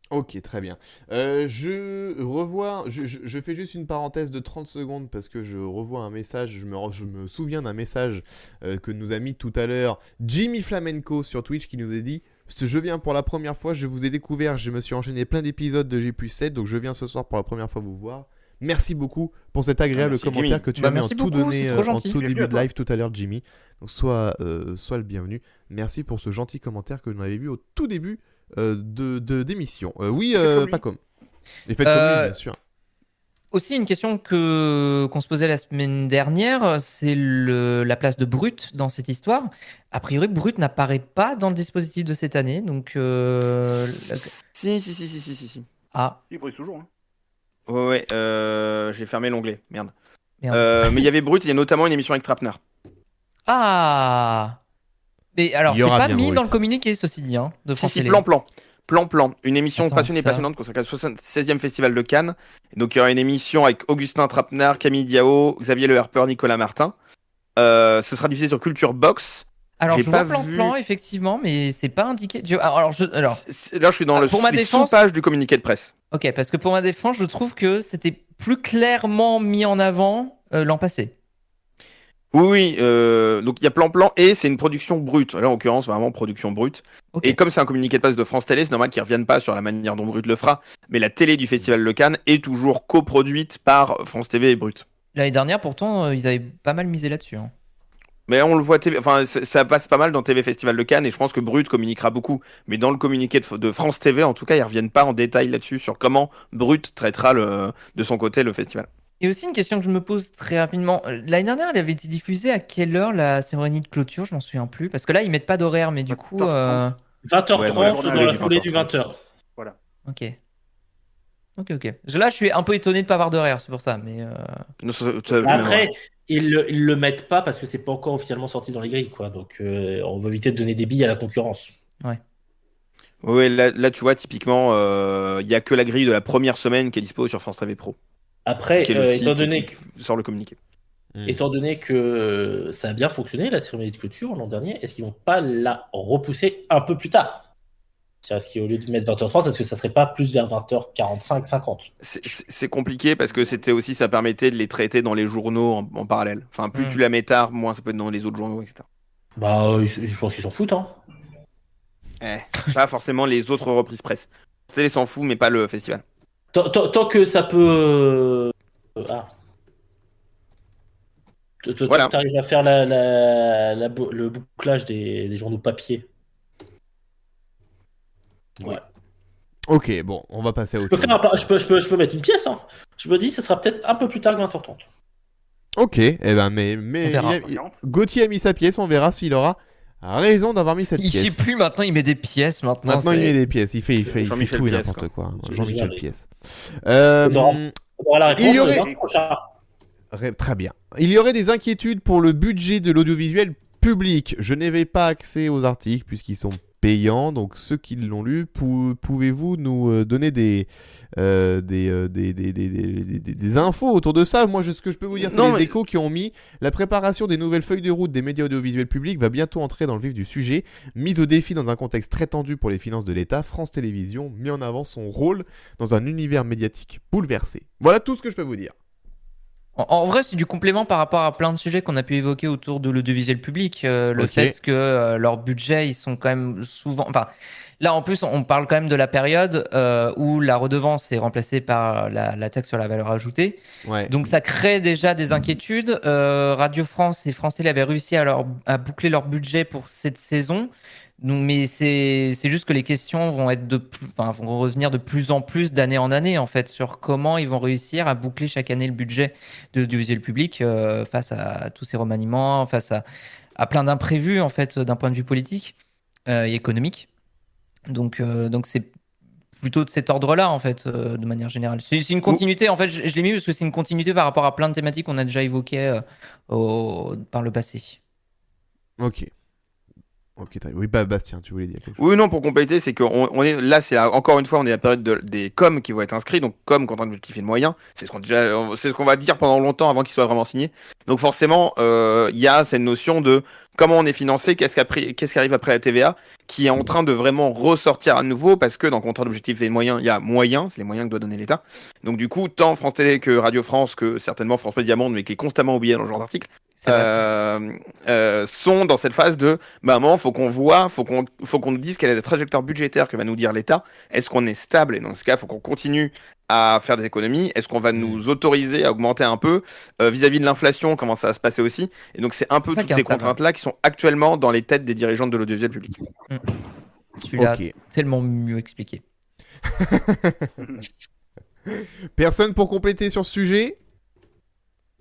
Ok, très bien. Je fais juste une parenthèse de 30 secondes parce que je revois un message, je me souviens d'un message que nous a mis tout à l'heure Jimmy Flamenco sur Twitch qui nous a dit « Je viens pour la première fois, je vous ai découvert, je me suis enchaîné plein d'épisodes de G+7, donc je viens ce soir pour la première fois vous voir. » Merci beaucoup pour cet agréable Merci, commentaire Jimmy. que tu as mis en merci tout, beaucoup, c'est trop en gentil. tout Bienvenue début à de toi. live tout à l'heure, Jimmy. Donc sois le bienvenu. Merci pour ce gentil commentaire que j'en avais vu au tout début d'émission. Oui, Faites comme lui. pas comme. Et faites comme lui, bien sûr. Aussi, une question qu'on se posait la semaine dernière, c'est la place de Brut dans cette histoire. A priori, Brut n'apparaît pas dans le dispositif de cette année, donc... Si. Ah, Il brise toujours. Hein. Ouais, j'ai fermé l'onglet. Merde. merde. Mais il y avait Brut, il y a notamment une émission avec Trapner. Ah. Mais alors, Il y c'est aura pas bien mis Brut. dans le communiqué, ceci dit, hein, de France Si, Télé. Plan. Une émission Attends, passionnée et ça. passionnante consacrée au 76e Festival de Cannes. Et donc il y aura une émission avec Augustin Trapenard, Camille Diao, Xavier Le Harper, Nicolas Martin. Ce sera diffusé sur Culture Box. Alors, J'ai je vois pas vu- plan, effectivement, mais c'est pas indiqué. Alors, Là je suis dans pour ma les défense- sous-pages du communiqué de presse. ok, parce que pour ma défense, je trouve que c'était plus clairement mis en avant l'an passé. Oui, donc il y a plan et c'est une production brute. Là, en l'occurrence, vraiment production brute. Ok. Et comme c'est un communiqué de presse de France Télé, c'est normal qu'ils reviennent pas sur la manière dont Brut le fera. Mais la télé du Festival de Cannes est toujours coproduite par France TV et Brut. L'année dernière, pourtant, ils avaient pas mal misé là-dessus. Hein. Mais on le voit, enfin, ça passe pas mal dans TV Festival de Cannes et je pense que Brut communiquera beaucoup. Mais dans le communiqué de France TV, en tout cas, ils reviennent pas en détail là-dessus sur comment Brut traitera de son côté le festival. Et aussi une question que je me pose très rapidement. L'année dernière, elle avait été diffusée à quelle heure la cérémonie de clôture? Je m'en souviens plus. Parce que là, ils mettent pas d'horaire, mais du coup. 20h30. 20h30 Ouais, dans la foulée du 20h. Voilà. Ok. Ok. Là, je suis un peu étonné de pas avoir d'horaire, c'est pour ça. Mais Non, Après, ils le mettent pas parce que c'est pas encore officiellement sorti dans les grilles, quoi. Donc, on va éviter de donner des billes à la concurrence. Oui, là, tu vois, typiquement, il y a que la grille de la première semaine qui est dispo sur France TV Pro. Après, Qui est le étant site donné qui sort le communiqué. Étant donné que ça a bien fonctionné, la cérémonie de clôture l'an dernier, est-ce qu'ils vont pas la repousser un peu plus tard? C'est-à-dire, qu'au lieu de mettre 20h30, est-ce que ça serait pas plus vers 20h45, 50? C'est compliqué parce que c'était aussi, ça permettait de les traiter dans les journaux en parallèle. Enfin, plus tu la mets tard, moins ça peut être dans les autres journaux, etc. Bah, je pense qu'ils s'en foutent, hein. Pas forcément les autres reprises presse. Télé s'en fout, mais pas le festival. Tant que ça peut. Voilà. Tu arrives à faire le bouclage des journaux papier. Ouais. Ok, bon, on va passer à Je autre peux, chose. je peux mettre une pièce, hein. Je me dis, ça sera peut-être un peu plus tard que 20h30. Ok, eh ben, mais On verra. Gauthier a mis sa pièce, on verra s'il aura raison d'avoir mis cette il pièce. sait plus maintenant, il met des pièces maintenant. Maintenant, il met des pièces, il fait Jean-Michel tout et Pièce, n'importe quoi. quoi. Jean-Michel J'ai Pièce. On aura la réponse il y aurait- le mardi prochain. Très bien. Il y aurait des inquiétudes pour le budget de l'audiovisuel public. Je n'avais pas accès aux articles puisqu'ils sont payants. Donc ceux qui l'ont lu, pouvez-vous nous donner des infos autour de ça? Moi, ce que je peux vous dire, c'est les échos qui ont mis la préparation des nouvelles feuilles de route des médias audiovisuels publics va bientôt entrer dans le vif du sujet. Mise au défi dans un contexte très tendu pour les finances de l'État, France Télévisions met en avant son rôle dans un univers médiatique bouleversé. Voilà tout ce que je peux vous dire. En vrai, c'est du complément par rapport à plein de sujets qu'on a pu évoquer autour de l'audiovisuel public. Le fait que leur budget, ils sont quand même souvent. Enfin, là, en plus, on parle quand même de la période où la redevance est remplacée par la taxe sur la valeur ajoutée. Ouais. Donc, ça crée déjà des inquiétudes. Radio France et France Télé avaient réussi à boucler leur budget pour cette saison. Donc, mais c'est juste que les questions vont être vont revenir de plus en plus d'année en année en fait sur comment ils vont réussir à boucler chaque année le budget de l'audiovisuel public face à tous ces remaniements, face à plein d'imprévus en fait d'un point de vue politique et économique. Donc c'est plutôt de cet ordre-là en fait de manière générale. C'est une continuité en fait. Je l'ai mis parce que c'est une continuité par rapport à plein de thématiques qu'on a déjà évoquées par le passé. Ok, oui, Bastien, tu voulais dire quelque chose? Oui, non, pour compléter, c'est qu'on est là, encore une fois, on est à la période des coms qui vont être inscrits, donc contrainte d'objectifs et de moyens. C'est ce qu'on va dire pendant longtemps avant qu'ils soient vraiment signés. Donc forcément, il y a cette notion de comment on est financé, qu'est-ce qui arrive après la TVA, qui est en train de vraiment ressortir à nouveau, parce que dans le contrat d'objectifs et de moyens, il y a moyens, c'est les moyens que doit donner l'État. Donc du coup, tant France Télé que Radio France, que certainement France Média Monde, mais qui est constamment oublié dans ce genre d'article, sont dans cette phase de maman, faut qu'on nous dise quelle est la trajectoire budgétaire que va nous dire l'État. Est-ce qu'on est stable? Et dans ce cas, faut qu'on continue à faire des économies. Est-ce qu'on va nous autoriser à augmenter un peu vis-à-vis de l'inflation? Comment ça va se passer aussi? Et donc c'est un peu toutes ces contraintes-là qui sont actuellement dans les têtes des dirigeants de l'audiovisuel public. Celui-là, tellement mieux expliqué. Personne pour compléter sur ce sujet?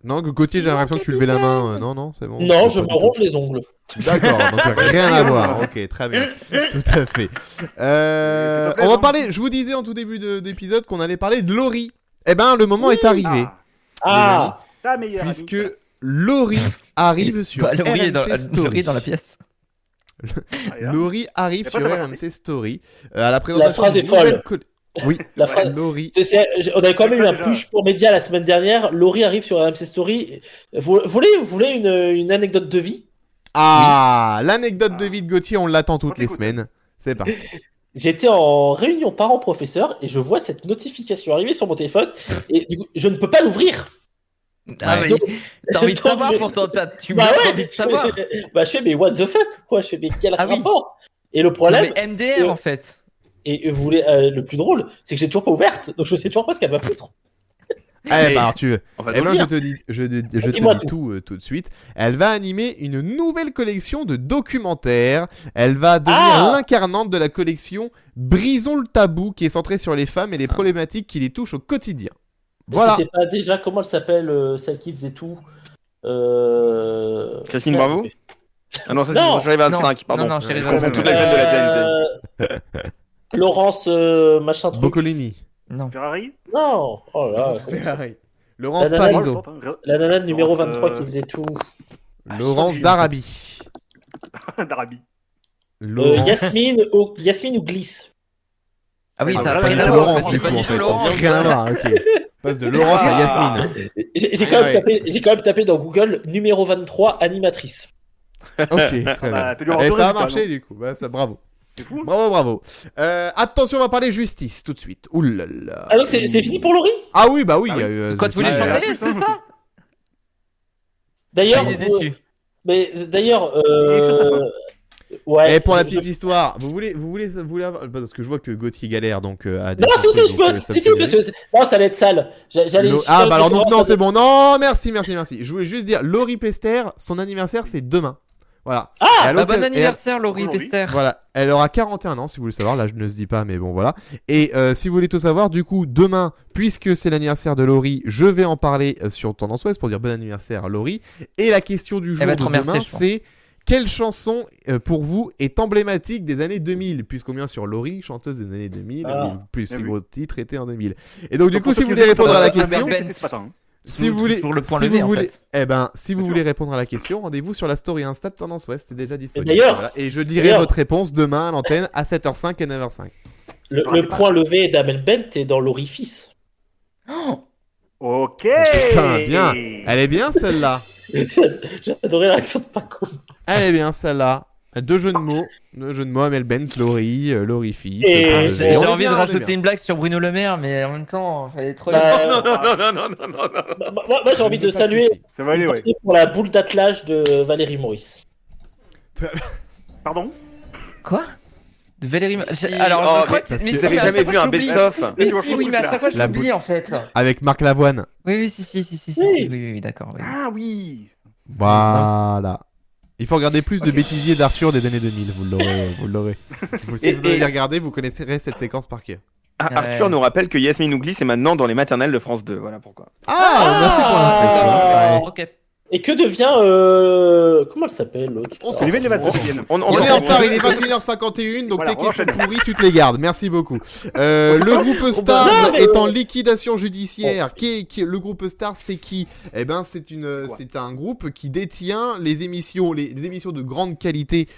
Non, Gauthier, j'ai l'impression que tu levais la main. Non, c'est bon. Non, je me ronge les ongles. D'accord, donc rien à voir. Ok, très bien. Tout à fait. On va parler, je vous disais en tout début d'épisode qu'on allait parler de Laurie. Eh ben, le moment est arrivé. Ta meilleure puisque amie. Laurie arrive sur RMC Story. Laurie dans la pièce. Laurie arrive sur RMC Story à la La présentation phrase est folle. Oui, La phrase- Laurie. On avait quand même eu un Déjà. push pour Média la semaine dernière. Laurie arrive sur RMC Story. Vous voulez une anecdote de vie? L'anecdote de vie de Gauthier, on l'attend toutes les semaines. C'est parti. J'étais en réunion parents-professeurs et je vois cette notification arriver sur mon téléphone et du coup, je ne peux pas l'ouvrir. Ah, Ouais. mais t'as envie de Donc, savoir je- pourtant, tu Bah m'as ouais, envie de savoir. Bah je fais mais what the fuck quoi, je fais mais quel Ah oui. rapport? Et le Non, problème, mais MDR en fait. et vous voulez le plus drôle, c'est que j'ai toujours pas ouverte, donc je sais toujours pas ce qu'elle va foutre. Eh ben, alors tu veux. On va Eh te le ben, je dire. te dis, je te Dis-moi dis tout. tout de suite. Elle va animer une nouvelle collection de documentaires. Elle va devenir Ah l'incarnante de la collection Brisons le tabou, qui est centrée sur les femmes et les problématiques qui les touchent au quotidien. Voilà. C'était pas déjà, comment elle s'appelle, celle qui faisait tout Christine merde. Bravo Ah non, ça Non. c'est Chérie 25, Non, pardon. non, Chérie Je confonds 25. toute la chaîne de la TNT. Laurence, machin truc. Boccolini. Non. Ferrari Non, oh là. Laurence Ferrari. Laurence La nana- Moi, je Parisot. tente, hein. La nana numéro Laurence, 23 qui faisait tout. Laurence j'ai- d'Arabie. D'Arabie. Laurence. Yasmine ou Glisse. Ah oui, Ah, ça a voilà, rien il y a à voir. Laurence, C'est du pas coup, du en tout fait. Laurence. Rien à voir, ok. Passe de Laurence à Yasmine. J'ai quand, Ouais. j'ai quand même tapé dans Google numéro 23 animatrice. Ok, très bah, bien. t'as dû avoir Et deux ça a résultats, marché non du coup. Bah, ça, bravo. C'est fou. Bravo, bravo. Attention, on va parler justice tout de suite. Ouh là là. Ah donc c'est fini pour Laurie. Ah oui, bah oui. Ah oui. Quand tu voulais c'est fini. chanter, ouais. c'est ça D'ailleurs, Ah, il est déçu. mais d'ailleurs, Il est sur sa fin. ouais. Et pour la je- petite histoire, vous voulez avoir... Parce que je vois que Gauthier galère donc à Non, si, découper, si, je donc, peux. ça Si, me si, fait parce rire. que non, ça allait être sale. J'allais. Ah bah alors donc non, ça- c'est bon. Non, merci. Je voulais juste dire, Laurie Pester, son anniversaire c'est demain. Voilà. Ah, Et à Bah, l'occasion- bon anniversaire, Laurie Aujourd'hui. Pester. Voilà, elle aura 41 ans si vous voulez savoir, là je ne se dis pas mais bon voilà. Et si vous voulez tout savoir, du coup demain, puisque c'est l'anniversaire de Laurie, je vais en parler sur Tendance Ouest pour dire bon anniversaire Laurie. Et la question du jour Elle va de te remercier, demain je pense. c'est quelle chanson pour vous est emblématique des années 2000 puisqu'on vient sur Laurie, chanteuse des années 2000, Ah, et plus bien les vu. gros titres étaient en 2000. Et donc du Donc, coup pour si ceux vous qui voulez répondre à la écoutent, question... Ben, C'était ce matin. hein. Si vous voulez, Sur le point si levé, vous en voulez, fait. eh ben, si vous Bien voulez répondre à la question, rendez-vous sur la story Insta de Tendance Ouest, c'est déjà disponible. d'ailleurs- Voilà. Et je dirai votre réponse demain à l'antenne à 7h05 et 9h05. le point levé d'Amel Bent est dans l'orifice. Oh, Ok. Putain, bien. Elle est bien celle-là. J'ai adoré l'accent de Paco. Elle est bien celle-là. Deux jeux de mots, Amel Bent, Laurie, Laurie fils. Et J'ai on est envie bien, de on est rajouter bien. une blague sur Bruno Le Maire, mais en même temps, fallait trop. Bah, Non, non, non, non, non, non, non. moi, j'ai envie de Pas saluer souci. Ça va aller, ouais. merci pour la boule d'attelage de Valérie Maurice. Pardon Quoi De Valérie. Si, Alors, oh, je crois mais que. parce mais que- Vous si, avez mais à jamais chaque vu fois, un je l'oublie. best-of Mais Tu vois, si, je oui, trouve mais à là. chaque fois, je La l'oublie en fait. Avec Marc Lavoine. Oui, si, Oui. oui, d'accord. Oui. Ah oui. Voilà. Il faut regarder plus de Ok. bêtisiers d'Arthur des années 2000, vous l'aurez. Si Et- vous allez et- regarder, vous connaîtrez cette séquence par cœur. Ah, Ouais. Arthur nous rappelle que Yasmine Ougli c'est maintenant dans les maternelles de France 2. Voilà pourquoi. Ah, merci pour l'info. Ouais. Ok. Et que devient comment elle s'appelle l'autre On s'en C'est les vacances de fout. Vassilienne. On est en retard, il est 21h51, donc Voilà, tes on questions enchaîne. pourries, tu te les gardes. Merci beaucoup. Le groupe Stars Non, mais- est en liquidation judiciaire. Le groupe Stars, c'est qui? Eh ben, c'est un groupe qui détient les émissions de grande qualité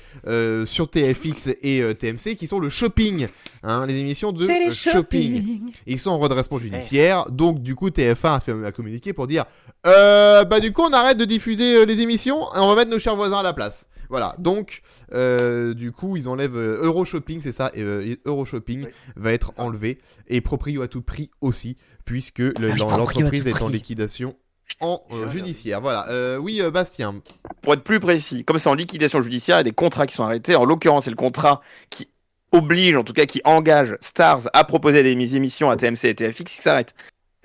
sur TFX et TMC, qui sont le shopping. Hein, les émissions de shopping. Ils sont en redressement judiciaire, donc du coup TF1 a communiqué pour dire bah du coup on arrête de diffuser les émissions et on va mettre nos chers voisins à la place. Voilà, donc du coup ils enlèvent Euroshopping, c'est ça, et Euroshopping Oui. va être ça. enlevé et Proprio à tout prix aussi, puisque Proprio à l'entreprise tout est en prix. liquidation en judiciaire. Voilà, oui Bastien. Pour être plus précis, comme c'est en liquidation judiciaire, il y a des contrats qui sont arrêtés. En l'occurrence, c'est le contrat qui oblige, en tout cas qui engage Stars à proposer des émissions à TMC et TFX qui s'arrêtent.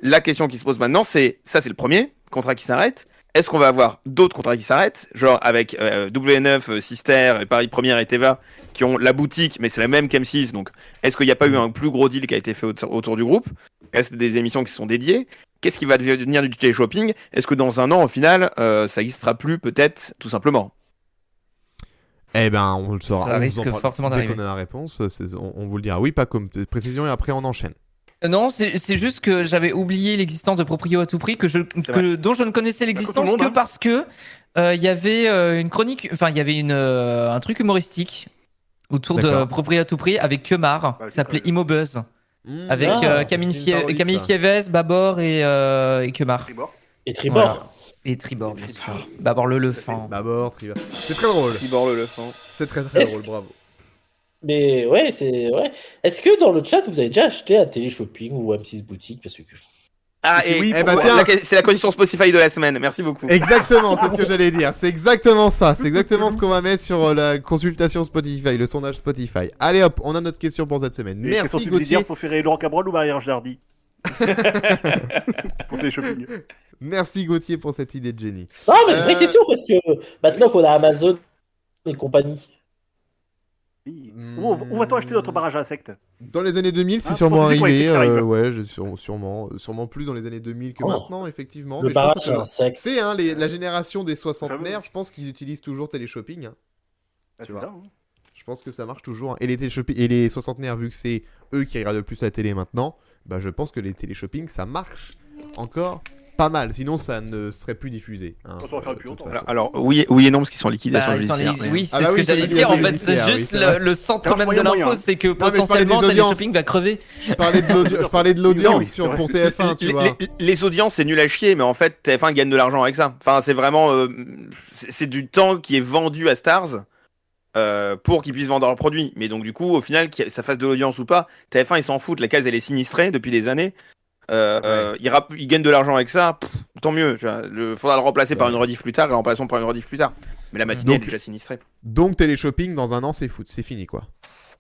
La question qui se pose maintenant, c'est le premier contrat qui s'arrête. Est-ce qu'on va avoir d'autres contrats qui s'arrêtent, genre avec W9, Sister, Paris Première et Teva, qui ont la boutique, mais c'est la même qu'M6, donc est-ce qu'il n'y a pas eu un plus gros deal qui a été fait autour du groupe? Est-ce que des émissions qui sont dédiées? Qu'est-ce qui va devenir du télé-shopping? Est-ce que dans un an, au final, ça n'existera plus, peut-être, tout simplement? Eh ben on le saura. Ça on risque vous en parle. fortement Dès d'arriver. qu'on a la réponse, on vous le dira. Oui, pas comme précision et après on enchaîne. Non, c'est juste que j'avais oublié l'existence de Proprio à tout prix, dont je ne connaissais l'existence monde, que hein. parce que il y avait une chronique, enfin il y avait un truc humoristique autour de D'accord. Proprio à tout prix avec Kemar, Bah, qui s'appelait c'est Imobuzz, avec Ah, Camille, c'est une parodie, Camille ça. Fieves, Babor et Kemar. Tribord. Et Tribord. Voilà. Et Tribord, bien sûr. Babor le Lefant. Babord, Trivia. C'est très drôle. Tribord le Lefant. C'est très très Est-ce- drôle, bravo. Mais ouais, c'est ouais. Est-ce que dans le chat vous avez déjà acheté à Télé Shopping ou M6 Boutique parce que Ah, Et et oui, bah, tiens. c'est la condition Spotify de la semaine. Merci beaucoup. Exactement, c'est ce que j'allais dire. C'est exactement ça. C'est exactement ce qu'on va mettre sur la consultation Spotify, le sondage Spotify. Allez hop, on a notre question pour cette semaine. Et question Merci subsidiaire, Gauthier. faut faire Laurent Cabrol ou Marie-Ange Nardi pour tes shopping. Merci Gauthier pour cette idée de génie. Non, mais vraie question, parce que maintenant qu'on a Amazon et compagnie, Oui. Où va-t-on acheter notre barrage à insectes? Dans les années 2000, c'est Ah, sûrement pensez-y quoi, arrivé. il arrive. Ouais, sûrement plus dans les années 2000 que Oh. maintenant, effectivement. le Mais je pense que barrage ça à va. insectes. C'est la génération des soixantenaires, je pense qu'ils utilisent toujours Téléshopping. Hein. Ah, Tu c'est vois. ça. Hein. Je pense que ça marche toujours. Hein. Et les soixantenaires, vu que c'est eux qui regardent le plus la télé maintenant, bah je pense que les téléshopping, ça marche encore pas mal. Sinon, ça ne serait plus diffusé. Hein, Ça va faire de plus toute longtemps. façon. Alors, oui et non, parce qu'ils sont en liquidation Bah, ils sont judiciaire. oui, c'est Ah bah ce oui, que c'est j'allais dire. liquidation En fait, judiciaire, c'est oui, juste c'est vrai. le centre Alors, même de moyen, l'info, c'est que mais je parlais potentiellement des audiences. Téléshopping va crever. Je parlais de l'audience Oui, c'est vrai. pour TF1, tu vois. Les audiences, c'est nul à chier, mais en fait, TF1 gagne de l'argent avec ça. Enfin, c'est vraiment. C'est du temps qui est vendu à Stars pour qu'ils puissent vendre leurs produits. Mais donc, du coup, au final, que ça fasse de l'audience ou pas, TF1, ils s'en foutent. La case, elle est sinistrée depuis des années. Ils gagnent de l'argent avec ça, tant mieux. Faudra le remplacer par une rediff plus tard, et remplaçons par une rediff plus tard. Mais la matinée, elle est déjà sinistrée. Donc, Téléshopping, dans un an, c'est fini, quoi.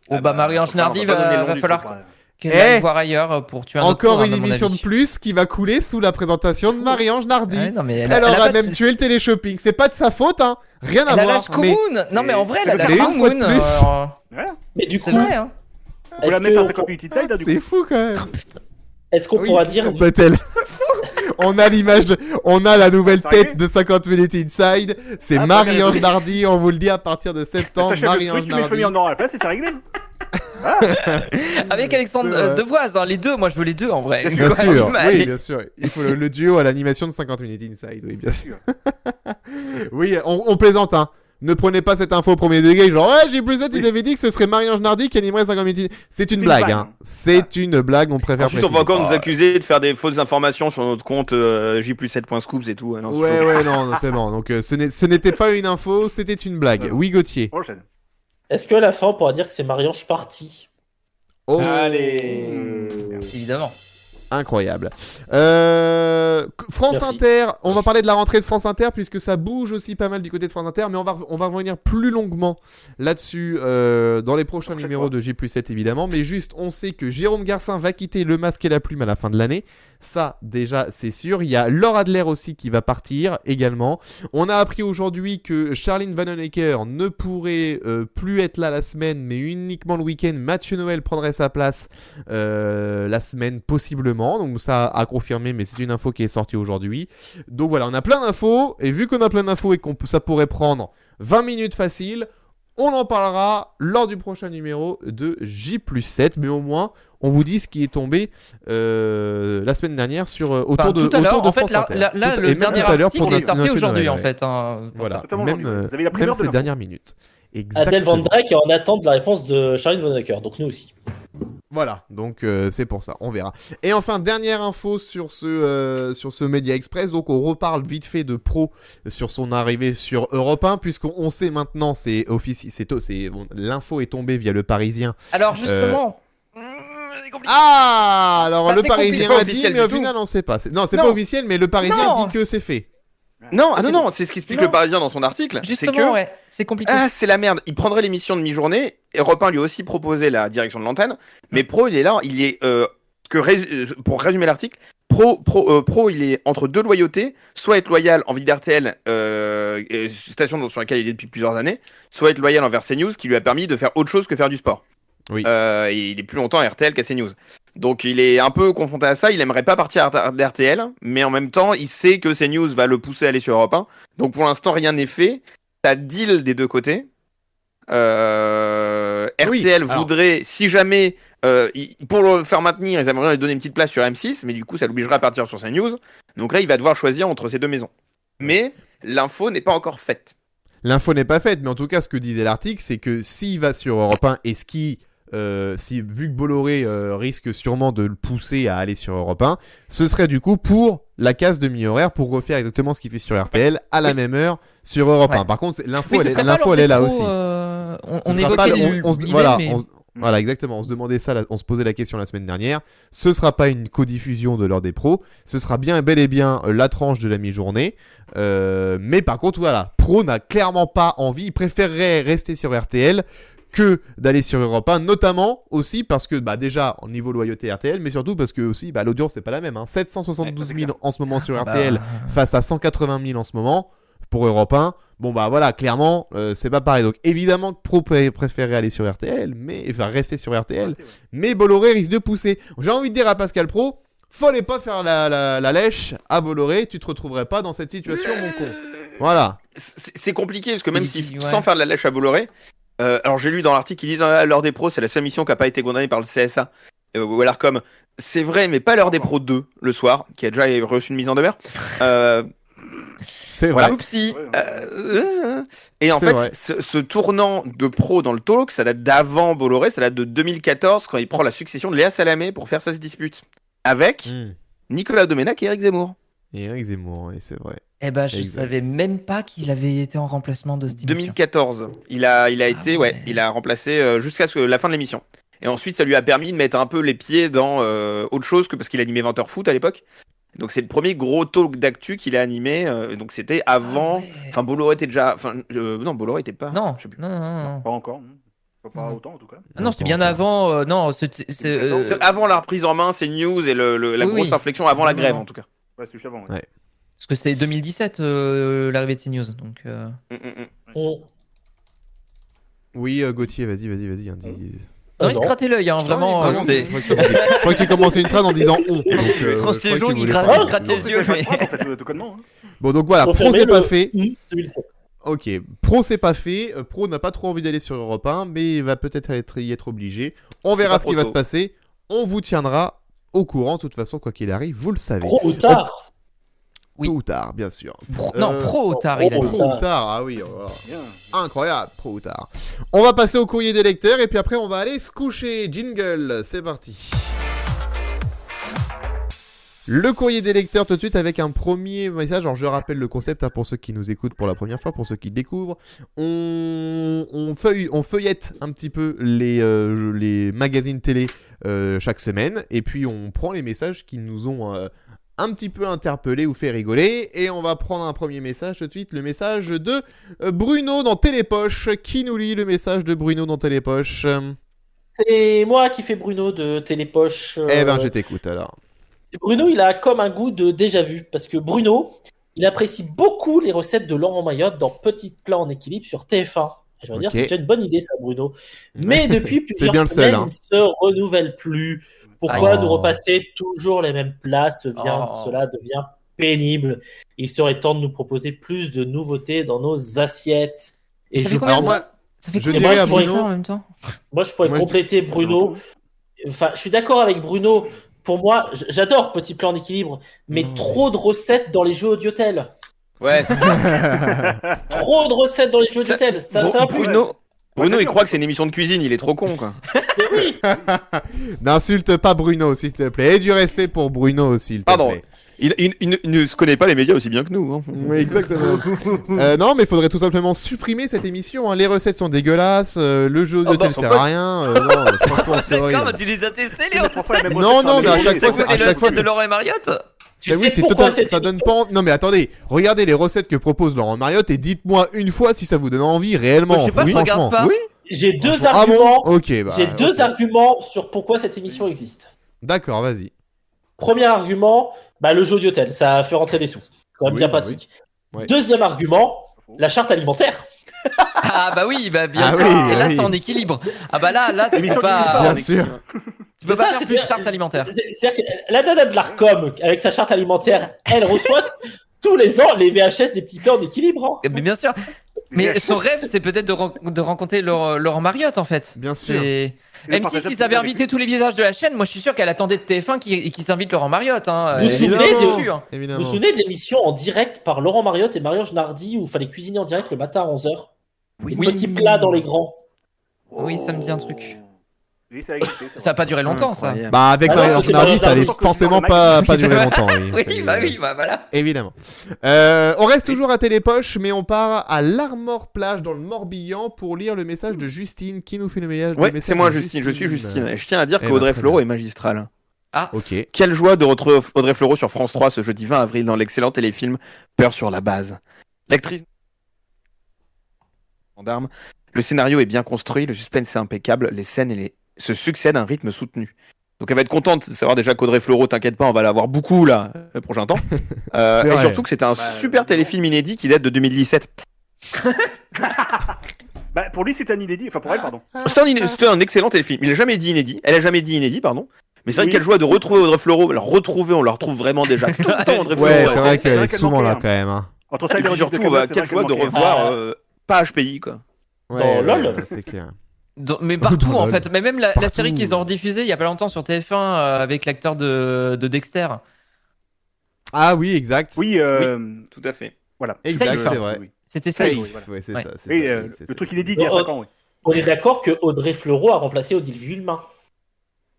Oh bah Marie-Ange Nardi on va pas donner le nom va du falloir truc, qu'elle Eh aille voir ailleurs pour tuer un autre Encore programme, une à mon émission avis. de plus qui va couler sous la présentation de Marie-Ange Nardi. Ouais, non, mais Elle elle aura a même pas- tué le Téléshopping. C'est pas de sa faute, hein. Rien à Elle a voir. l'âge commune. Non mais en vrai, elle a Mais l'âge une fois de commune. plus. Voilà. Mais du C'est coup, vrai, hein. Faut la est-ce mettre à que- 50 minutes inside, hein, du C'est coup. fou quand même. est-ce qu'on Oui, pourra dire peut-être. On a on a la nouvelle Ça arrive tête de 50 minutes inside. C'est Ah, Marie-Ange oui. Nardi, on vous le dit à partir de septembre. T'achètes le Marie-Ange truc, tu mets Nardi. Fanny en or à la place et c'est réglé. Avec Alexandre C'est vrai. Devoise, hein, les deux. Moi, je veux les deux en vrai. Bien Quoi, sûr, mais oui, allez. bien sûr. Il faut le duo à l'animation de 50 minutes inside, oui, bien sûr. Oui, on plaisante, hein. Ne prenez pas cette info au premier degré, genre, ouais, j'ai plus ils avaient dit que ce serait Marie-Ange Nardi qui animerait 50 minutes. C'est une blague, hein. C'est une blague, on préfère Ensuite, on va préciser. encore nous accuser de faire des fausses informations sur notre compte j+7.scoops et tout. Non, c'est chaud. Ouais, non, c'est bon. Donc, ce n'était pas une info, c'était une blague. Oui, Gauthier. Prochaine. Est-ce que à la fin on pourra dire que c'est Marie-Ange partie? Oh, Allez. Évidemment. incroyable. France Merci. Inter, on va parler de la rentrée de France Inter puisque ça bouge aussi pas mal du côté de France Inter, mais on va revenir plus longuement là-dessus dans les prochains Prochaine numéros fois. de J+7 évidemment, mais juste on sait que Jérôme Garcin va quitter Le Masque et la Plume à la fin de l'année. Ça, déjà, c'est sûr. Il y a Laure Adler aussi qui va partir également. On a appris aujourd'hui que Charline Vanhoenacker ne pourrait plus être là la semaine, mais uniquement le week-end. Mathieu Noël prendrait sa place la semaine possiblement. Donc ça à confirmer, mais c'est une info qui est sortie aujourd'hui. Donc voilà, on a plein d'infos. Et vu qu'on a plein d'infos et ça pourrait prendre 20 minutes facile, on en parlera lors du prochain numéro de J+7. Mais au moins, on vous dit ce qui est tombé la semaine dernière sur autour Enfin, de tout à l'heure, autour de en fait, France là, Inter. là, Tout- le et même dernier tout à l'heure article pour est sorti Mathieu aujourd'hui, Noël, en ouais. fait. Hein, pour Voilà, ça. Totalement même, aujourd'hui. Vous avez la même primeur de ces l'info. dernières minutes. Adèle Van Exactement. Dyke est en attente de la réponse de Charline Vanhoenacker, donc nous aussi. Voilà, donc c'est pour ça, on verra. Et enfin, dernière info sur ce Média Express, donc on reparle vite fait de Pro sur son arrivée sur Europe 1, puisqu'on sait maintenant, l'info est tombée via Le Parisien. Alors justement, c'est compliqué. Ah, alors Bah, Le c'est Parisien compliqué, a pas dit, officiel mais du au tout. final on sait pas. Non, c'est Non. pas officiel, mais Le Parisien Non. dit que c'est fait. Non, non, c'est ce qu'explique Non. le Parisien dans son article. C'est Justement, que ouais, c'est compliqué. ah, c'est la merde. Il prendrait l'émission de mi-journée. Europe 1 lui a aussi proposé la direction de l'antenne. Mais Pro, il est là. Il est pour résumer l'article, Pro, il est entre deux loyautés. Soit être loyal envers d'RTL, station sur laquelle il est depuis plusieurs années, soit être loyal envers CNews, qui lui a permis de faire autre chose que faire du sport. Oui. Il est plus longtemps à RTL qu'à CNews. Donc il est un peu confronté à ça. Il aimerait pas partir d'RTL, mais en même temps, il sait que CNews va le pousser à aller sur Europe 1. Donc pour l'instant, rien n'est fait. T'as deal des deux côtés. RTL alors- voudrait, si jamais, pour le faire maintenir, ils aimeraient lui donner une petite place sur M6, mais du coup, ça l'obligerait à partir sur CNews. Donc là, il va devoir choisir entre ces deux maisons. Mais l'info n'est pas encore faite. L'info n'est pas faite, mais en tout cas, ce que disait l'article, c'est que s'il va sur Europe 1 et vu que Bolloré risque sûrement de le pousser à aller sur Europe 1, ce serait du coup pour la case demi-horaire pour refaire exactement ce qu'il fait sur RTL à la même heure sur Europe 1. Ouais. Par contre, l'info, Oui, ce elle, serait l'info, pas elle est là l'ordre aussi. pro, Ce on sera évoquait pas- l'idée, voilà, mais Voilà, exactement. On se demandait ça, on se posait la question la semaine dernière. Ce sera pas une codiffusion de l'heure des pros. Ce sera bien et bel et bien la tranche de la mi-journée. Mais par contre, voilà, Pro n'a clairement pas envie. Il préférerait rester sur RTL que d'aller sur Europe 1, notamment aussi parce que déjà au niveau loyauté RTL, mais surtout parce que aussi l'audience n'est pas la même. 772 000 en ce moment sur RTL face à 180 000 en ce moment pour Europe 1. Bon voilà, clairement, c'est pas pareil. Donc évidemment que Pro préférerait aller sur RTL, mais rester sur RTL. Mais Bolloré risque de pousser. J'ai envie de dire à Pascal Pro, fallait pas faire la lèche à Bolloré, tu te retrouverais pas dans cette situation, mon con. Voilà. C'est compliqué parce que même sans faire de la lèche à Bolloré, alors j'ai lu dans l'article qu'ils disent l'heure des pros, c'est la seule mission qui a pas été condamnée par le CSA. Ou alors comme c'est vrai, mais pas l'heure des pros 2 le soir, qui a déjà reçu une mise en demeure. C'est vrai. Oupsie. Et en fait, ce tournant de Pro dans le talk, ça date d'avant Bolloré, ça date de 2014 quand il prend la succession de Léa Salamé pour faire sa dispute avec Nicolas Domenech et Éric Zemmour. Et Éric Zemmour, oui, c'est vrai. Eh ben, je savais même pas qu'il avait été en remplacement de cette émission. 2014, il a été, il a remplacé jusqu'à la fin de l'émission. Et ensuite, ça lui a permis de mettre un peu les pieds dans autre chose que parce qu'il animait 20h foot à l'époque. Donc c'est le premier gros talk d'actu qu'il a animé. Donc c'était avant. Enfin, Bolloré était déjà. Non, Bolloré était pas. Non, je sais plus. Non. Pas encore. Pas autant en tout cas. Ah non, c'était bien avant. Non, c'était avant la reprise en main, c'est news et la grosse inflexion avant la grève en tout cas. Ouais, c'est juste avant. Ouais. Parce que c'est 2017 l'arrivée de CNews. Donc. Oui, Gauthier, vas-y. Non, il se grattait l'œil, vraiment. Je crois que tu commençais une phrase en disant on. Je pense que les gens, ils grattent les yeux. Bon, donc voilà, Pro c'est pas fait. 2007. Ok, Pro c'est pas fait. Pro n'a pas trop envie d'aller sur Europe 1, mais il va peut-être y être obligé. On verra ce qui va se passer. On vous tiendra au courant. De toute façon, quoi qu'il arrive, vous le savez. Pro ou tard. Oui. Tôt ou tard, bien sûr. Non, pro ou tard, il a dit. Pro ou tard, ah oui. Incroyable, pro ou tard. On va passer au courrier des lecteurs et puis après on va aller se coucher. Jingle, c'est parti. Le courrier des lecteurs tout de suite avec un premier message. Alors je rappelle le concept pour ceux qui nous écoutent pour la première fois, pour ceux qui découvrent. On feuillette un petit peu les magazines télé chaque semaine et puis on prend les messages qui nous ont un petit peu interpellé ou fait rigoler. Et on va prendre un premier message tout de suite. Le message de Bruno dans Télépoche. Qui nous lit le message de Bruno dans Télépoche? C'est moi qui fais Bruno de Télépoche. Eh ben je t'écoute alors. Bruno, il a comme un goût de déjà-vu. Parce que Bruno, il apprécie beaucoup les recettes de Laurent Mayotte dans Petits plats en équilibre sur TF1. Et je veux dire, c'est déjà une bonne idée ça, Bruno. Mais depuis plusieurs semaines, il ne se renouvelle plus. Pourquoi nous repasser toujours les mêmes plats? Cela devient pénible. Il serait temps de nous proposer plus de nouveautés dans nos assiettes. Et ça fait combien de temps? Ça fait combien de temps en même temps? Moi, je pourrais compléter Bruno. Enfin, je suis d'accord avec Bruno. Pour moi, j'adore Petit Plan d'équilibre, mais trop de recettes dans les jeux Audiotel. Ouais, c'est ça. Trop de recettes dans les jeux Audiotel. Ça va plus. Bruno, il croit que c'est une émission de cuisine, il est trop con, quoi. Mais oui. N'insulte pas Bruno, s'il te plaît. Et du respect pour Bruno, s'il te plaît. Il ne se connaît pas les médias aussi bien que nous. Hein. Oui, exactement. Non, mais il faudrait tout simplement supprimer cette émission. Hein. Les recettes sont dégueulasses, le jeu de sert à rien. Non, franchement, c'est horrible. Tu les as testés, Léon? Non, mais à chaque fois, c'est Laurent et Mariotte. Oui, ça donne pas envie. Non, mais attendez, regardez les recettes que propose Laurent Mariotte et dites-moi une fois si ça vous donne envie réellement. Je sais pas, je regarde pas. Oui. J'ai deux arguments. J'ai deux arguments sur pourquoi cette émission existe. D'accord, vas-y. Premier argument, le jeu Audiotel, ça fait rentrer des sous. Quand même bien pratique. Oui. Ouais. Deuxième argument, la charte alimentaire. Ah bah oui, bien sûr. Et là, c'est en équilibre. Ah bah là, tu peux pas. Bien sûr. Tu peux pas faire plus charte alimentaire. C'est-à-dire que la nana de l'Arcom, avec sa charte alimentaire, elle reçoit tous les ans les VHS des petits plats en équilibre. Mais bien sûr. Mais son rêve, c'est peut-être de rencontrer Laurent Mariotte, en fait. Bien sûr. M6, si ça avait invité tous les visages de la chaîne, moi je suis sûr qu'elle attendait de TF1 qui s'invite Laurent Mariotte. Hein. Vous vous souvenez de l'émission en direct par Laurent Mariotte et Marie-Ange Nardi où il fallait cuisiner en direct le matin à 11h? Oui. Petit plat dans les grands. Oui, ça me dit un truc. Oui, ça a existé. Ça a pas duré longtemps, ça. Incroyable. Bah, avec Ah non, Marie-Ange c'était Nardi, dans ça un allait autre que forcément dans pas Oui, c'est durer vrai. longtemps. Oui, bah voilà. Évidemment. On reste toujours à Télépoche, mais on part à l'Armor Plage dans le Morbihan pour lire le message de Justine. Qui nous fait le message Ouais, c'est moi, Justine. Je suis Justine. Et je tiens à dire Eh qu'Audrey ben, très Fleurot bien. est magistrale. Ok. Quelle joie de retrouver Audrey Fleurot sur France 3 ce jeudi 20 avril dans l'excellent téléfilm Peur sur la base. L'actrice gendarme. Le scénario est bien construit, le suspense est impeccable, les scènes se succèdent à un rythme soutenu. Donc elle va être contente de savoir déjà qu'Audrey Fleurot, t'inquiète pas, on va la voir beaucoup là, le prochain temps. Et vrai. surtout que c'était un super téléfilm inédit qui date de 2017. Bah, pour lui, c'est un inédit. Enfin, pour elle, pardon. C'était un excellent téléfilm. Il a jamais dit inédit. Elle a jamais dit inédit, pardon. Mais c'est vrai Oui. quelle joie de retrouver Audrey Fleurot. Alors retrouver, on la retrouve vraiment déjà tout le temps, Audrey Ouais, Fleurot. c'est vrai c'est qu'elle vrai est qu'elle souvent manquait, là hein. quand même. Hein. Entre ça Et et les puis rediffs de surtout, Camelot, c'est quelle vrai joie de qu'elle manquait. revoir pas HPI quoi. Ouais, LOL. ouais, c'est clair. Mais partout, Dans en LOL. fait. Mais même la Partout. série qu'ils ont rediffusée il y a pas longtemps sur TF1 avec l'acteur de Dexter. Ah oui, exact. Oui, Tout à fait. voilà. Exact, Safe. c'est vrai. Oui. C'était ça. Oui, voilà. Ouais, c'est Ouais. ça. c'est Et ça, le truc inédit d'il y a 5 ans, oui. On est d'accord que Audrey Fleurot a remplacé Odile Villemain.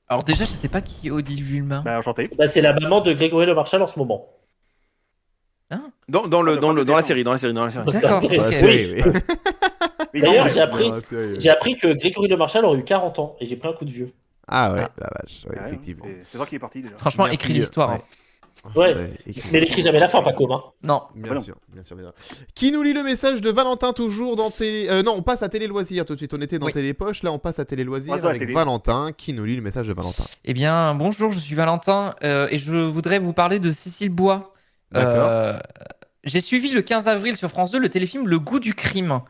Alors déjà, je sais pas qui est Odile Villemain. Bah, enchanté. Bah, c'est la maman de Grégory Le Marchal en ce moment. Dans la série. D'accord. Oui. ok. série, oui. Mais D'ailleurs, non, j'ai appris que Grégory Le Marchal aurait eu 40 ans et j'ai pris un coup de vieux. Ah ouais, la vache, ouais, ouais, effectivement. c'est toi qui est parti déjà. Franchement, Merci, écris l'histoire. ouais. hein. Ouais. C'est écrit. Mais il écrit jamais la fin, pas commun. Non. Bien sûr, bien sûr, bien sûr. Qui nous lit le message de Valentin toujours dans Télé... non, on passe à Télé Loisirs tout de suite. On était dans Oui. Télépoche, là on passe à Télé Loisirs On passe à la avec télé. Valentin. Qui nous lit le message de Valentin. Eh bien, bonjour, je suis Valentin et je voudrais vous parler de Cécile Bois. D'accord. J'ai suivi le 15 avril sur France 2 le téléfilm Le goût du crime.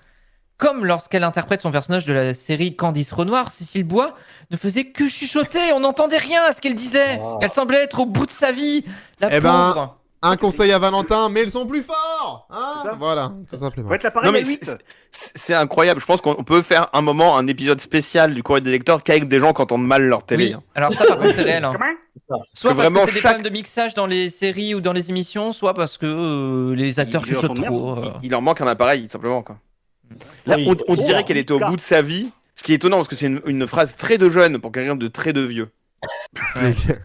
Comme lorsqu'elle interprète son personnage de la série Candice Renoir, Cécile Bois ne faisait que chuchoter, on n'entendait rien à ce qu'elle disait. Ah. Elle semblait être au bout de sa vie, la Eh ben, pauvre. Un conseil à Valentin, mais ils sont plus forts hein. C'est ça. Voilà, tout simplement. Faut être l'appareil Non, à mais 8. c'est incroyable. Je pense qu'on peut faire un épisode spécial du Courrier des lecteurs qu'avec des gens qui entendent mal leur télé. Oui, alors ça par contre c'est réel. hein. Comment Soit Que parce vraiment que c'est des chaque- problèmes de mixage dans les séries ou dans les émissions, soit parce que les acteurs Ils chuchotent en sont de trop. Il leur manque un appareil, tout simplement. Quoi. Là, Oui. on dirait qu'elle était au bout de sa vie. Ce qui est étonnant, parce que c'est une phrase très de jeune pour quelqu'un de très de vieux. C'est-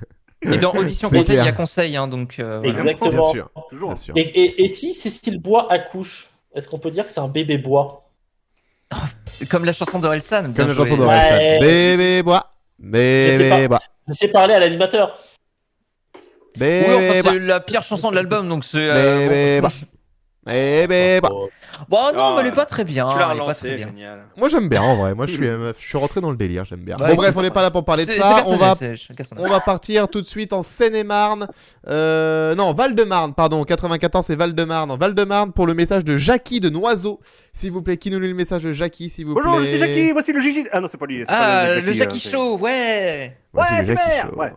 Et dans Audition C'est Conseil, il y a clair. conseil, hein, donc voilà. Bien Exactement. sûr, Toujours. bien sûr. Et si Cécile Bois accouche, est-ce qu'on peut dire que c'est un bébé bois? Comme la chanson d'Orelsan. bien Comme la joué. chanson d'Orelsan. Ouais. Bébé bois, Je sais bébé pas. bois, Je sais parler à l'animateur. Oui, enfin, bébé bois, c'est la pire chanson de l'album, donc c'est. bébé bois, bébé bois. Bon, non, Ah, mais elle est pas très bien. tu l'as elle est pas très relancé, bien. génial. Moi j'aime bien en vrai, moi je suis rentré dans le délire, j'aime bien. Bah, Bon écoute, bref, on n'est pas là pour parler de C'est ça, personnel, c'est chacun son avis. on va partir tout de suite en Seine-et-Marne. Non, Val-de-Marne, pardon. 94, c'est Val-de-Marne. En Val-de-Marne pour le message de Jackie de Noiseau. S'il vous plaît, qui nous lit le message de Jackie, s'il vous plaît. Bonjour, je suis Jackie, voici le Gigi. Ah non, c'est pas lui. c'est pas Ah, le Jackie c'est- Show, ouais. Voici Ouais, le Jackie super. Show. Ouais.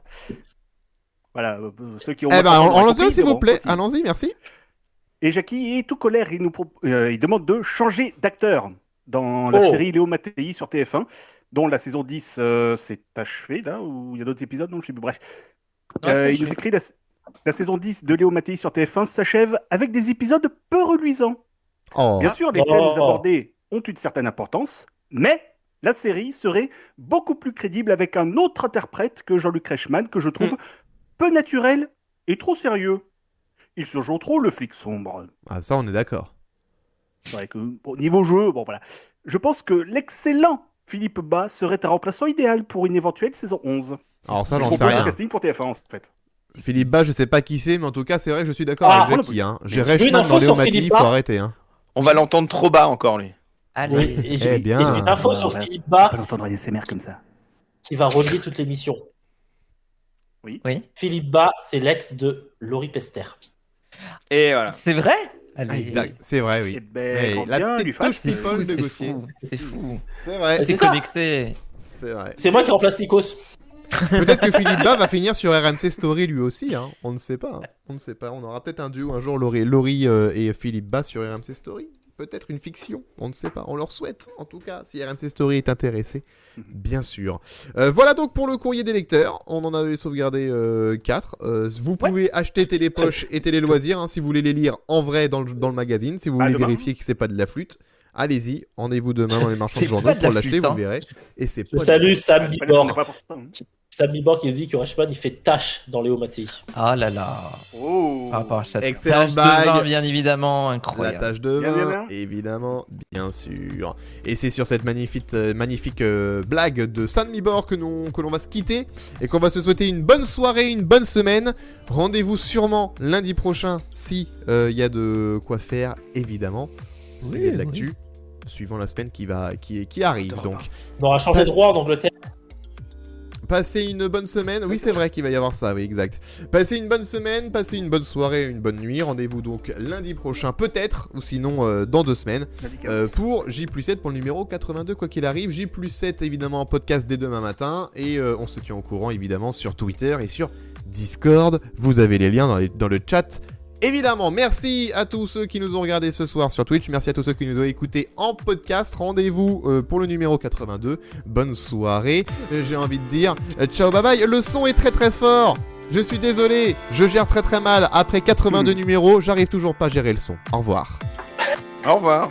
Voilà, ceux qui ont. Eh ben, allons-y, s'il c'est vous bon, plaît. continue. Allons-y, merci. Et Jackie est tout colère. Il demande de changer d'acteur dans la Oh. série Léo Mattei sur TF1, dont la saison 10 s'est achevée, là, ou il y a d'autres épisodes, non, je sais plus. Bref. Ouais, c'est Il nous chouette. écrit la saison 10 de Léo Mattei sur TF1 s'achève avec des épisodes peu reluisants. Oh. Bien sûr, les Oh. thèmes abordés ont une certaine importance, mais la série serait beaucoup plus crédible avec un autre interprète que Jean-Luc Reichmann, que je trouve peu naturel et trop sérieux. Il se joue trop le flic sombre. Ah, ça, on est d'accord. C'est vrai que, bon, niveau jeu, bon voilà. Je pense que l'excellent Philippe Bas serait un remplaçant idéal pour une éventuelle saison 11. Alors ça, Je j'en sais propose un rien. casting pour TF1 en fait. Philippe Bas, je sais pas qui c'est, mais en tout cas, c'est vrai que je suis d'accord Ah, avec on Jackie. Hein. J'ai J'ai une Reichmann info dans Léo sur Mattei, Philippe il faut Bas. arrêter. Hein. On va l'entendre trop bas encore, lui. Allez. Oui, et j'ai bien. et j'ai une info sur Ouais. Philippe Bas Pas l'entendre ASMR comme ça. qui va relier toute l'émission. Oui. Philippe Bas, c'est l'ex de Laurie Pester. Et voilà. C'est vrai. Ah, Allez. exact, c'est vrai, oui. Eh ben, quand la bien, petite lui touche fasse. C'est people fou, de c'est Gauthier. fou, c'est fou. C'est vrai, C'est T'es ça. connecté. c'est vrai. C'est moi qui remplace Nikos. Peut-être que Philippe Bas va finir sur RMC Story lui aussi, hein. On ne sait pas. Hein. On ne sait pas. On aura peut-être un duo un jour, Laurie et Philippe Bas sur RMC Story. Peut-être une fiction, on ne sait pas. On leur souhaite, en tout cas, si RMC Story est intéressé, bien sûr. Voilà donc pour le courrier des lecteurs. On en avait sauvegardé 4. Vous pouvez acheter Télépoche et Télé Loisirs hein, si vous voulez les lire en vrai dans le magazine, si vous voulez demain. vérifier que c'est pas de la flûte. Allez-y, rendez-vous demain dans les marchands de C'est journaux pas de pour la l'acheter, flûte, vous hein. verrez. Et c'est Je pas salue Sam On est Bibor. pas pour ça, hein. Sam Bibor qui nous dit que Rashman il fait tâche dans Léo Mattei. Ah là là. Oh. Par rapport à cette Excellente tâche bague. de vin, bien évidemment, la incroyable. tâche de Bien, vin, bien, bien. évidemment, bien sûr. Et c'est sur cette magnifique blague de Sam Bibor que l'on va se quitter et qu'on va se souhaiter une bonne soirée, une bonne semaine. Rendez-vous sûrement lundi prochain si il y a de quoi faire, évidemment. C'est Oui, de l'actu, suivant la semaine qui arrive. Donc, On aura changé de roi en Angleterre. passez une bonne semaine. Oui, c'est vrai qu'il va y avoir ça, oui, exact. Passez une bonne semaine, passez une bonne soirée, une bonne nuit. Rendez-vous donc lundi prochain, peut-être, ou sinon dans 2 semaines. Pour J+7 pour le numéro 82 quoi qu'il arrive. J+7 évidemment en podcast dès demain matin et on se tient au courant évidemment sur Twitter et sur Discord. Vous avez les liens dans le chat. Évidemment, merci à tous ceux qui nous ont regardés ce soir sur Twitch, merci à tous ceux qui nous ont écoutés en podcast. Rendez-vous pour le numéro 82. Bonne soirée. J'ai envie de dire ciao bye bye. Le son est très très fort. Je suis désolé, je gère très très mal. Après 82 numéros, j'arrive toujours pas à gérer le son. Au revoir. Au revoir.